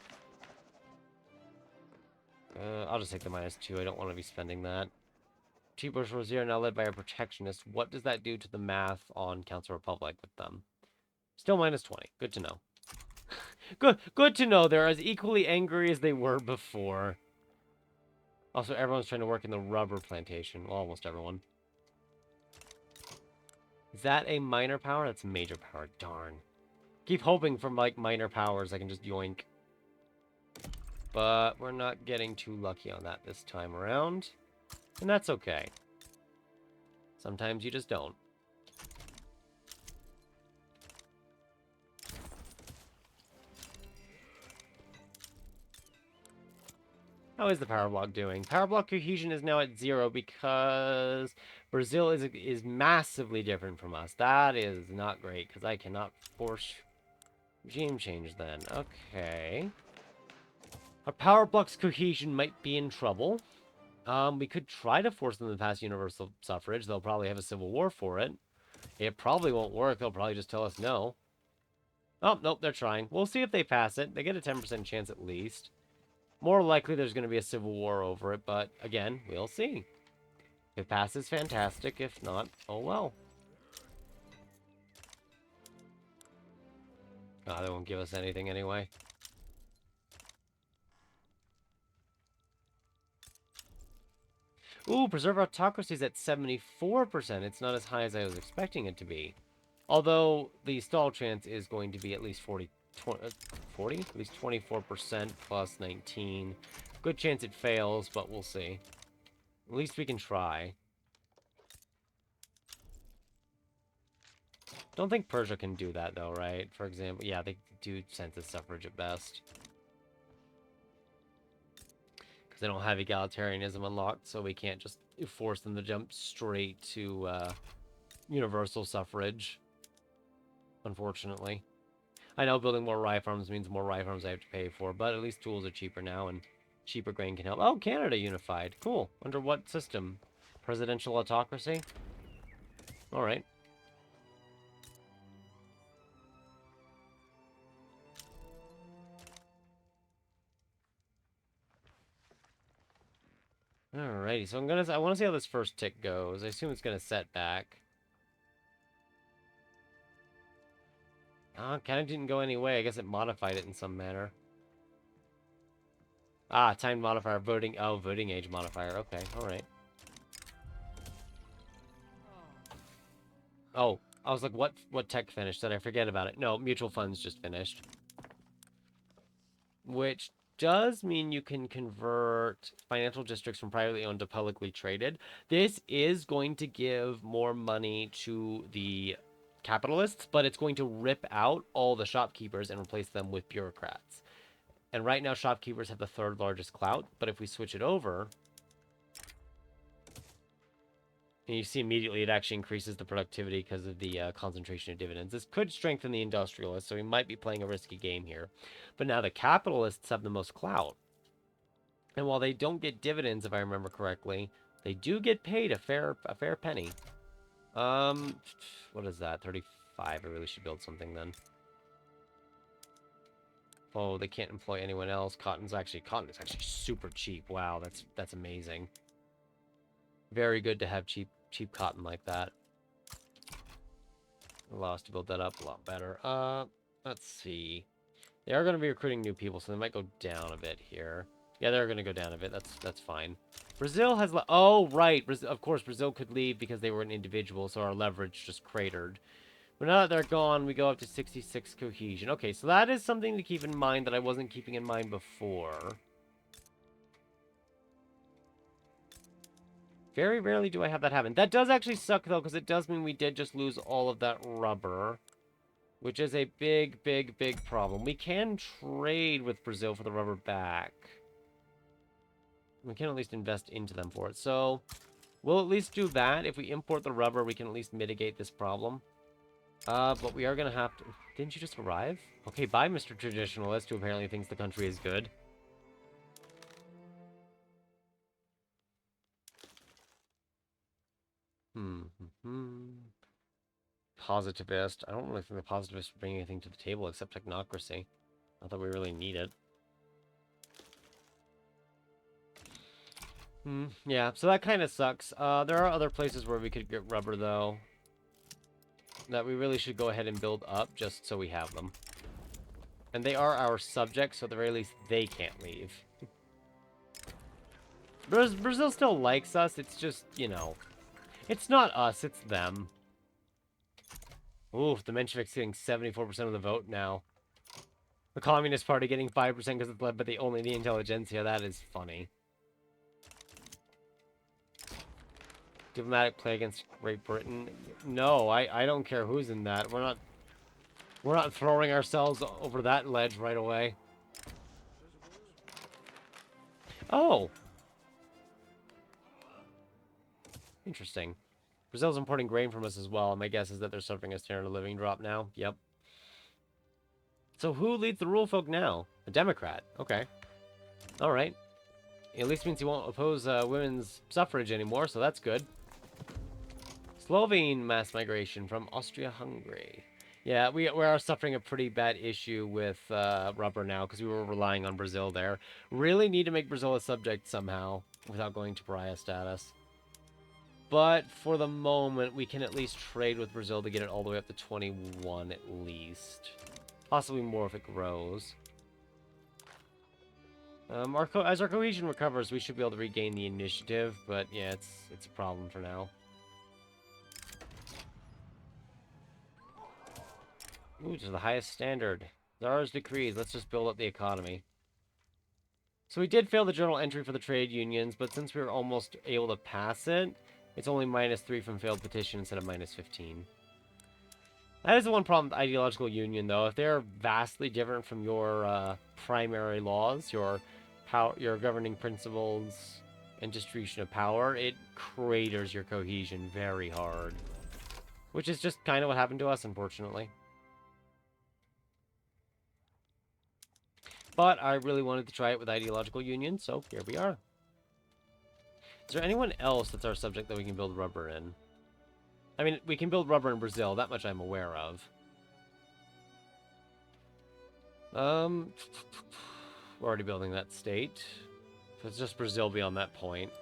I'll just take the -2. I don't want to be spending that. Bourgeoisie are now led by a protectionist. What does that do to the math on Council Republic with them? Still -20. Good to know. Good to know they're as equally angry as they were before. Also, everyone's trying to work in the rubber plantation. Well, almost everyone. Is that a minor power? That's a major power. Darn. Keep hoping for, like, minor powers I can just yoink. But we're not getting too lucky on that this time around. And that's okay. Sometimes you just don't. How is the power block doing? Power block cohesion is now at 0 because Brazil is massively different from us. That is not great because I cannot force regime change then. Okay. Our power block's cohesion might be in trouble. We could try to force them to pass universal suffrage. They'll probably have a civil war for it. It probably won't work. They'll probably just tell us no. Oh, nope, they're trying. We'll see if they pass it. They get a 10% chance at least. More likely there's going to be a civil war over it, but again, we'll see. If it passes, fantastic. If not, oh well. Oh, they won't give us anything anyway. Ooh, preserve autocracy is at 74%. It's not as high as I was expecting it to be. Although the stall chance is going to be at least 40? At least 24% plus 19. Good chance it fails, but we'll see. At least we can try. Don't think Persia can do that, though, right? For example, yeah, they do census suffrage at best. Because they don't have egalitarianism unlocked, so we can't just force them to jump straight to universal suffrage. Unfortunately. I know building more rye farms means more rye farms I have to pay for, but at least tools are cheaper now, and cheaper grain can help. Oh, Canada unified. Cool. Under what system? Presidential autocracy? Alright. Alrighty, so I want to see how this first tick goes. I assume it's gonna set back. Kind of didn't go any way. I guess it modified it in some manner. Ah, time modifier, voting. Oh, voting age modifier. Okay, alright. Oh, I was like, what tech finished? Did I forget about it? No, mutual funds just finished. Which does mean you can convert financial districts from privately owned to publicly traded. This is going to give more money to the capitalists, but it's going to rip out all the shopkeepers and replace them with bureaucrats. And right now, shopkeepers have the third largest clout, but if we switch it over, and you see immediately it actually increases the productivity because of the concentration of dividends. This could strengthen the industrialists, so we might be playing a risky game here. But now the capitalists have the most clout. And while they don't get dividends, if I remember correctly, they do get paid a fair penny. What is that? 35. I really should build something then. Oh, they can't employ anyone else. Cotton is actually super cheap. Wow, that's amazing. Very good to have cheap cotton like that. Allow us to build that up a lot better. Let's see. They are going to be recruiting new people, so they might go down a bit here. Yeah, they're going to go down a bit. That's fine. Brazil has... Oh, right. Of course, Brazil could leave because they were an individual, so our leverage just cratered. But now that they're gone, we go up to 66 cohesion. Okay, so that is something to keep in mind that I wasn't keeping in mind before. Very rarely do I have that happen. That does actually suck, though, because it does mean we did just lose all of that rubber. Which is a big, big, big problem. We can trade with Brazil for the rubber back. We can at least invest into them for it. So, we'll at least do that. If we import the rubber, we can at least mitigate this problem. But we are going to have to... Didn't you just arrive? Okay, bye, Mr. Traditionalist, who apparently thinks the country is good. Positivist. I don't really think the positivists bring anything to the table except technocracy. Not that we really need it. Yeah, so that kind of sucks. There are other places where we could get rubber, though, that we really should go ahead and build up just so we have them. And they are our subjects, so at the very least, they can't leave. Brazil still likes us, it's just, you know, it's not us, it's them. Oof, the Mensheviks getting 74% of the vote now. The Communist Party getting 5% because it's led by only the intelligentsia. That is funny. Diplomatic play against Great Britain. No, I don't care who's in that. We're not throwing ourselves over that ledge right away. Oh. Interesting. Brazil's importing grain from us as well. My guess is that they're suffering a standard of living drop now. Yep. So who leads the rule folk now? A Democrat. Okay. All right. At least means he won't oppose women's suffrage anymore, so that's good. Slovene mass migration from Austria-Hungary. Yeah, we are suffering a pretty bad issue with rubber now because we were relying on Brazil there. Really need to make Brazil a subject somehow without going to pariah status. But for the moment, we can at least trade with Brazil to get it all the way up to 21 at least. Possibly more if it grows. As our cohesion recovers, we should be able to regain the initiative, but yeah, it's a problem for now. Ooh, to the highest standard. Czar's decrees. Let's just build up the economy. So we did fail the journal entry for the trade unions, but since we were almost able to pass it, it's only -3 from failed petition instead of -15. That is the one problem with ideological union, though. If they're vastly different from your primary laws, your governing principles, and distribution of power, it craters your cohesion very hard. Which is just kind of what happened to us, unfortunately. But I really wanted to try it with ideological union, so here we are. Is there anyone else that's our subject that we can build rubber in? I mean, we can build rubber in Brazil, that much I'm aware of. We're already building that state. So it's just Brazil beyond that point.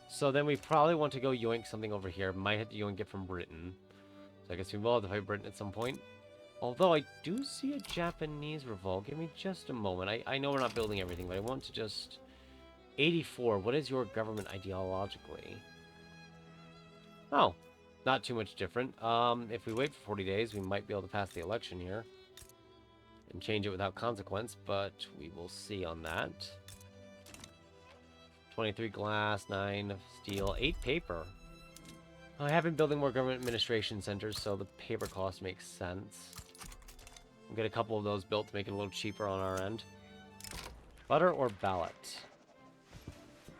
So then we probably want to go yoink something over here. Might have to yoink it from Britain. So I guess we will have to fight Britain at some point. Although I do see a Japanese revolt. Give me just a moment. I know we're not building everything, but I want to just... 84. What is your government ideologically? Oh, not too much different. If we wait for 40 days, we might be able to pass the election here. And change it without consequence, but we will see on that. 23 glass, 9 steel, 8 paper. I have been building more government administration centers, so the paper cost makes sense. We'll get a couple of those built to make it a little cheaper on our end. Butter or ballot?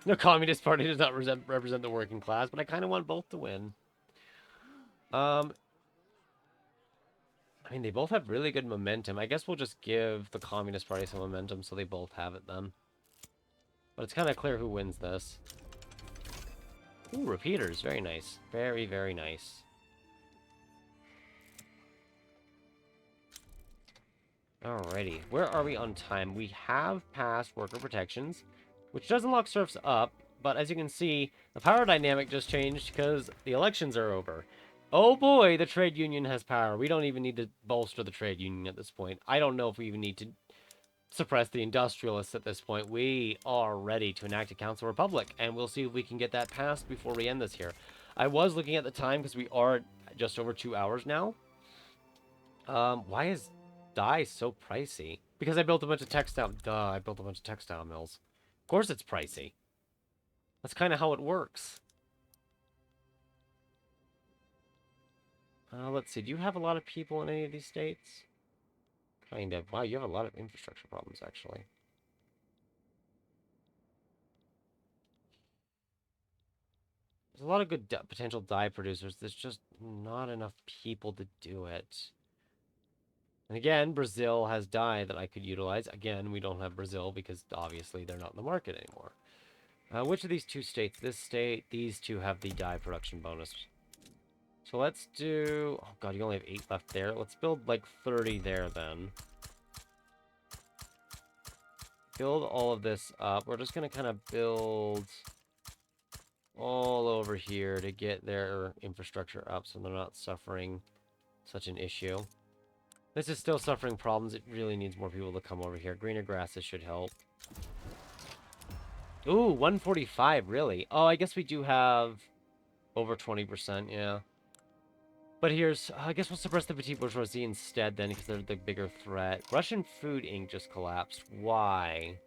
The Communist Party does not represent the working class, but I kind of want both to win. I mean, they both have really good momentum. I guess we'll just give the Communist Party some momentum so they both have it then. But it's kind of clear who wins this. Ooh, repeaters. Very nice. Very, very nice. Alrighty. Where are we on time? We have passed worker protections, which does unlock serfs up, but as you can see, the power dynamic just changed because the elections are over. Oh boy, the trade union has power. We don't even need to bolster the trade union at this point. I don't know if we even need to suppress the industrialists at this point. We are ready to enact a council republic, and we'll see if we can get that passed before we end this here. I was looking at the time because we are just over 2 hours now. Why is dye so pricey? Because I built a bunch of textile... Duh, I built a bunch of textile mills. Of course it's pricey. That's kind of how it works. Let's see. Do you have a lot of people in any of these states? Kind of. Wow, you have a lot of infrastructure problems, actually. There's a lot of good potential dye producers. There's just not enough people to do it. And again, Brazil has dye that I could utilize. Again, we don't have Brazil because obviously they're not in the market anymore. Which of these two states? This state, these two have the dye production bonus. So let's do... Oh god, you only have 8 left there. Let's build like 30 there then. Build all of this up. We're just going to kind of build all over here to get their infrastructure up so they're not suffering such an issue. This is still suffering problems. It really needs more people to come over here. Greener grasses should help. Ooh, 145, really? Oh, I guess we do have over 20%, yeah. But here's, I guess we'll suppress the petite bourgeoisie instead then, because they're the bigger threat. Russian Food Inc. just collapsed. Why?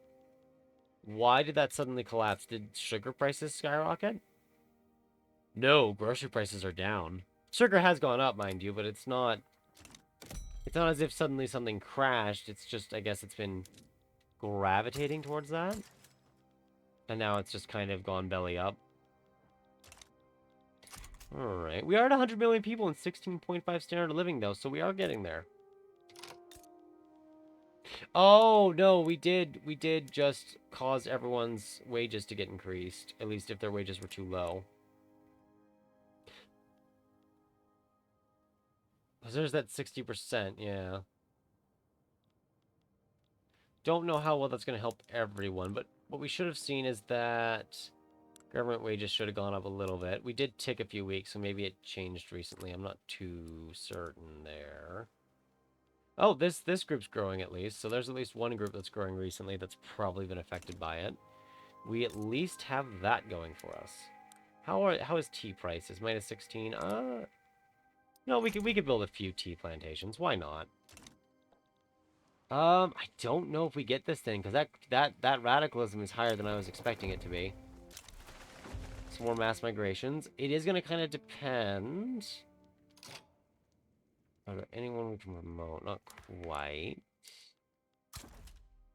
Why did that suddenly collapse? Did sugar prices skyrocket? No, grocery prices are down. Sugar has gone up, mind you, but it's not as if suddenly something crashed. It's just, I guess it's been gravitating towards that. And now it's just kind of gone belly up. Alright. We are at 100 million people and 16.5 standard of living, though, so we are getting there. Oh, no, we did just cause everyone's wages to get increased. At least if their wages were too low. Because there's that 60%, yeah. Don't know how well that's going to help everyone, but what we should have seen is that government wages should have gone up a little bit. We did tick a few weeks, so maybe it changed recently. I'm not too certain there. Oh, this group's growing at least. So there's at least one group that's growing recently that's probably been affected by it. We at least have that going for us. How is tea prices? Minus 16. No, we could build a few tea plantations. Why not? I don't know if we get this thing because that radicalism is higher than I was expecting it to be. Some more mass migrations. It is going to kind of depend. Anyone we can promote? Not quite.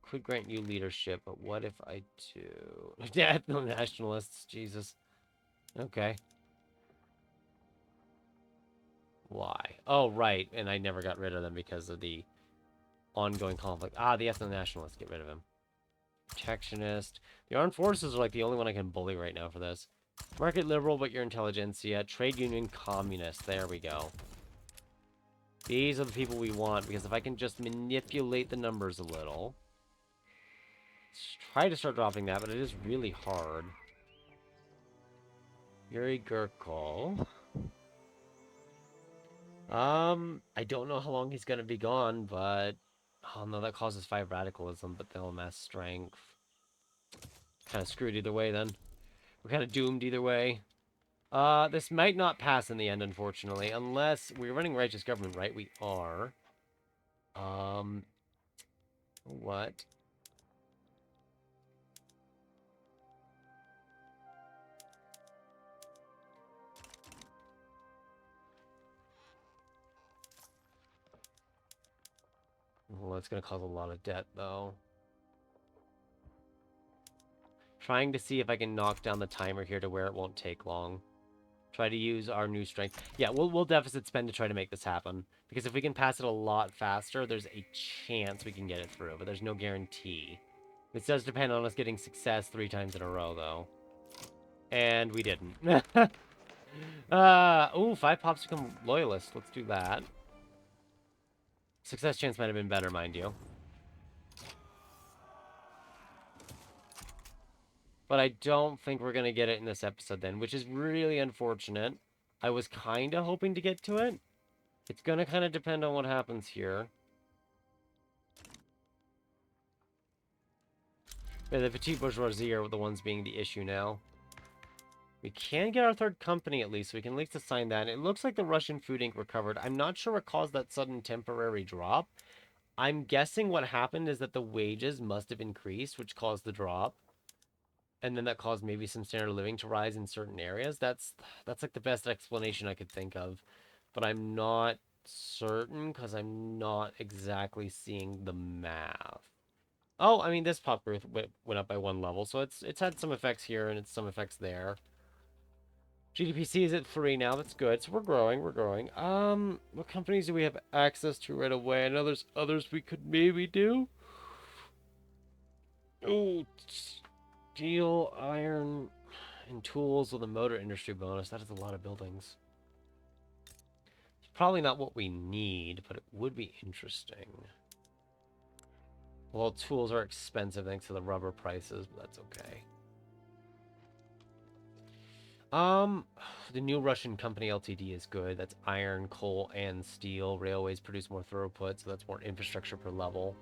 Could grant you leadership, but what if I do? Yeah, no nationalists. Jesus. Okay. Why? Oh, right. And I never got rid of them because of the ongoing conflict. Ah, the ethno-nationalists. Get rid of him. Protectionist. The armed forces are like the only one I can bully right now for this. Market liberal, but your intelligentsia. Trade union communist. There we go. These are the people we want, because if I can just manipulate the numbers a little. Let's try to start dropping that, but it is really hard. Yuri Gurkol. I don't know how long he's gonna be gone, but... Oh no, that causes 5 radicalism, but they'll amass strength. Kind of screwed either way, then. We're kind of doomed either way. This might not pass in the end, unfortunately, unless we're running righteous government, right? We are. What? Well, that's gonna cause a lot of debt, though. Trying to see if I can knock down the timer here to where it won't take long. Try to use our new strength. Yeah, we'll deficit spend to try to make this happen. Because if we can pass it a lot faster, there's a chance we can get it through. But there's no guarantee. This does depend on us getting success 3 times in a row, though. And we didn't. Ooh, 5 pops become loyalists. Let's do that. Success chance might have been better, mind you. But I don't think we're going to get it in this episode then, which is really unfortunate. I was kind of hoping to get to it. It's going to kind of depend on what happens here. Yeah, the petite bourgeoisie are the ones being the issue now. We can get our 3rd company at least, so we can at least assign that. It looks like the Russian Food Inc. recovered. I'm not sure what caused that sudden temporary drop. I'm guessing what happened is that the wages must have increased, which caused the drop. And then that caused maybe some standard of living to rise in certain areas. That's like the best explanation I could think of. But I'm not certain because I'm not exactly seeing the math. Oh, I mean, this pop growth went up by 1 level, so it's had some effects here and it's some effects there. GDPC is at 3 now. That's good. So we're growing. We're growing. What companies do we have access to right away? I know there's others we could maybe do. Oh, steel, iron, and tools with a motor industry bonus. That is a lot of buildings. It's probably not what we need, but it would be interesting. Well, tools are expensive thanks to the rubber prices, but that's okay. Um, the new Russian company Ltd is good. That's iron, coal, and steel. Railways produce more throughput, so that's more infrastructure per level.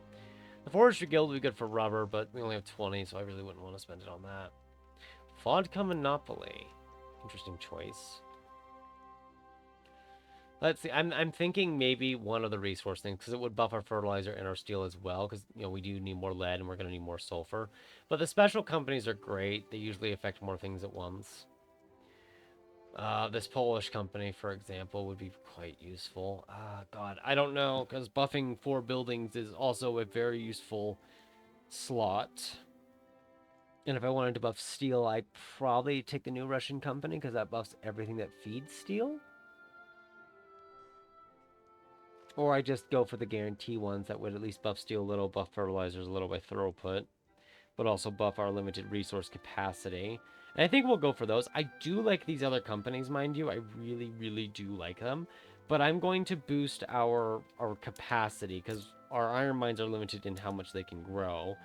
The Forestry Guild would be good for rubber, but we only have 20, so I really wouldn't want to spend it on that. Vodka Monopoly. Interesting choice. Let's see. I'm thinking maybe one of the resource things because it would buff our fertilizer and our steel as well. Because we do need more lead and we're gonna need more sulfur. But the special companies are great. They usually affect more things at once. This Polish company, for example, would be quite useful. God, I don't know because buffing 4 buildings is also a very useful slot. And if I wanted to buff steel, I'd probably take the new Russian company because that buffs everything that feeds steel. Or I just go for the guarantee ones that would at least buff steel a little, buff fertilizers a little by throughput, but also buff our limited resource capacity. And I think we'll go for those. I do like these other companies, mind you. I really, really do like them. But I'm going to boost our capacity because our iron mines are limited in how much they can grow.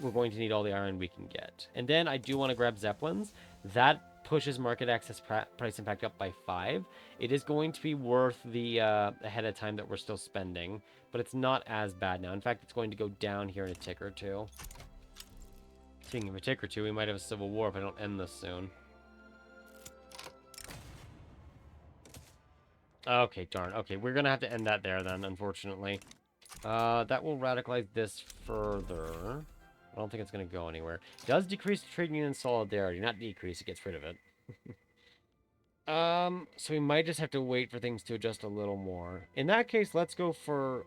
We're going to need all the iron we can get. And then I do want to grab Zeppelins. That pushes market access price impact up by 5. It is going to be worth the ahead of time that we're still spending, but it's not as bad now. In fact, it's going to go down here in a tick or two. Speaking of a tick or two, we might have a civil war if I don't end this soon. Okay, darn. Okay, we're gonna have to end that there then, unfortunately. That will radicalize this further. I don't think it's gonna go anywhere. It does decrease the trade union solidarity, not decrease, it gets rid of it. So we might just have to wait for things to adjust a little more. In that case, let's go for...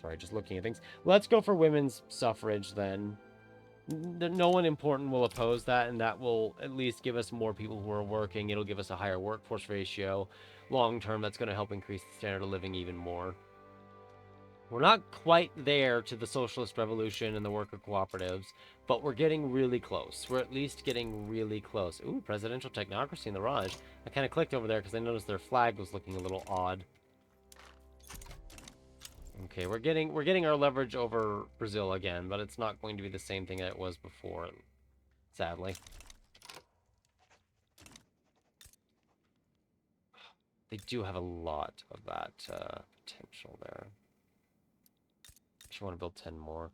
Sorry, just looking at things. Let's go for women's suffrage then. No one important will oppose that, and that will at least give us more people who are working. It'll give us a higher workforce ratio. Long term, that's going to help increase the standard of living even more. We're not quite there to the socialist revolution and the worker cooperatives, but we're getting really close. We're at least getting really close. Ooh, presidential technocracy in the Raj. I kind of clicked over there because I noticed their flag was looking a little odd. Okay, we're getting our leverage over Brazil again, but it's not going to be the same thing that it was before, sadly. They do have a lot of that potential there. Actually, want to build 10 more.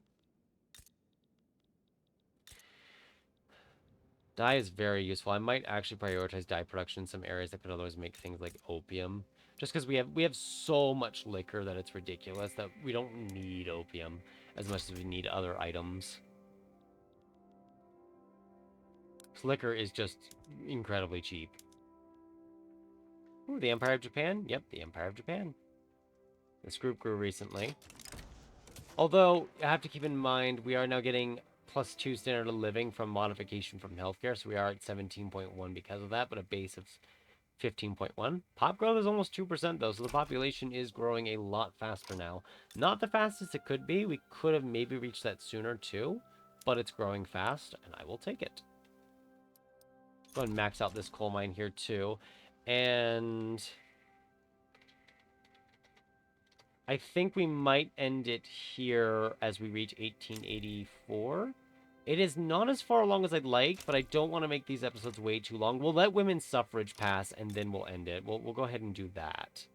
Dye is very useful. I might actually prioritize dye production in some areas that could otherwise make things like opium. Just because we have so much liquor that it's ridiculous that we don't need opium as much as we need other items. Liquor is just incredibly cheap. Ooh, the Empire of Japan? Yep, the Empire of Japan. This group grew recently. Although, I have to keep in mind, we are now getting +2 standard of living from modification from healthcare, so we are at 17.1 because of that, but a base of 15.1. Pop growth is almost 2% though, so the population is growing a lot faster now. Not the fastest it could be. We could have maybe reached that sooner too, but it's growing fast, and I will take it. Go ahead and max out this coal mine here too. And I think we might end it here as we reach 1884. It is not as far along as I'd like, but I don't want to make these episodes way too long. We'll let women's suffrage pass, and then we'll end it. We'll go ahead and do that.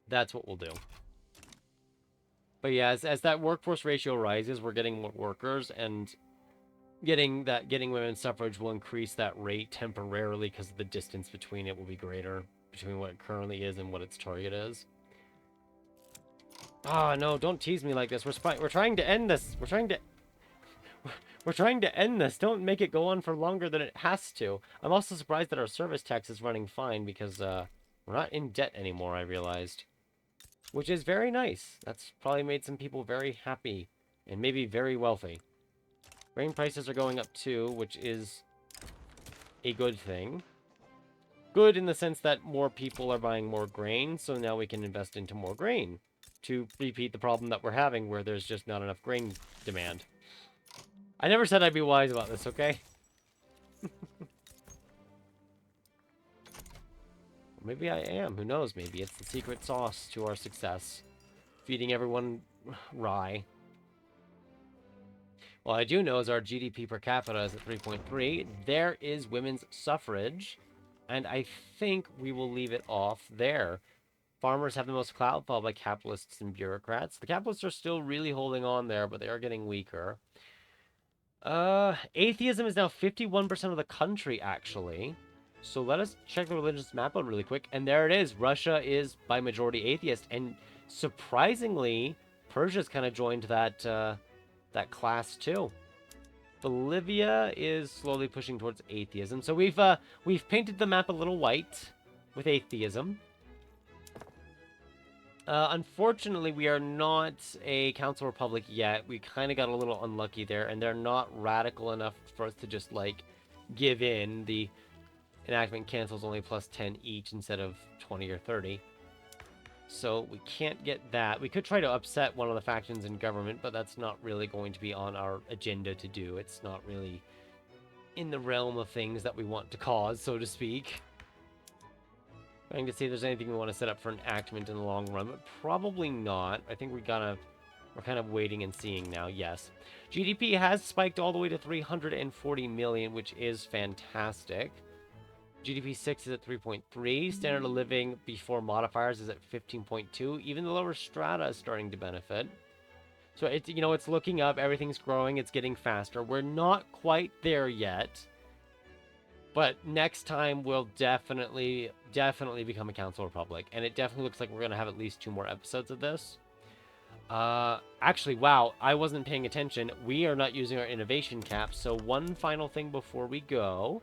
That's what we'll do. But yeah, as that workforce ratio rises, we're getting more workers, and getting women's suffrage will increase that rate temporarily because the distance between it will be greater, between what it currently is and what its target is. Ah, no, don't tease me like this. We're trying to end this. We're trying to end this. Don't make it go on for longer than it has to. I'm also surprised that our service tax is running fine because we're not in debt anymore, I realized. Which is very nice. That's probably made some people very happy and maybe very wealthy. Grain prices are going up too, which is a good thing. Good in the sense that more people are buying more grain, so now we can invest into more grain to repeat the problem that we're having where there's just not enough grain demand. I never said I'd be wise about this, okay? Maybe I am. Who knows? Maybe it's the secret sauce to our success. Feeding everyone rye. Well, I do know is our GDP per capita is at 3.3. There is women's suffrage, and I think we will leave it off there. Farmers have the most clout, followed by capitalists and bureaucrats. The capitalists are still really holding on there, but they are getting weaker. Atheism is now 51% of the country, actually. So let us check the religious map out really quick. And there it is. Russia is by majority atheist. And surprisingly, Persia's kind of joined that that class too. Bolivia is slowly pushing towards atheism. So we've painted the map a little white with atheism. Unfortunately, we are not a council republic yet. We kind of got a little unlucky there, and they're not radical enough for us to just, like, give in. The enactment cancels only plus 10 each instead of 20 or 30. So we can't get that. We could try to upset one of the factions in government, but that's not really going to be on our agenda to do. It's not really in the realm of things that we want to cause, so to speak. Trying to see if there's anything we want to set up for enactment in the long run, but probably not. I think we're kind of waiting and seeing now. Yes. GDP has spiked all the way to 340 million, which is fantastic. GDP 6 is at 3.3. Standard of living before modifiers is at 15.2. Even the lower strata is starting to benefit. So it's, you know, it's looking up. Everything's growing. It's getting faster. We're not quite there yet. But next time we'll definitely become a council republic. And it definitely looks like we're going to have at least 2 more episodes of this. Actually, wow, I wasn't paying attention. We are not using our innovation cap. So one final thing before we go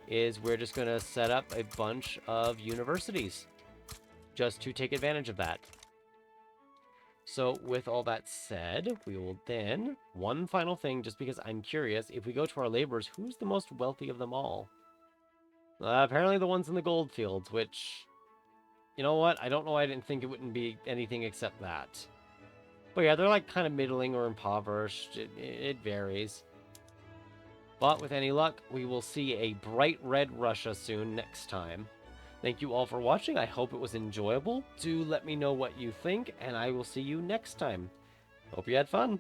is we're just going to set up a bunch of universities just to take advantage of that. So with all that said, we will then, one final thing, just because I'm curious, if we go to our laborers, who's the most wealthy of them all? Apparently the ones in the gold fields, which, you know what? I don't know why I didn't think it wouldn't be anything except that. But yeah, they're like kind of middling or impoverished. It varies. But with any luck, we will see a bright red Russia soon next time. Thank you all for watching. I hope it was enjoyable. Do let me know what you think, and I will see you next time. Hope you had fun.